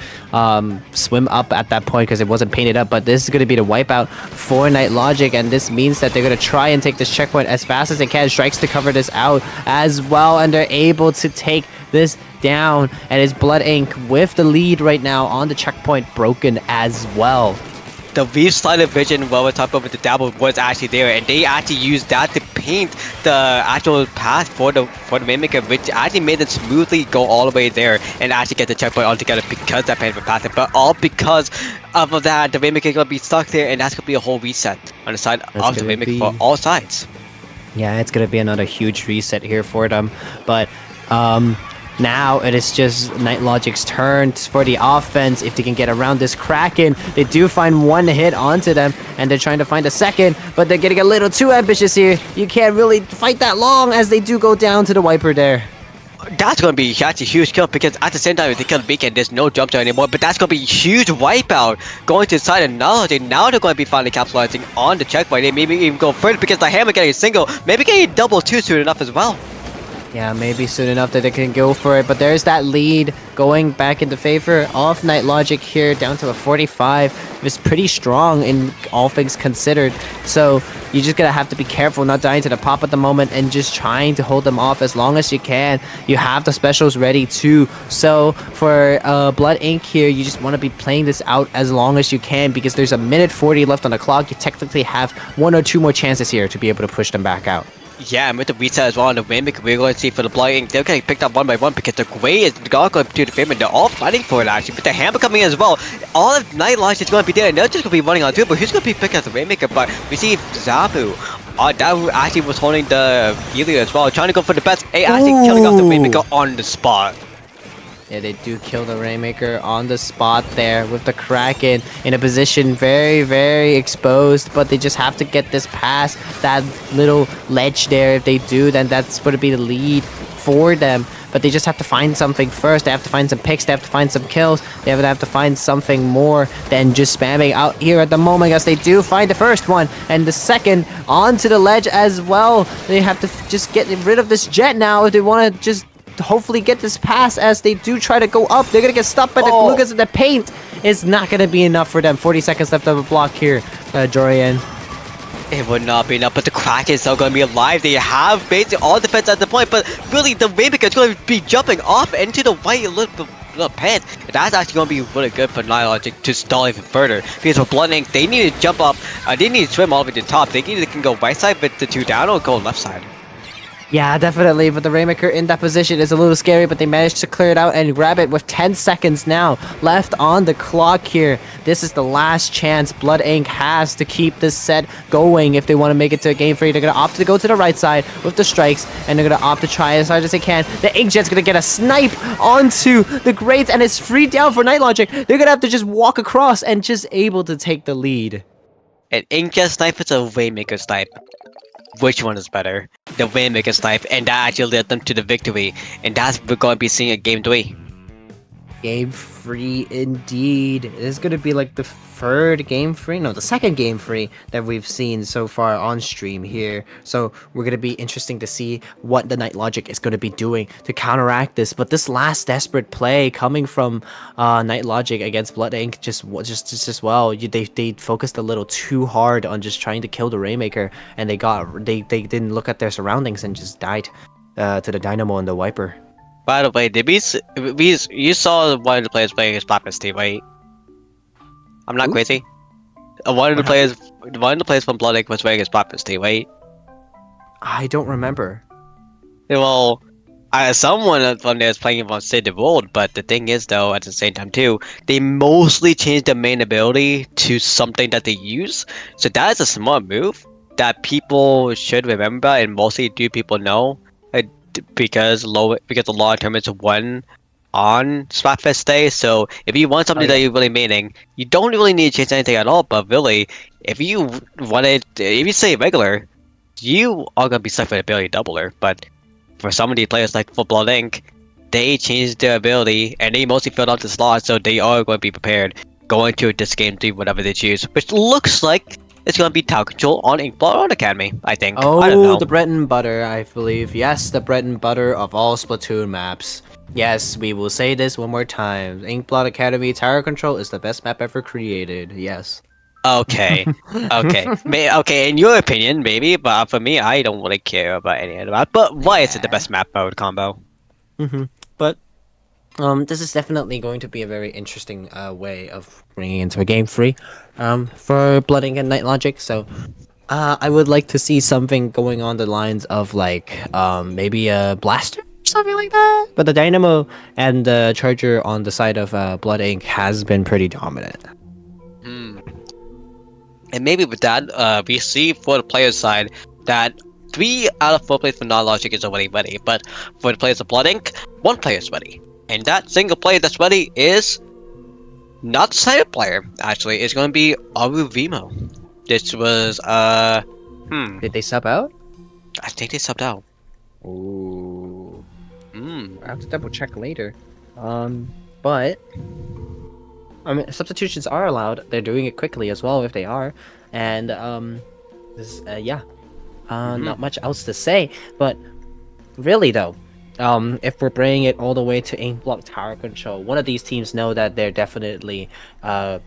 Speaker 1: swim up at that point because it wasn't painted up. But this is going to be the wipeout for Night Logic, and this means that they're going to try and take this checkpoint as fast as they can. Strikes to cover this out as well, and they're able to take this down. And it's Blood Ink with the lead right now on the checkpoint, broken as well.
Speaker 3: The Weave Slider vision while we're talking about the dabble was actually there, and they actually used that to paint the actual path for the Rainmaker, which actually made it smoothly go all the way there and actually get the checkpoint altogether because that painted for path, but all because of that the Rainmaker is gonna be stuck there, and that's gonna be a whole reset on the side of the Rainmaker for all sides.
Speaker 1: Yeah, it's gonna be another huge reset here for them, but now it is just Night Logic's turn for the offense. If they can get around this Kraken, they do find one hit onto them, and they're trying to find a second, but they're getting a little too ambitious here. You can't really fight that long as they do go down to the Wiper there.
Speaker 3: That's going to be actually a huge kill because at the same time, if they kill the beacon, there's no jump there anymore. But that's going to be a huge wipeout going to the side of Night. Now they're going to be finally capitalizing on the checkpoint. They maybe even go further because the hammer getting a single, maybe getting a double too soon enough as well.
Speaker 1: Yeah, maybe soon enough that they can go for it, but there's that lead going back into favor of Night Logic here, down to a 45. It's pretty strong in all things considered, so you just gotta have to be careful not dying to the pop at the moment and just trying to hold them off as long as you can. You have the specials ready too, so for Blood Ink here, you just want to be playing this out as long as you can because there's a minute 40 left on the clock. You technically have 1 or 2 more chances here to be able to push them back out.
Speaker 3: Yeah, and with the reset as well on the Rainmaker, we're going to see for the Blood Ink, they're getting picked up one by one because the Gray is not going to do the favor, and they're all fighting for it actually. But the Hammer coming in as well, all of Night Lodge is going to be there, and they're just going to be running on too, but who's going to be picking up the Rainmaker? But we see Zabu, that actually was holding the Helio as well, trying to go for the best, actually killing off the Rainmaker on the spot.
Speaker 1: Yeah, they do kill the Rainmaker on the spot there with the Kraken in a position very, very exposed, but they just have to get this past that little ledge there. If they do, then that's going to be the lead for them. But they just have to find something first. They have to find some picks. They have to find some kills. They have to find something more than just spamming out here at the moment, as they do find the first one and the second onto the ledge as well. They have to just get rid of this jet now if they want to just hopefully get this pass. As they do try to go up, they're gonna get stopped by the glue guns, and the paint is not gonna be enough for them. 40 seconds left of a block here, Jorian.
Speaker 3: It would not be enough, but the Kraken is still going to be alive. They have basically all defense at the point, but really the Rainmaker is going to be jumping off into the white little pit. And that's actually going to be really good for Night Logic to stall even further. Because for Blood Ink, they need to jump up, they need to swim all the way to the top. They either can go right side with the 2 down or go left side.
Speaker 1: Yeah, definitely, but the Rainmaker in that position is a little scary, but they managed to clear it out and grab it with 10 seconds now left on the clock here. This is the last chance Blood Ink has to keep this set going if they want to make it to a game 3. They're going to opt to go to the right side with the strikes, and they're going to opt to try as hard as they can. The Inkjet's going to get a snipe onto the Grades, and it's free down for Night Logic. They're going to have to just walk across and just able to take the lead.
Speaker 3: An Inkjet snipe is a Rainmaker snipe. Which one is better? The Rainmaker snipe, and that actually led them to the victory. And that's what we're going to be seeing at Game 3.
Speaker 1: Game 3 indeed. This is going to be like the third Game 3? No, the second Game 3 that we've seen so far on stream here. So we're going to be interesting to see what the Night Logic is going to be doing to counteract this. But this last desperate play coming from Night Logic against Blood Ink just well. They focused a little too hard on just trying to kill the Rainmaker, and they didn't look at their surroundings and just died to the Dynamo and the Wiper.
Speaker 3: By the way, you saw one of the players playing his Blackness team, right? I'm not
Speaker 1: Who?
Speaker 3: crazy. One of the players from Blood Ink was wearing his Blackness team, right?
Speaker 1: I don't remember.
Speaker 3: Well, someone from there is playing on Save the World, but the thing is, though, at the same time too, they mostly changed the main ability to something that they use. So that is a smart move that people should remember, and mostly do people know, because a lot of tournaments won on Splatfest Day. So if you want something that you're really meaning, you don't really need to change anything at all. But really, if you say regular, you are gonna be stuck with ability doubler. But for some of the players like for Blood Inc., they changed their ability and they mostly filled out the slots, so they are going to be prepared going to this game to whatever they choose, which looks like it's going to be Tower Control on Inkademy Academy, I think. I don't
Speaker 1: Oh,
Speaker 3: know.
Speaker 1: the bread and butter, I believe. Yes, the bread and butter of all Splatoon maps. Yes, we will say this one more time. Inkblot Academy Tower Control is the best map ever created. Yes.
Speaker 3: Okay, okay. In your opinion, maybe, but for me, I don't really care about any of that. But why is it the best map mode combo?
Speaker 1: But this is definitely going to be a very interesting way of bringing into a game free for Blooding and Night Logic. So I would like to see something going on the lines of like maybe a blaster, something like that. But the Dynamo and the Charger on the side of Blood Inc. has been pretty dominant.
Speaker 3: And maybe with that, we see for the player side that 3 out of 4 players for non-logic is already ready, but for the players of Blood Inc., 1 player is ready. And that single player that's ready is not the side player, actually. It's going to be Aruvimo. This was,
Speaker 1: Did they sub out?
Speaker 3: I think they subbed out.
Speaker 1: Ooh.
Speaker 3: Hmm.
Speaker 1: I have to double check later. But I mean, substitutions are allowed. They're doing it quickly as well if they are, and not much else to say. But really though, if we're bringing it all the way to Inkblock Tower Control, one of these teams know that they're definitely like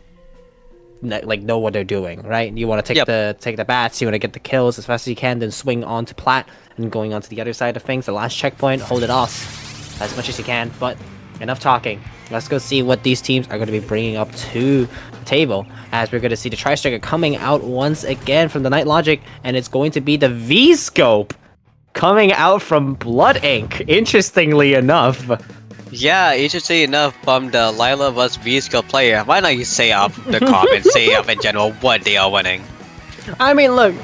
Speaker 1: know what they're doing, right? You want to take the bats, you want to get the kills as fast as you can, then swing on to plat and going on to the other side of things. The last checkpoint, hold it off as much as you can. But enough talking. Let's go see what these teams are going to be bringing up to the table, as we're going to see the Tri-Striker coming out once again from the Night Logic, and it's going to be the V-Scope coming out from Blood Inc. Interestingly enough.
Speaker 3: Yeah, interesting enough, from the Lila vs V-Skill player, why not you say up the comments, say up in general what they are winning?
Speaker 1: I mean, look,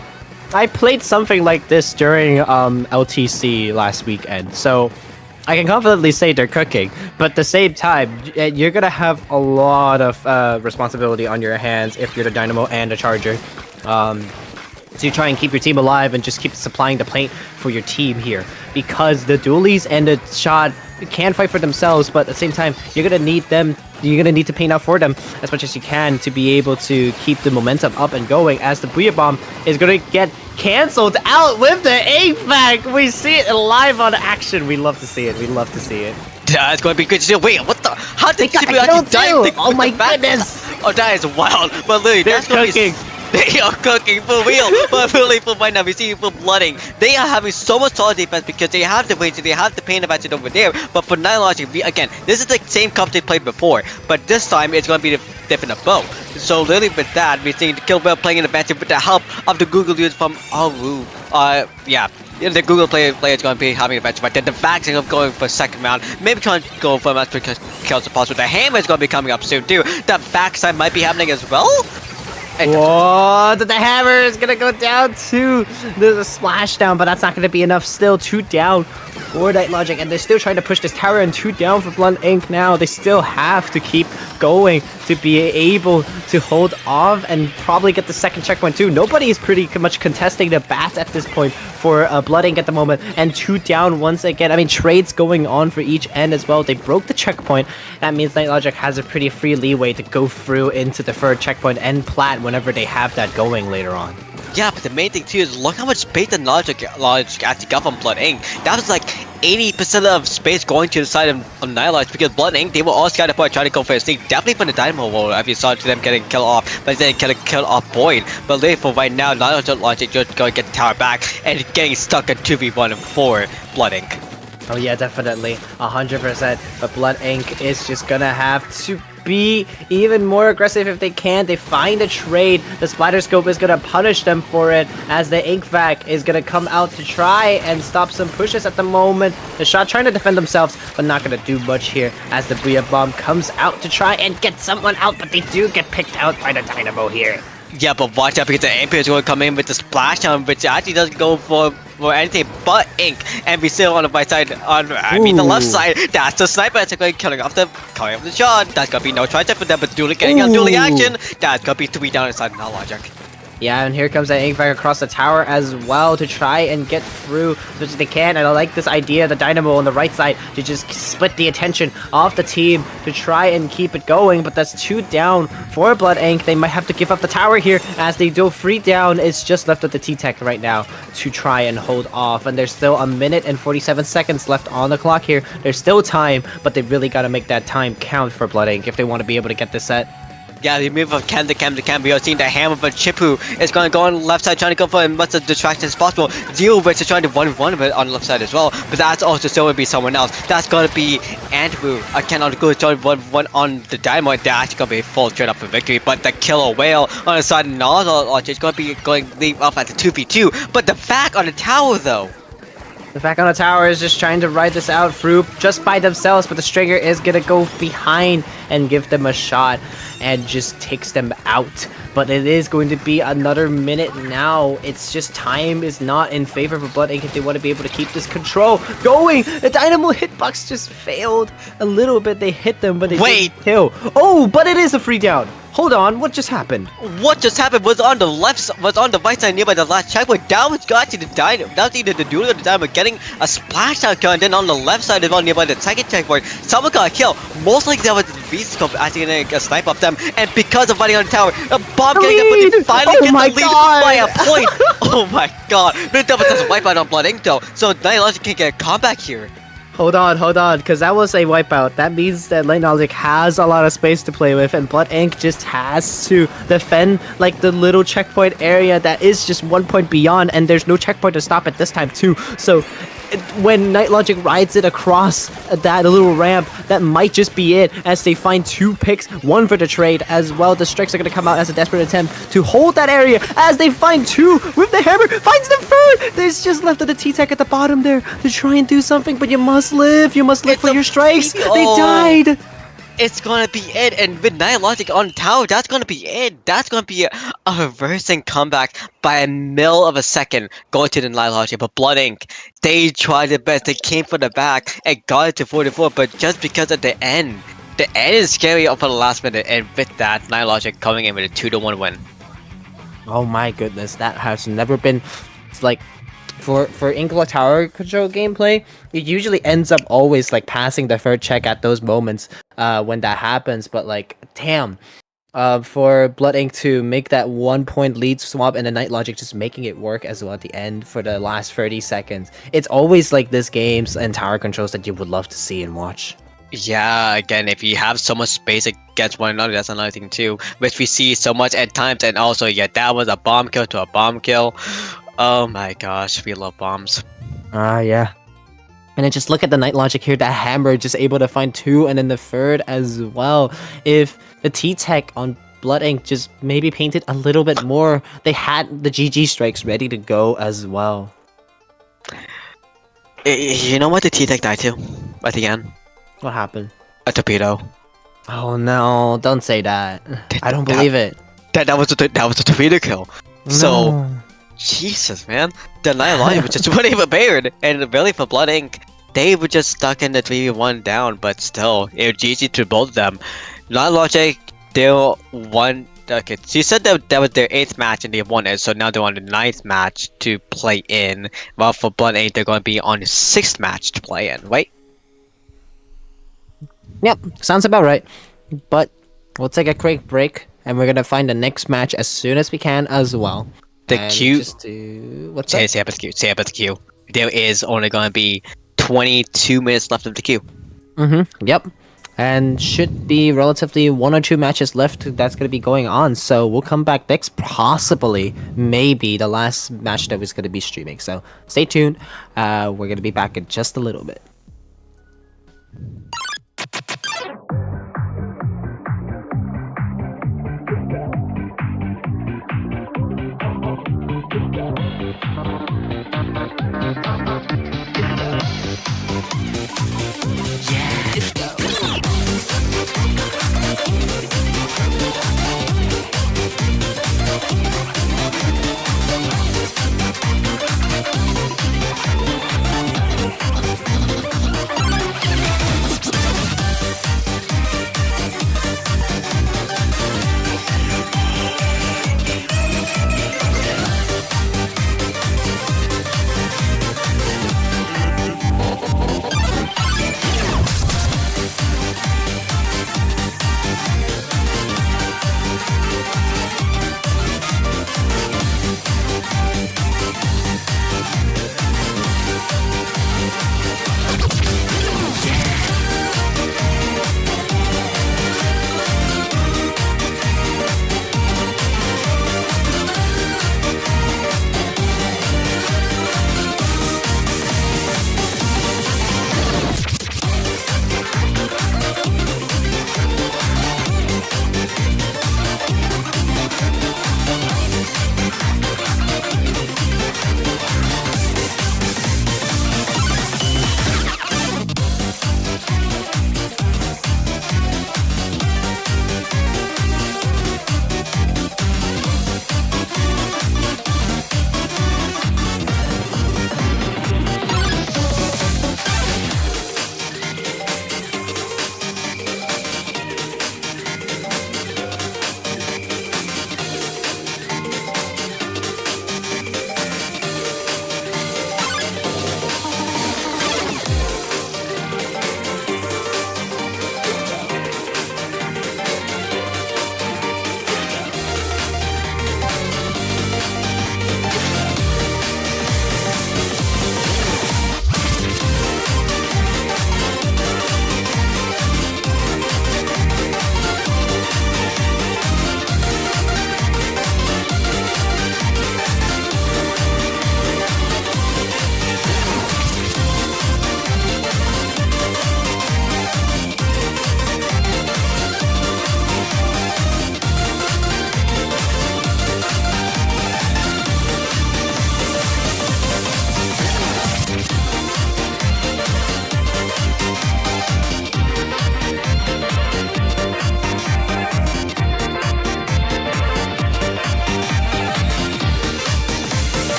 Speaker 1: I played something like this during LTC last weekend, so I can confidently say they're cooking, but at the same time, you're gonna have a lot of responsibility on your hands if you're the Dynamo and the Charger. So you try and keep your team alive and just keep supplying the paint for your team here, because the dualies and the shot can fight for themselves, but at the same time, you're gonna need them. You're gonna need to paint out for them as much as you can to be able to keep the momentum up and going, as the Booyah Bomb is gonna get cancelled out with the AFAC. We see it live on action. We love to see it. We love to see it.
Speaker 3: It's going to be good to see. Wait, what the? How did
Speaker 1: got
Speaker 3: people actually die?
Speaker 1: Oh my goodness!
Speaker 3: Oh, that is wild. But literally,
Speaker 1: They're
Speaker 3: that's gonna
Speaker 1: cooking.
Speaker 3: They are cooking for real. But really, for right now, we see for Blooding. They are having so much solid defense because they have the range, they have the pain advantage over there. But for Night Logic, again, this is the same comp they played before, but this time it's going to be the different approach. So literally with that, we're seeing the Killwell playing an advantage with the help of the Google dudes from Aru. The Google player is going to be having an advantage, but then the Vax is going for second round. Maybe trying to go for a match because kills are possible. The Hammer is going to be coming up soon too. The Vax side might be happening as well.
Speaker 1: What? The hammer is gonna go down too. There's a splash down, but that's not gonna be enough. Still 2 down for Night Logic, and they're still trying to push this tower, and 2 down for Blunt Inc. Now they still have to keep going to be able to hold off and probably get the second checkpoint too. Nobody is pretty much contesting the bats at this point for Blood Inc. at the moment, and 2 down once again. I mean, trades going on for each end as well. They broke the checkpoint. That means Night Logic has a pretty free leeway to go through into the third checkpoint and plat whenever they have that going later on.
Speaker 3: Yeah, but the main thing too is look how much space the Logic actually got from Blood Inc. That was like 80% of space going to the side of Night Logic, because Blood Inc. they were all scattered apart trying to go for a sneak. Definitely from the Dynamo role, if you saw them getting killed off, but then getting killed off Boyd. But later for right now, Night Logic just going to get the tower back and getting stuck at 2v1 for Blood Inc.
Speaker 1: Oh yeah, definitely, 100%. But Blood Inc. is just gonna have to be even more aggressive if they can. They find a trade. The Splatter Scope is gonna punish them for it, as the Ink Vac is gonna come out to try and stop some pushes at the moment. The Shot trying to defend themselves, but not gonna do much here, as the Booyah Bomb comes out to try and get someone out, but they do get picked out by the Dynamo here.
Speaker 3: Yeah, but watch out because the MP is going to come in with the splashdown, which actually doesn't go for anything but ink. And we still on the right side, the left side. That's the sniper that's going killing off the shot. That's gonna be no tricep for them, but dueling getting on dueling action. That's gonna be 3 down inside now logic.
Speaker 1: Yeah, and here comes that Ink Vac across the tower as well to try and get through as much as they can. And I like this idea, the Dynamo on the right side, to just split the attention off the team to try and keep it going. But that's 2 down for Blood Ink. They might have to give up the tower here as they do 3 down. It's just left with the T-Tech right now to try and hold off. And there's still 1 minute and 47 seconds left on the clock here. There's still time, but they really got to make that time count for Blood Ink if they want to be able to get this set.
Speaker 3: Yeah, the move of cam to cam to cam. We are seeing the hammer of Chipu is going to go on the left side, trying to go for as much of distraction as possible. Zero Witch is trying to one of it on the left side as well, but that's also still going to be someone else. That's going to be Andrew. I cannot go trying one on the Dynamo. That's going to be full trade up for victory, but the Killer Whale on the side of Naruto is going to be leave off at the 2v2. But the Vac on the tower though.
Speaker 1: The Vac on the tower is just trying to ride this out through just by themselves, but the Stringer is gonna go behind and give them a shot and just takes them out. But it is going to be another minute now. It's just time is not in favor for Blood Ink if they want to be able to keep this control going. The Dynamo hitbox just failed a little bit. They hit them, but they didn't kill. Oh, but it is a free down. Hold on, what just happened?
Speaker 3: What just happened was on the right side nearby the last checkpoint. That was actually the Dynamo. That was either the duel or the Dynamo getting a splash out kill, and then on the left side as well nearby the second checkpoint, someone got a kill. Most likely that was the V-Scope actually getting a snipe off them, and because of running on the tower, a bomb getting up, but they finally get the lead by a point. Oh my god. The double does a wipeout on Blood Ink though, so Night Logic can get a comeback here.
Speaker 1: Hold on, because that was a wipeout. That means that Light Logic has a lot of space to play with, and Blood Ink just has to defend like the little checkpoint area that is just 1 point beyond, and there's no checkpoint to stop it this time too. So when Night Logic rides it across that little ramp, that might just be it, as they find 2 picks, 1 for the trade as well. The strikes are going to come out as a desperate attempt to hold that area, as they find 2 with the hammer, finds the 3rd. There's just left of the T-Tech at the bottom there to try and do something, but you must live for your strikes. They died.
Speaker 3: It's gonna be it, and with Night Logic on tower, that's gonna be it. That's gonna be a reversing comeback by a mil of a second going to the Night Logic. But Blood Ink, they tried their best. They came for the back and got it to 44, but just because of the end is scary for the last minute, and with that, Night Logic coming in with a 2-1 win.
Speaker 1: Oh my goodness, that has never been. It's like for Inkla tower control gameplay, it usually ends up always like passing the 3rd check at those moments when that happens. But like, damn, for Blood Ink to make that 1 point lead swap and the Night Logic just making it work as well at the end for the last 30 seconds. It's always like this games and tower controls that you would love to see and watch.
Speaker 3: Yeah, again, if you have so much space against one another, that's another thing too, which we see so much at times. And also, yeah, that was a bomb kill to a bomb kill. Oh my gosh, we love bombs.
Speaker 1: Yeah. And then just look at the Night Logic here, that hammer just able to find 2 and then the 3rd as well. If the T-Tech on Blood Ink just maybe painted a little bit more, they had the GG strikes ready to go as well.
Speaker 3: You know what the T-Tech died to at the end?
Speaker 1: What happened?
Speaker 3: A torpedo.
Speaker 1: Oh no, don't say that. I don't believe it.
Speaker 3: That was a torpedo kill.
Speaker 1: No.
Speaker 3: So Jesus, man. The Night Logic was just really prepared, and really for Blood Ink, they were just stuck in the 3v1 down, but still, it was GG to both of them. Night Logic, they won. Okay, so you said that was their 8th match and they won it, so now they're on the 9th match to play in. While for Blood Ink, they're going to be on the 6th match to play in, right?
Speaker 1: Yep, sounds about right. But we'll take a quick break, and we're gonna find the next match as soon as we can as well.
Speaker 3: The queue.
Speaker 1: What's that?
Speaker 3: Say about the queue. There is only going to be 22 minutes left of the queue.
Speaker 1: Yep. And should be relatively 1 or 2 matches left that's going to be going on. So we'll come back next, possibly, maybe the last match that was going to be streaming. So stay tuned. We're going to be back in just a little bit.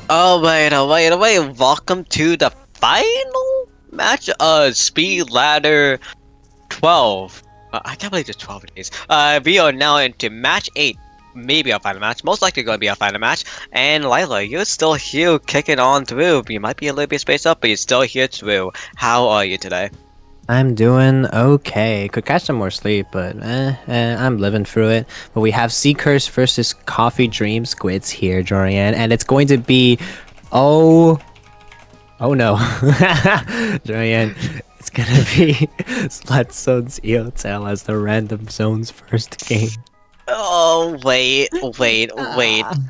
Speaker 3: Oh wait, welcome to the final match of Speedladder 12. I can't believe it's 12 days. We are now into match 8. Maybe our final match. Most likely going to be our final match. And Lila, you're still here kicking on through. You might be a little bit spaced up, but you're still here through. How are you today?
Speaker 1: I'm doing okay. Could catch some more sleep, but I'm living through it. But we have Seekers versus Coffee Dream Squids here, Jorian, and it's going to be, oh no, Jorian, it's gonna be Splatzone's EOTL as the random zone's first game.
Speaker 3: Oh, wait.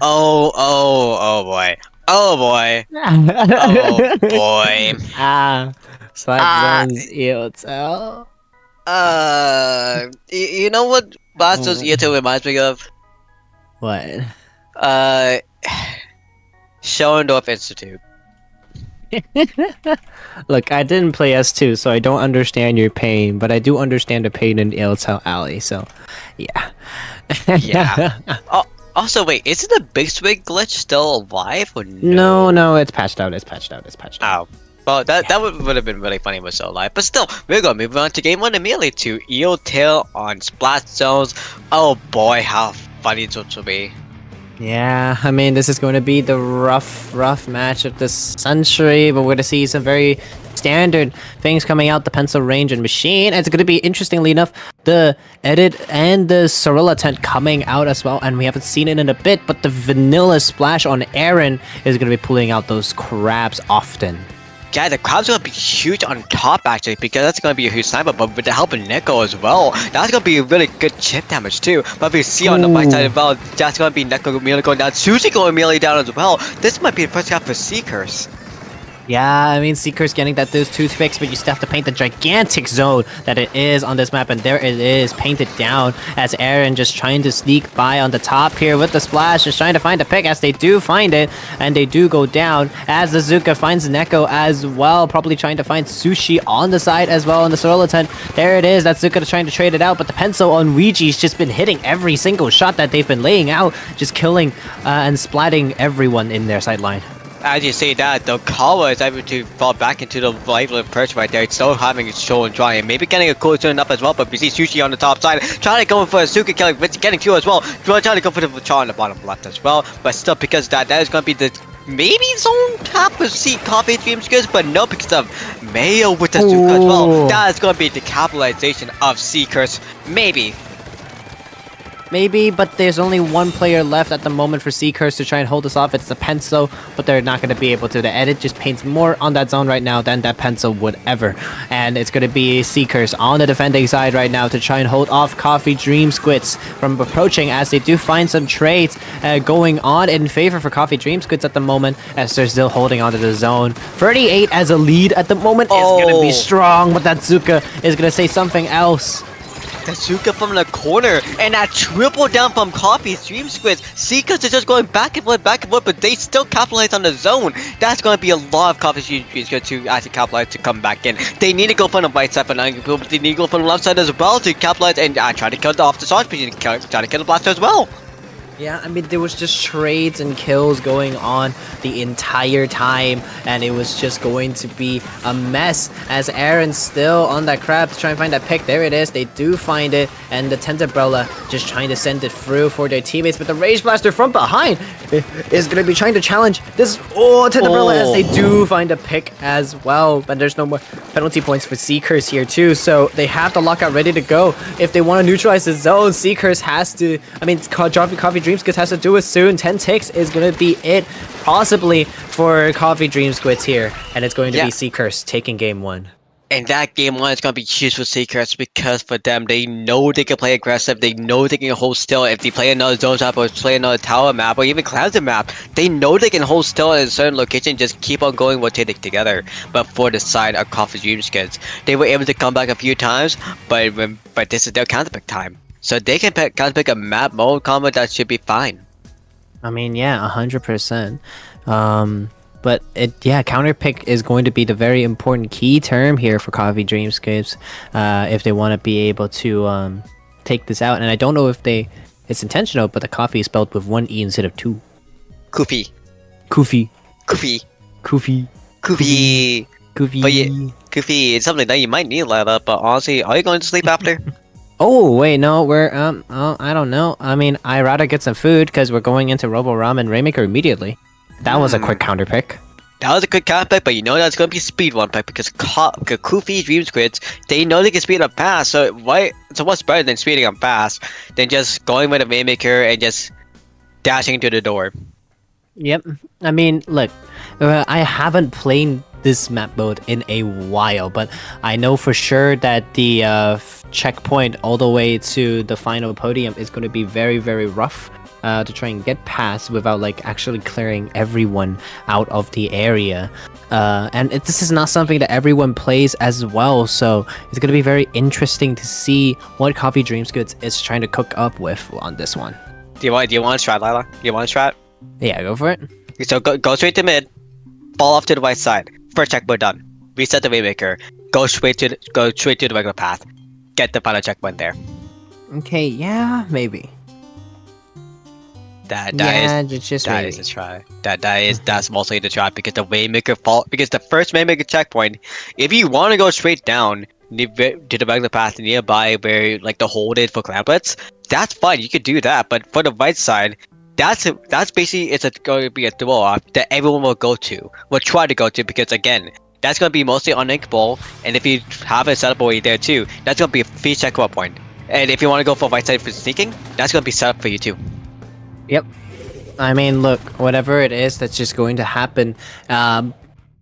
Speaker 3: Oh boy. Oh boy. Oh boy.
Speaker 1: Ah, Slap
Speaker 3: Uh,
Speaker 1: Zone's EOTL.
Speaker 3: you know what Bastos Ito reminds me of?
Speaker 1: What?
Speaker 3: Uh, Schoendorf Institute.
Speaker 1: Look, I didn't play S2, so I don't understand your pain, but I do understand the pain in EOTL Alley, so yeah.
Speaker 3: Yeah. Oh, also, wait, isn't the Big Swing glitch still alive or
Speaker 1: No, no, it's patched out, it's patched out, it's patched out.
Speaker 3: Oh. Well, that would have been really funny if it was still alive. But still, we're going to move on to game 1 immediately to Eel Tail on Splat Zones. Oh boy, how funny this will be.
Speaker 1: Yeah, I mean, this is going to be the rough match of the century, but we're going to see some very standard things coming out, the pencil range and machine. It's going to be, interestingly enough, the edit and the Sorilla tent coming out as well, and we haven't seen it in a bit, but the vanilla splash on Aaron is going to be pulling out those crabs often.
Speaker 3: Yeah, the crab's gonna be huge on top actually, because that's gonna be a huge sniper, but with the help of Neko as well, that's gonna be a really good chip damage too. But if you see on the right side as well, that's gonna be Neko immediately going down, Sushi going immediately down as well. This might be the first half for Seekers.
Speaker 1: Yeah, I mean, Seeker's getting those toothpicks, but you still have to paint the gigantic zone that it is on this map, and there it is, painted down, as Aaron just trying to sneak by on the top here with the splash, just trying to find a pick, as they do find it, and they do go down, as the Zuka finds Neko as well, probably trying to find Sushi on the side as well in the Sorilla tent. There it is, that Zuka is trying to trade it out, but the pencil on Ouija's just been hitting every single shot that they've been laying out, just killing and splatting everyone in their sideline.
Speaker 3: As you say that, the Kawa is able to fall back into the lively perch right there. It's still having its show and dry, and maybe getting a cool turn up as well. But we see Sushi on the top side, trying to go for a Suka killing, but getting few as well. Trying to go for the Char on the bottom left as well. But still, because that is going to be the maybe zone top of C Coffee Dreams goods, but no, because of Mayo with the Suka as well. That is going to be the capitalization of Seekers. Maybe.
Speaker 1: Maybe, but there's only one player left at the moment for Seekers to try and hold this off. It's the Pencil, but they're not going to be able to. The edit just paints more on that zone right now than that Pencil would ever. And it's going to be Seekers on the defending side right now to try and hold off Coffee Dream Squids from approaching, as they do find some trades going on in favor for Coffee Dream Squids at the moment, as they're still holding onto the zone. 38 as a lead at the moment is going to be strong, but that Zuka is going to say something else.
Speaker 3: The Zuka from the corner, and that triple down from Coffee Dream Squids. Seekers is just going back and forth, but they still capitalize on the zone. That's going to be a lot of Coffee Dream Squids to actually capitalize to come back in. They need to go from the right side for 9 people, but they need to go from the left side as well to capitalize and try to kill off the charge, but try to kill the blaster as well.
Speaker 1: Yeah, I mean, there was just trades and kills going on the entire time, and it was just going to be a mess, as Aaron's still on that crab to try and find that pick. There it is, they do find it, and the Tenterbrella just trying to send it through for their teammates, but the Rage Blaster from behind is going to be trying to challenge this Tenterbrella, as they do find a pick as well, but there's no more penalty points for Seekers here too, so they have the lockout ready to go. If they want to neutralize the zone, Seekers has to, I mean, Coffee Dream Squids has to do it soon. 10 ticks is going to be it, possibly, for Coffee Dream Squids here. And it's going to be Seekers taking game 1.
Speaker 3: And that game 1 is going to be huge for Seekers, because for them, they know they can play aggressive, they know they can hold still. If they play another zone map or play another tower map or even cloud map, they know they can hold still in a certain location, just keep on going rotating together. But for the side of Coffee Dream Squids, they were able to come back a few times, but this is their counterpick time. So they can counterpick a map mode combo that should be fine.
Speaker 1: I mean, yeah, 100%. But counterpick is going to be the very important key term here for Coffee Dream Squids if they want to be able to take this out. And I don't know if it's intentional, but the coffee is spelled with 1 E instead of 2.
Speaker 3: Koofy.
Speaker 1: Koofy.
Speaker 3: Koofy.
Speaker 1: Koofy.
Speaker 3: Koofy.
Speaker 1: Koofy.
Speaker 3: But yeah, Koofy, it's something that you might need a lot of, but honestly, are you going to sleep after?
Speaker 1: Oh, wait, no, we're, I don't know. I mean, I'd rather get some food, because we're going into Robo Ramen Rainmaker immediately. That was a quick counter pick.
Speaker 3: That was a good counter pick, but you know that's going to be a speed one pick, because Koofy Dream Squids, they know they can speed up fast, so what's better than speeding up fast than just going with a Rainmaker and just dashing into the door?
Speaker 1: Yep. I mean, look, I haven't played this map mode in a while, but I know for sure that the checkpoint all the way to the final podium is going to be very, very rough. to try and get past without like actually clearing everyone out of the area. And this is not something that everyone plays as well, so it's going to be very interesting to see what Coffee Dreams Goods is trying to cook up with on this one.
Speaker 3: Do you want to strat, Lila? Do you want to strat?
Speaker 1: Yeah, go for it.
Speaker 3: So go straight to mid, fall off to the right side. First checkpoint done. Reset the Waymaker. Go straight to the regular path. Get the final checkpoint there.
Speaker 1: Okay, yeah, maybe.
Speaker 3: That's a try. That's mostly the try because the first Waymaker checkpoint, if you want to go straight down to the regular path nearby where like the hold is for clamplets, that's fine. You could do that, but for the right side, that's basically going to be a throw off that everyone will try to go to because again, that's going to be mostly uninkable, and if you have a setup away there too, that's going to be a free checkpoint point. And if you want to go for right side for sneaking, that's going to be set up for you too.
Speaker 1: Yep. I mean, look, whatever it is that's just going to happen,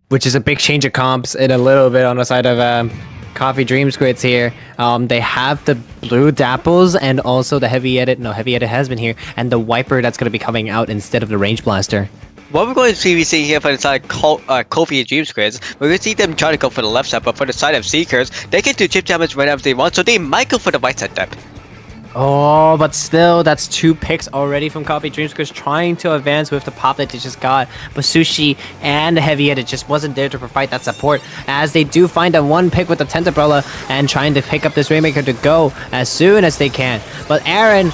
Speaker 1: which is a big change of comps in a little bit on the side of Coffee Dream Squids here. They have the blue dapples and also the heavy edit. No, heavy edit has been here, and the wiper that's going to be coming out instead of the range blaster.
Speaker 3: What we're going to see here for the side of Kofi Dream Squids, we're going to see them try to go for the left side, but for the side of Seekers, they can do chip damage whenever they want, so they might go for the right side depth.
Speaker 1: Oh, but still, that's 2 picks already from Coffee Dream Squids trying to advance with the pop that they just got. But Sushi and the Heavy Edit just wasn't there to provide that support, as they do find that 1 pick with the Tent Umbrella and trying to pick up this Rainmaker to go as soon as they can. But Aaron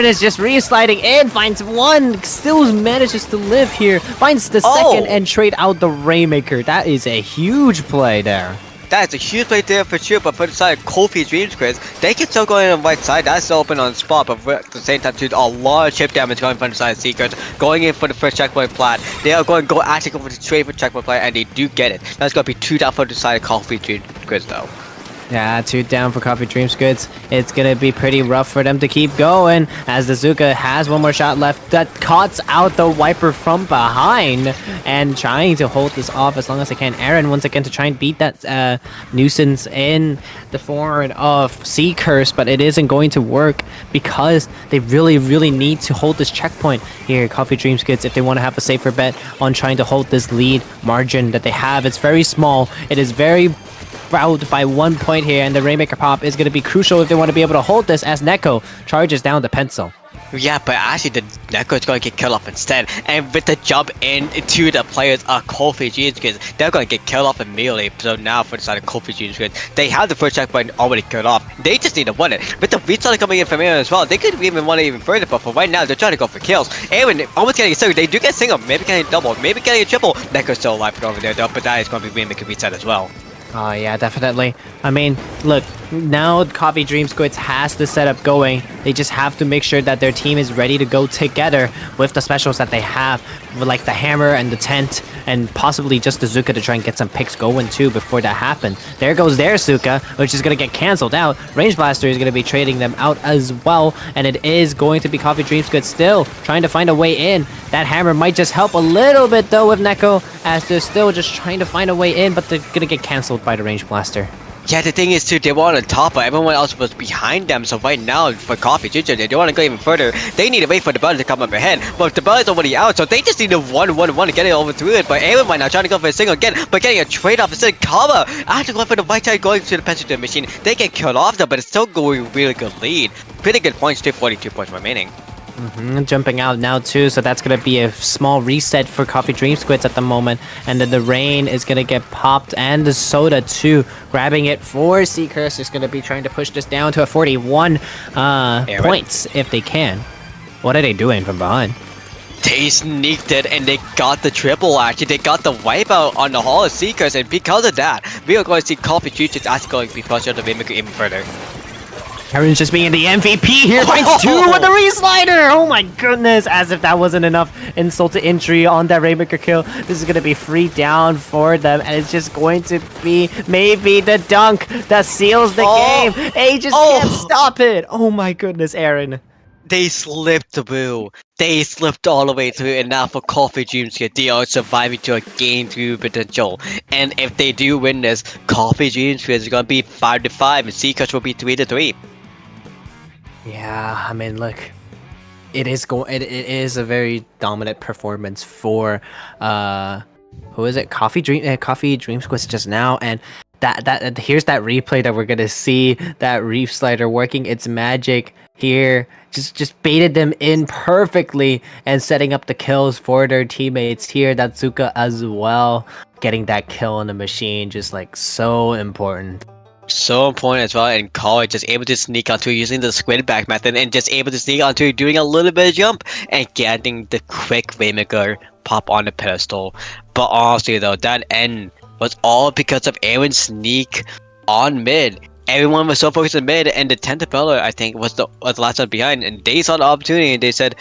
Speaker 1: is just re-sliding in, finds 1, still manages to live here, finds the second and trade out the Rainmaker. That is a huge play there.
Speaker 3: That is a huge play there for sure, but for the side of Kofi Dream Squids, they can still go in on the right side. That's still open on the spot, but at the same time, too, a lot of chip damage going from the side of Seekers, going in for the first checkpoint plat. They are going to go actually go for the trade for checkpoint plat, and they do get it. That's going to be 2 down for the side of Kofi Dream Squids, though.
Speaker 1: Yeah, 2 down for Coffee Dream Squids. It's going to be pretty rough for them to keep going, as the Zuka has 1 more shot left that cuts out the wiper from behind and trying to hold this off as long as they can. Aaron once again to try and beat that nuisance in the form of Sea Curse, but it isn't going to work because they really, really need to hold this checkpoint here. Coffee Dream Squids, if they want to have a safer bet on trying to hold this lead margin that they have, it's very small. It is very proud by 1 point here, and the Rainmaker pop is going to be crucial if they want to be able to hold this as Neko charges down the pencil.
Speaker 3: Yeah, but actually the Neko is going to get killed off instead, and with the jump into the players of Kofi Dream Squids, they're going to get killed off immediately. So now for the side of Kofi Dream Squids, they have the first checkpoint already killed off. They just need to win it. With the restart coming in from Aaron as well, they could even want it even further, but for right now, they're trying to go for kills. Aaron almost getting a single, they do get single, maybe getting a double, maybe getting a triple. Neko's still alive over there though, but that is going to be Rainmaker reset as well.
Speaker 1: Oh yeah, definitely. I mean, look, now Coffee Dream Squids has the setup going. They just have to make sure that their team is ready to go together with the specials that they have, like the hammer and the tent, and possibly just the Zuka to try and get some picks going too before that happens. There goes their Zuka, which is going to get cancelled out. Range Blaster is going to be trading them out as well, and it is going to be Coffee Dream Squids still trying to find a way in. That hammer might just help a little bit though with Neko, as they're still just trying to find a way in, but they're going to get cancelled by the Range Blaster.
Speaker 3: Yeah, the thing is too, they were on top, but everyone else was behind them. So right now, for Coffee Dream Squids, they don't want to go even further. They need to wait for the bell to come up ahead, but the bell is already out, so they just need to 1-1-1 to get it over through it. But Aaron right now trying to go for a single again, but getting a trade off instead of cover. After going for the right side, going to the passenger machine, they get killed off though, but it's still going really good lead. Pretty good points too, 42 points remaining.
Speaker 1: Jumping out now too, so that's gonna be a small reset for Coffee Dream Squids at the moment, and then the rain is gonna get popped, and the soda too, grabbing it for Seekers is gonna be trying to push this down to a 41 points if they can. What are they doing from behind?
Speaker 3: They sneaked it and they got the triple actually. They got the wipeout on the Hall of Seekers, and because of that, we are going to see Coffee Dream Squids actually going to be pressured to Rainmaker even further.
Speaker 1: Aaron's just being the MVP here, finds 2 with the re-slider! Oh my goodness, as if that wasn't enough insult to injury on that Rainmaker kill. This is going to be free down for them, and it's just going to be maybe the dunk that seals the game. They just can't stop it. Oh my goodness, Aaron.
Speaker 3: They slipped through. They slipped all the way through, and now for Coffee Dream Squids, they are surviving to a game 2 potential. And if they do win this, Coffee Dream Squids is going to be 5-5, and Seekers will be 3-3.
Speaker 1: Yeah, I mean, look, it is a very dominant performance for who is it? Coffee Dream Squid just now, and that here's that replay that we're gonna see that Reef Slider working its magic here, just baited them in perfectly and setting up the kills for their teammates here. That Zuka as well, getting that kill on the machine, just like so important.
Speaker 3: So important as well in college, just able to sneak onto using the squid back method and just able to sneak onto doing a little bit of jump and getting the quick Waymaker pop on the pedestal. But honestly though, that end was all because of Aaron's sneak on mid. Everyone was so focused on mid, and the 10th Propeller, I think, was the last one behind, and they saw the opportunity and they said,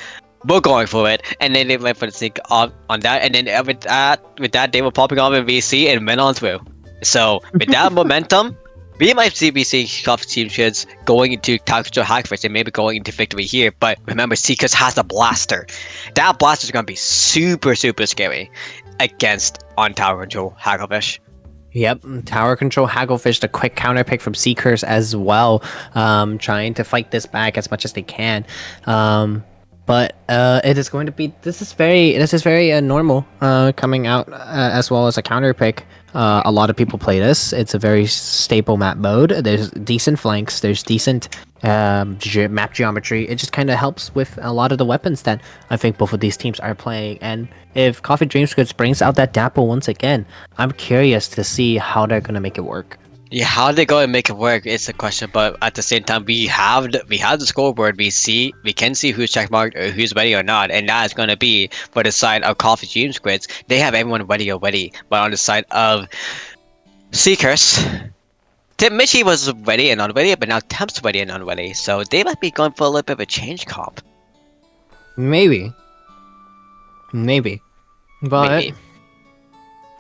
Speaker 3: we're going for it, and then they went for the sneak on that, and then with that they were popping off in VC and went on through. So with that momentum, we might be seeing Coffee Team Shields going into Tactical Hackfish and maybe going into victory here, but remember, Seekers has a blaster. That blaster is going to be super, super scary against on Tower Control Hackfish.
Speaker 1: Yep, Tower Control Hagglefish, the quick counter pick from Seekers as well, trying to fight this back as much as they can. But it is going to be, this is very normal coming out as well as a counter pick. A lot of people play this. It's a very stable map mode. There's decent flanks. There's decent map geometry. It just kind of helps with a lot of the weapons that I think both of these teams are playing. And if Coffee Dream Squids brings out that Dapple once again, I'm curious to see how they're going to make it work.
Speaker 3: Yeah, how they go and make it work is the question, but at the same time, we have the scoreboard. We can see who's checkmarked or who's ready or not, and that is going to be for the side of Coffee Dream Squids. They have everyone ready already, but on the side of Seekers, Tim Michi was ready and not ready, but now Temp's ready and not ready, so they might be going for a little bit of a change comp.
Speaker 1: Maybe, but.
Speaker 3: Maybe.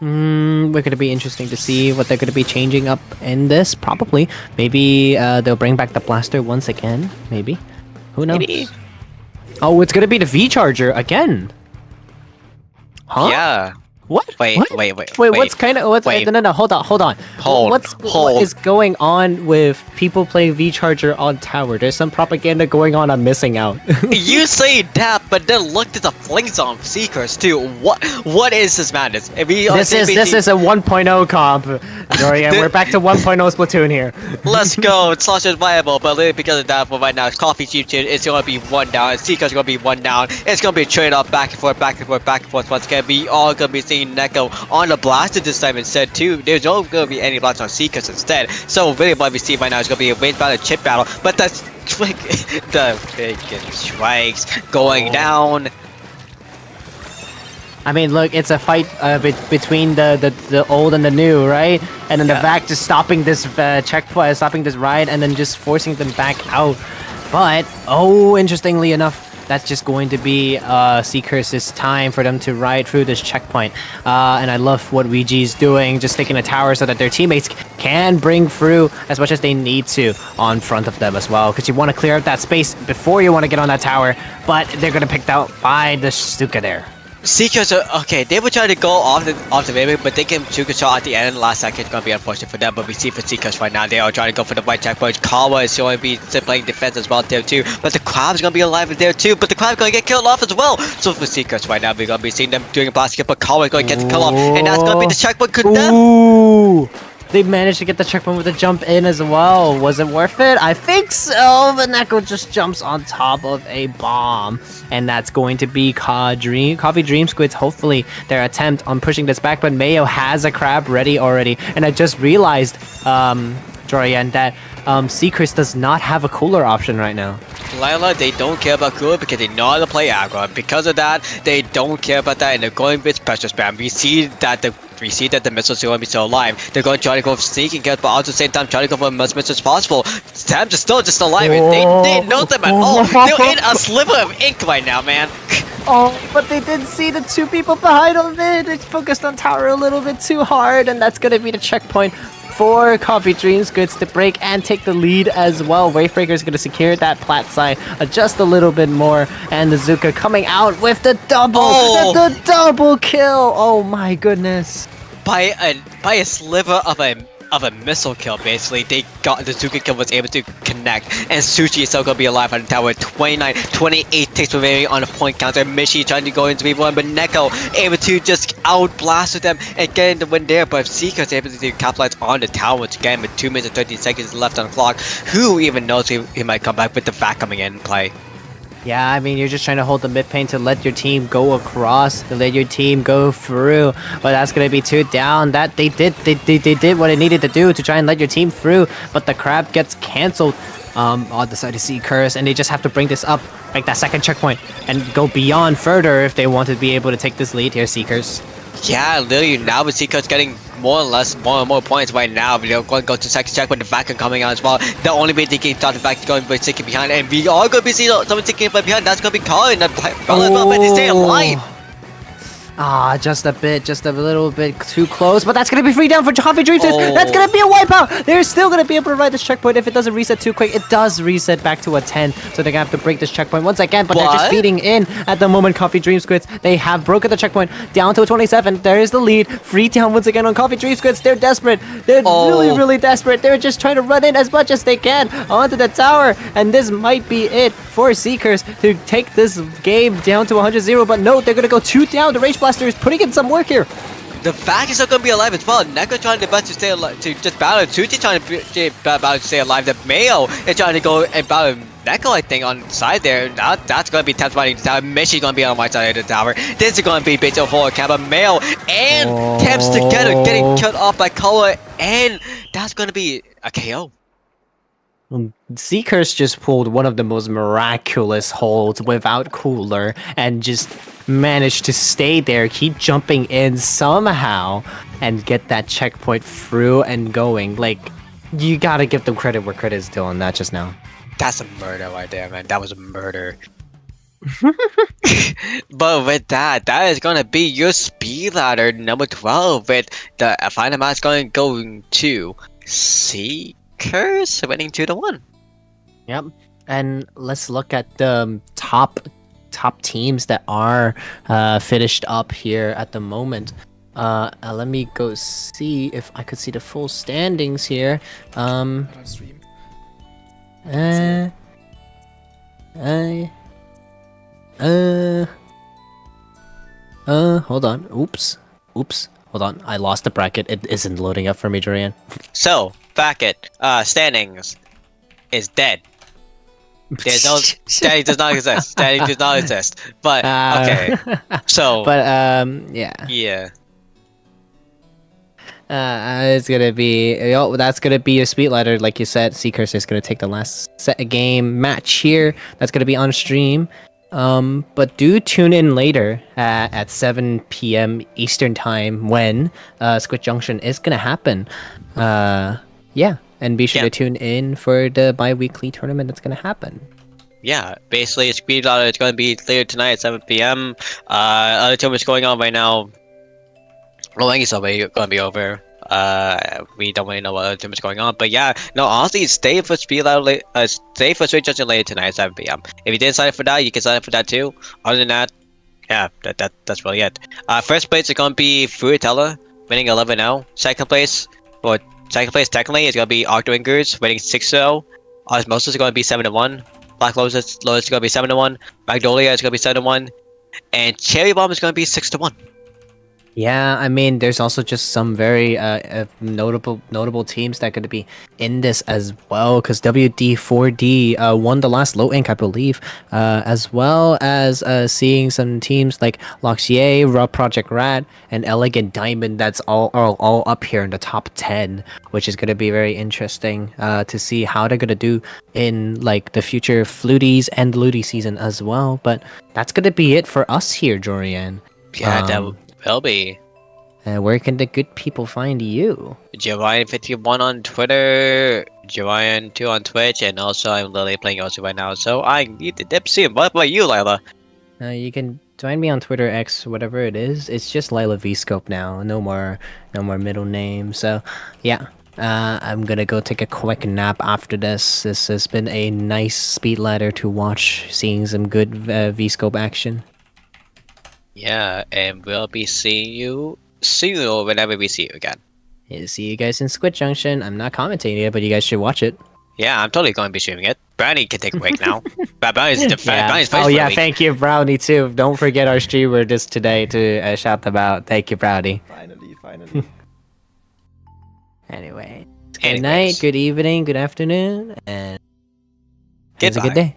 Speaker 1: We're gonna be interesting to see what they're gonna be changing up in this. Probably, maybe they'll bring back the blaster once again. Maybe, who knows?
Speaker 3: Maybe.
Speaker 1: Oh, it's gonna be the V Charger again. Huh?
Speaker 3: Yeah.
Speaker 1: What?
Speaker 3: Wait.
Speaker 1: What's kind of what's?
Speaker 3: Wait.
Speaker 1: No. Hold on. What is going on with people playing V Charger on tower? There's some propaganda going on. I'm missing out.
Speaker 3: You say that, but then look at the flings on Seekers too. What is this madness?
Speaker 1: This is a 1.0 comp, Dorian. We're back to 1.0 Splatoon here.
Speaker 3: Let's go. It's not just viable, but literally because of that, for right now, Coffee Cheap Chin is going to be one down, and Seekers going to be one down. It's going to be a trade-off back and forth. Once again, we all going to be seeing Neko on the blaster this time instead too. There's not going to be any blasts on Seekers instead. So really what we see right now is going to be a range battle, chip battle, but that's the freaking strikes going down.
Speaker 1: I mean, look, it's a fight between the old and the new, right? And then the VAC just stopping this checkpoint, stopping this ride, and then just forcing them back out. But, interestingly enough, that's just going to be Seekers' time for them to ride through this checkpoint. And I love what VG's doing, just taking a tower so that their teammates can bring through as much as they need to on front of them as well. Because you want to clear out that space before you want to get on that tower, but they're going to picked out by the Stuka there.
Speaker 3: Seekers are okay. They were trying to go off the maybe, but they can shoot a shot at the end. Last second is gonna be unfortunate for them. But we see for Seekers right now, they are trying to go for the right checkpoint. Kawa is going to be playing defense as well there too. But the Crab's gonna be alive there too. But the Crab's gonna get killed off as well. So for Seekers right now, we're gonna be seeing them doing a blast kill, but Kawa is gonna get the kill off, and that's gonna be the checkpoint. Could them?
Speaker 1: Ooh! They managed to get the checkpoint with a jump in as well. Was it worth it? I think so. The Neko just jumps on top of a bomb. And that's going to be Coffee Dream Squids, hopefully, their attempt on pushing this back. But Mayo has a crab ready already. And I just realized, Jorian, that Seekers does not have a cooler option right now.
Speaker 3: Lila, they don't care about cooler because they know how to play aggro. And because of that, they don't care about that, and they're going with pressure spam. We see that the missiles are going to be still alive. They're going to try to go for sneaking kills, but at the same time try to go for as much missiles as possible. Sam's is still just alive. They didn't know them at all. They're in a sliver of ink right now, man.
Speaker 1: But they didn't see the two people behind them. They focused on tower a little bit too hard, and that's going to be the checkpoint for Coffee Dream Squids to break and take the lead as well. Wavebreaker is going to secure that plat side just a little bit more, and the Zuka coming out with the double kill. Oh my goodness!
Speaker 3: By a sliver of of a missile kill, basically. They got the Zuka kill was able to connect, and Sushi is still gonna be alive on the tower. 28 ticks remaining on a point counter. Mishi trying to go into V1, but Neko able to just outblast them and get the win there. But Seeker's able to capitalize on the tower once again with 2 minutes and 13 seconds left on the clock. Who even knows he might come back with the VAC coming in play?
Speaker 1: Yeah, I mean, you're just trying to hold the mid paint to let your team go across, to let your team go through. But that's gonna be 2 down. That they did what it needed to do to try and let your team through. But the crab gets cancelled on the side of Seekers, and they just have to bring this up, like that second checkpoint, and go beyond further if they want to be able to take this lead here, Seekers.
Speaker 3: Yeah, literally now with Seekers getting more and more points right now. They're going to go to second check with the vacuum coming out as well. The only way they can start the vacuum going by sticking behind, and we are going to be seeing someone sticking behind. That's going to be Colin. But they stay alive.
Speaker 1: Ah, just a little bit too close, but that's gonna be free down for Coffee Dreams. That's gonna be a wipeout. They're still gonna be able to ride this checkpoint if it doesn't reset too quick. It does reset back to a 10, so they're gonna have to break this checkpoint once again, but they're just feeding in at the moment. Coffee Dream Squids, they have broken the checkpoint down to a 27. There is the lead. Free down once again on Coffee Dream Squids. They're desperate. They're really desperate. They're just trying to run in as much as they can onto the tower, and this might be it for Seekers to take this game down to 100-0, but no, they're gonna go 2 down. The Rage Blaster is putting in some work here.
Speaker 3: The VAC is not going to be alive as well. Neko trying their best to stay alive, to just battle. Suchi trying to battle to stay alive. The Mayo is trying to go and battle Neko, I think, on the side there. That's going to be Temps fighting the tower. Mishi's going to be on the right side of the tower. This is going to be bit of forward camp. Mayo and Temps together getting cut off by Color, and that's going to be a KO.
Speaker 1: Seekers just pulled one of the most miraculous holds without Cooler and just managed to stay there, keep jumping in somehow, and get that checkpoint through and going. Like, you gotta give them credit where credit is due on that just now.
Speaker 3: That's a murder right there, man. That was a murder. But with that is gonna be your speed ladder number 12, with the final match going to Seekers winning 2-1.
Speaker 1: Yep. And let's look at the top teams that are finished up here at the moment. Let me go see if I could see the full standings here. Hold on. Oops. Hold on. I lost the bracket. It isn't loading up for me, Dorian.
Speaker 3: So, bracket standings is dead. There's no standing does not exist. Standing does not exist. But okay. So
Speaker 1: yeah. It's gonna be that's gonna be your speed ladder, like you said. Seekers is gonna take the last game match here. That's gonna be on stream. But do tune in later at 7 p.m. Eastern time when Squid Junction is gonna happen. Yeah, and be sure to tune in for the bi-weekly tournament that's gonna happen.
Speaker 3: Yeah, basically Speedladder is gonna be later tonight at 7 p.m. Other tournaments going on right now. Well, I guess it's gonna be over. We don't really know what other tournaments going on, but yeah, no, honestly, stay for Speedladder. Stay for Squid Junction later tonight at 7 p.m. If you didn't sign up for that, you can sign up for that too. Other than that, yeah, that's really it. First place is gonna be Fruitella, winning 11-0. Second place technically is gonna be Octo Ingers, winning 6-0. Osmosis is gonna be 7-1. Black Lotus is gonna be 7-1. Magnolia is gonna be 7-1, and Cherry Bomb is gonna be 6-1.
Speaker 1: Yeah, I mean, there's also just some very notable teams that are going to be in this as well, because WD4D won the last low ink, I believe, as well as seeing some teams like Loxier, Raw Project Rat, and Elegant Diamond that's all up here in the top 10, which is going to be very interesting to see how they're going to do in like the future Fluties and Ludi season as well. But that's going to be it for us here, Jorian.
Speaker 3: Yeah, that will be.
Speaker 1: Where can the good people find you?
Speaker 3: Jorian51 on Twitter, Jorian2 on Twitch, and also I'm literally playing also right now, so I need to dip soon. What about you, Lila?
Speaker 1: You can join me on Twitter, X, whatever it is. It's just Lila VScope now. No more middle name. So, yeah. I'm gonna go take a quick nap after this. This has been a nice speed ladder to watch, seeing some good VScope action.
Speaker 3: Yeah, and we'll be seeing you soon or whenever we see you again.
Speaker 1: Yeah, see you guys in Squid Junction. I'm not commentating it, but you guys should watch it.
Speaker 3: Yeah, I'm totally going to be streaming it. Brownie can take a break now. Brownie's Brownie's
Speaker 1: Oh
Speaker 3: first
Speaker 1: yeah,
Speaker 3: week.
Speaker 1: thank you, Brownie too. Don't forget our streamer just today to shout them out. Thank you, Brownie.
Speaker 4: Finally.
Speaker 1: Anyway, good
Speaker 3: Anyways.
Speaker 1: night, good evening, good afternoon, and have a
Speaker 3: Goodbye.
Speaker 1: good day.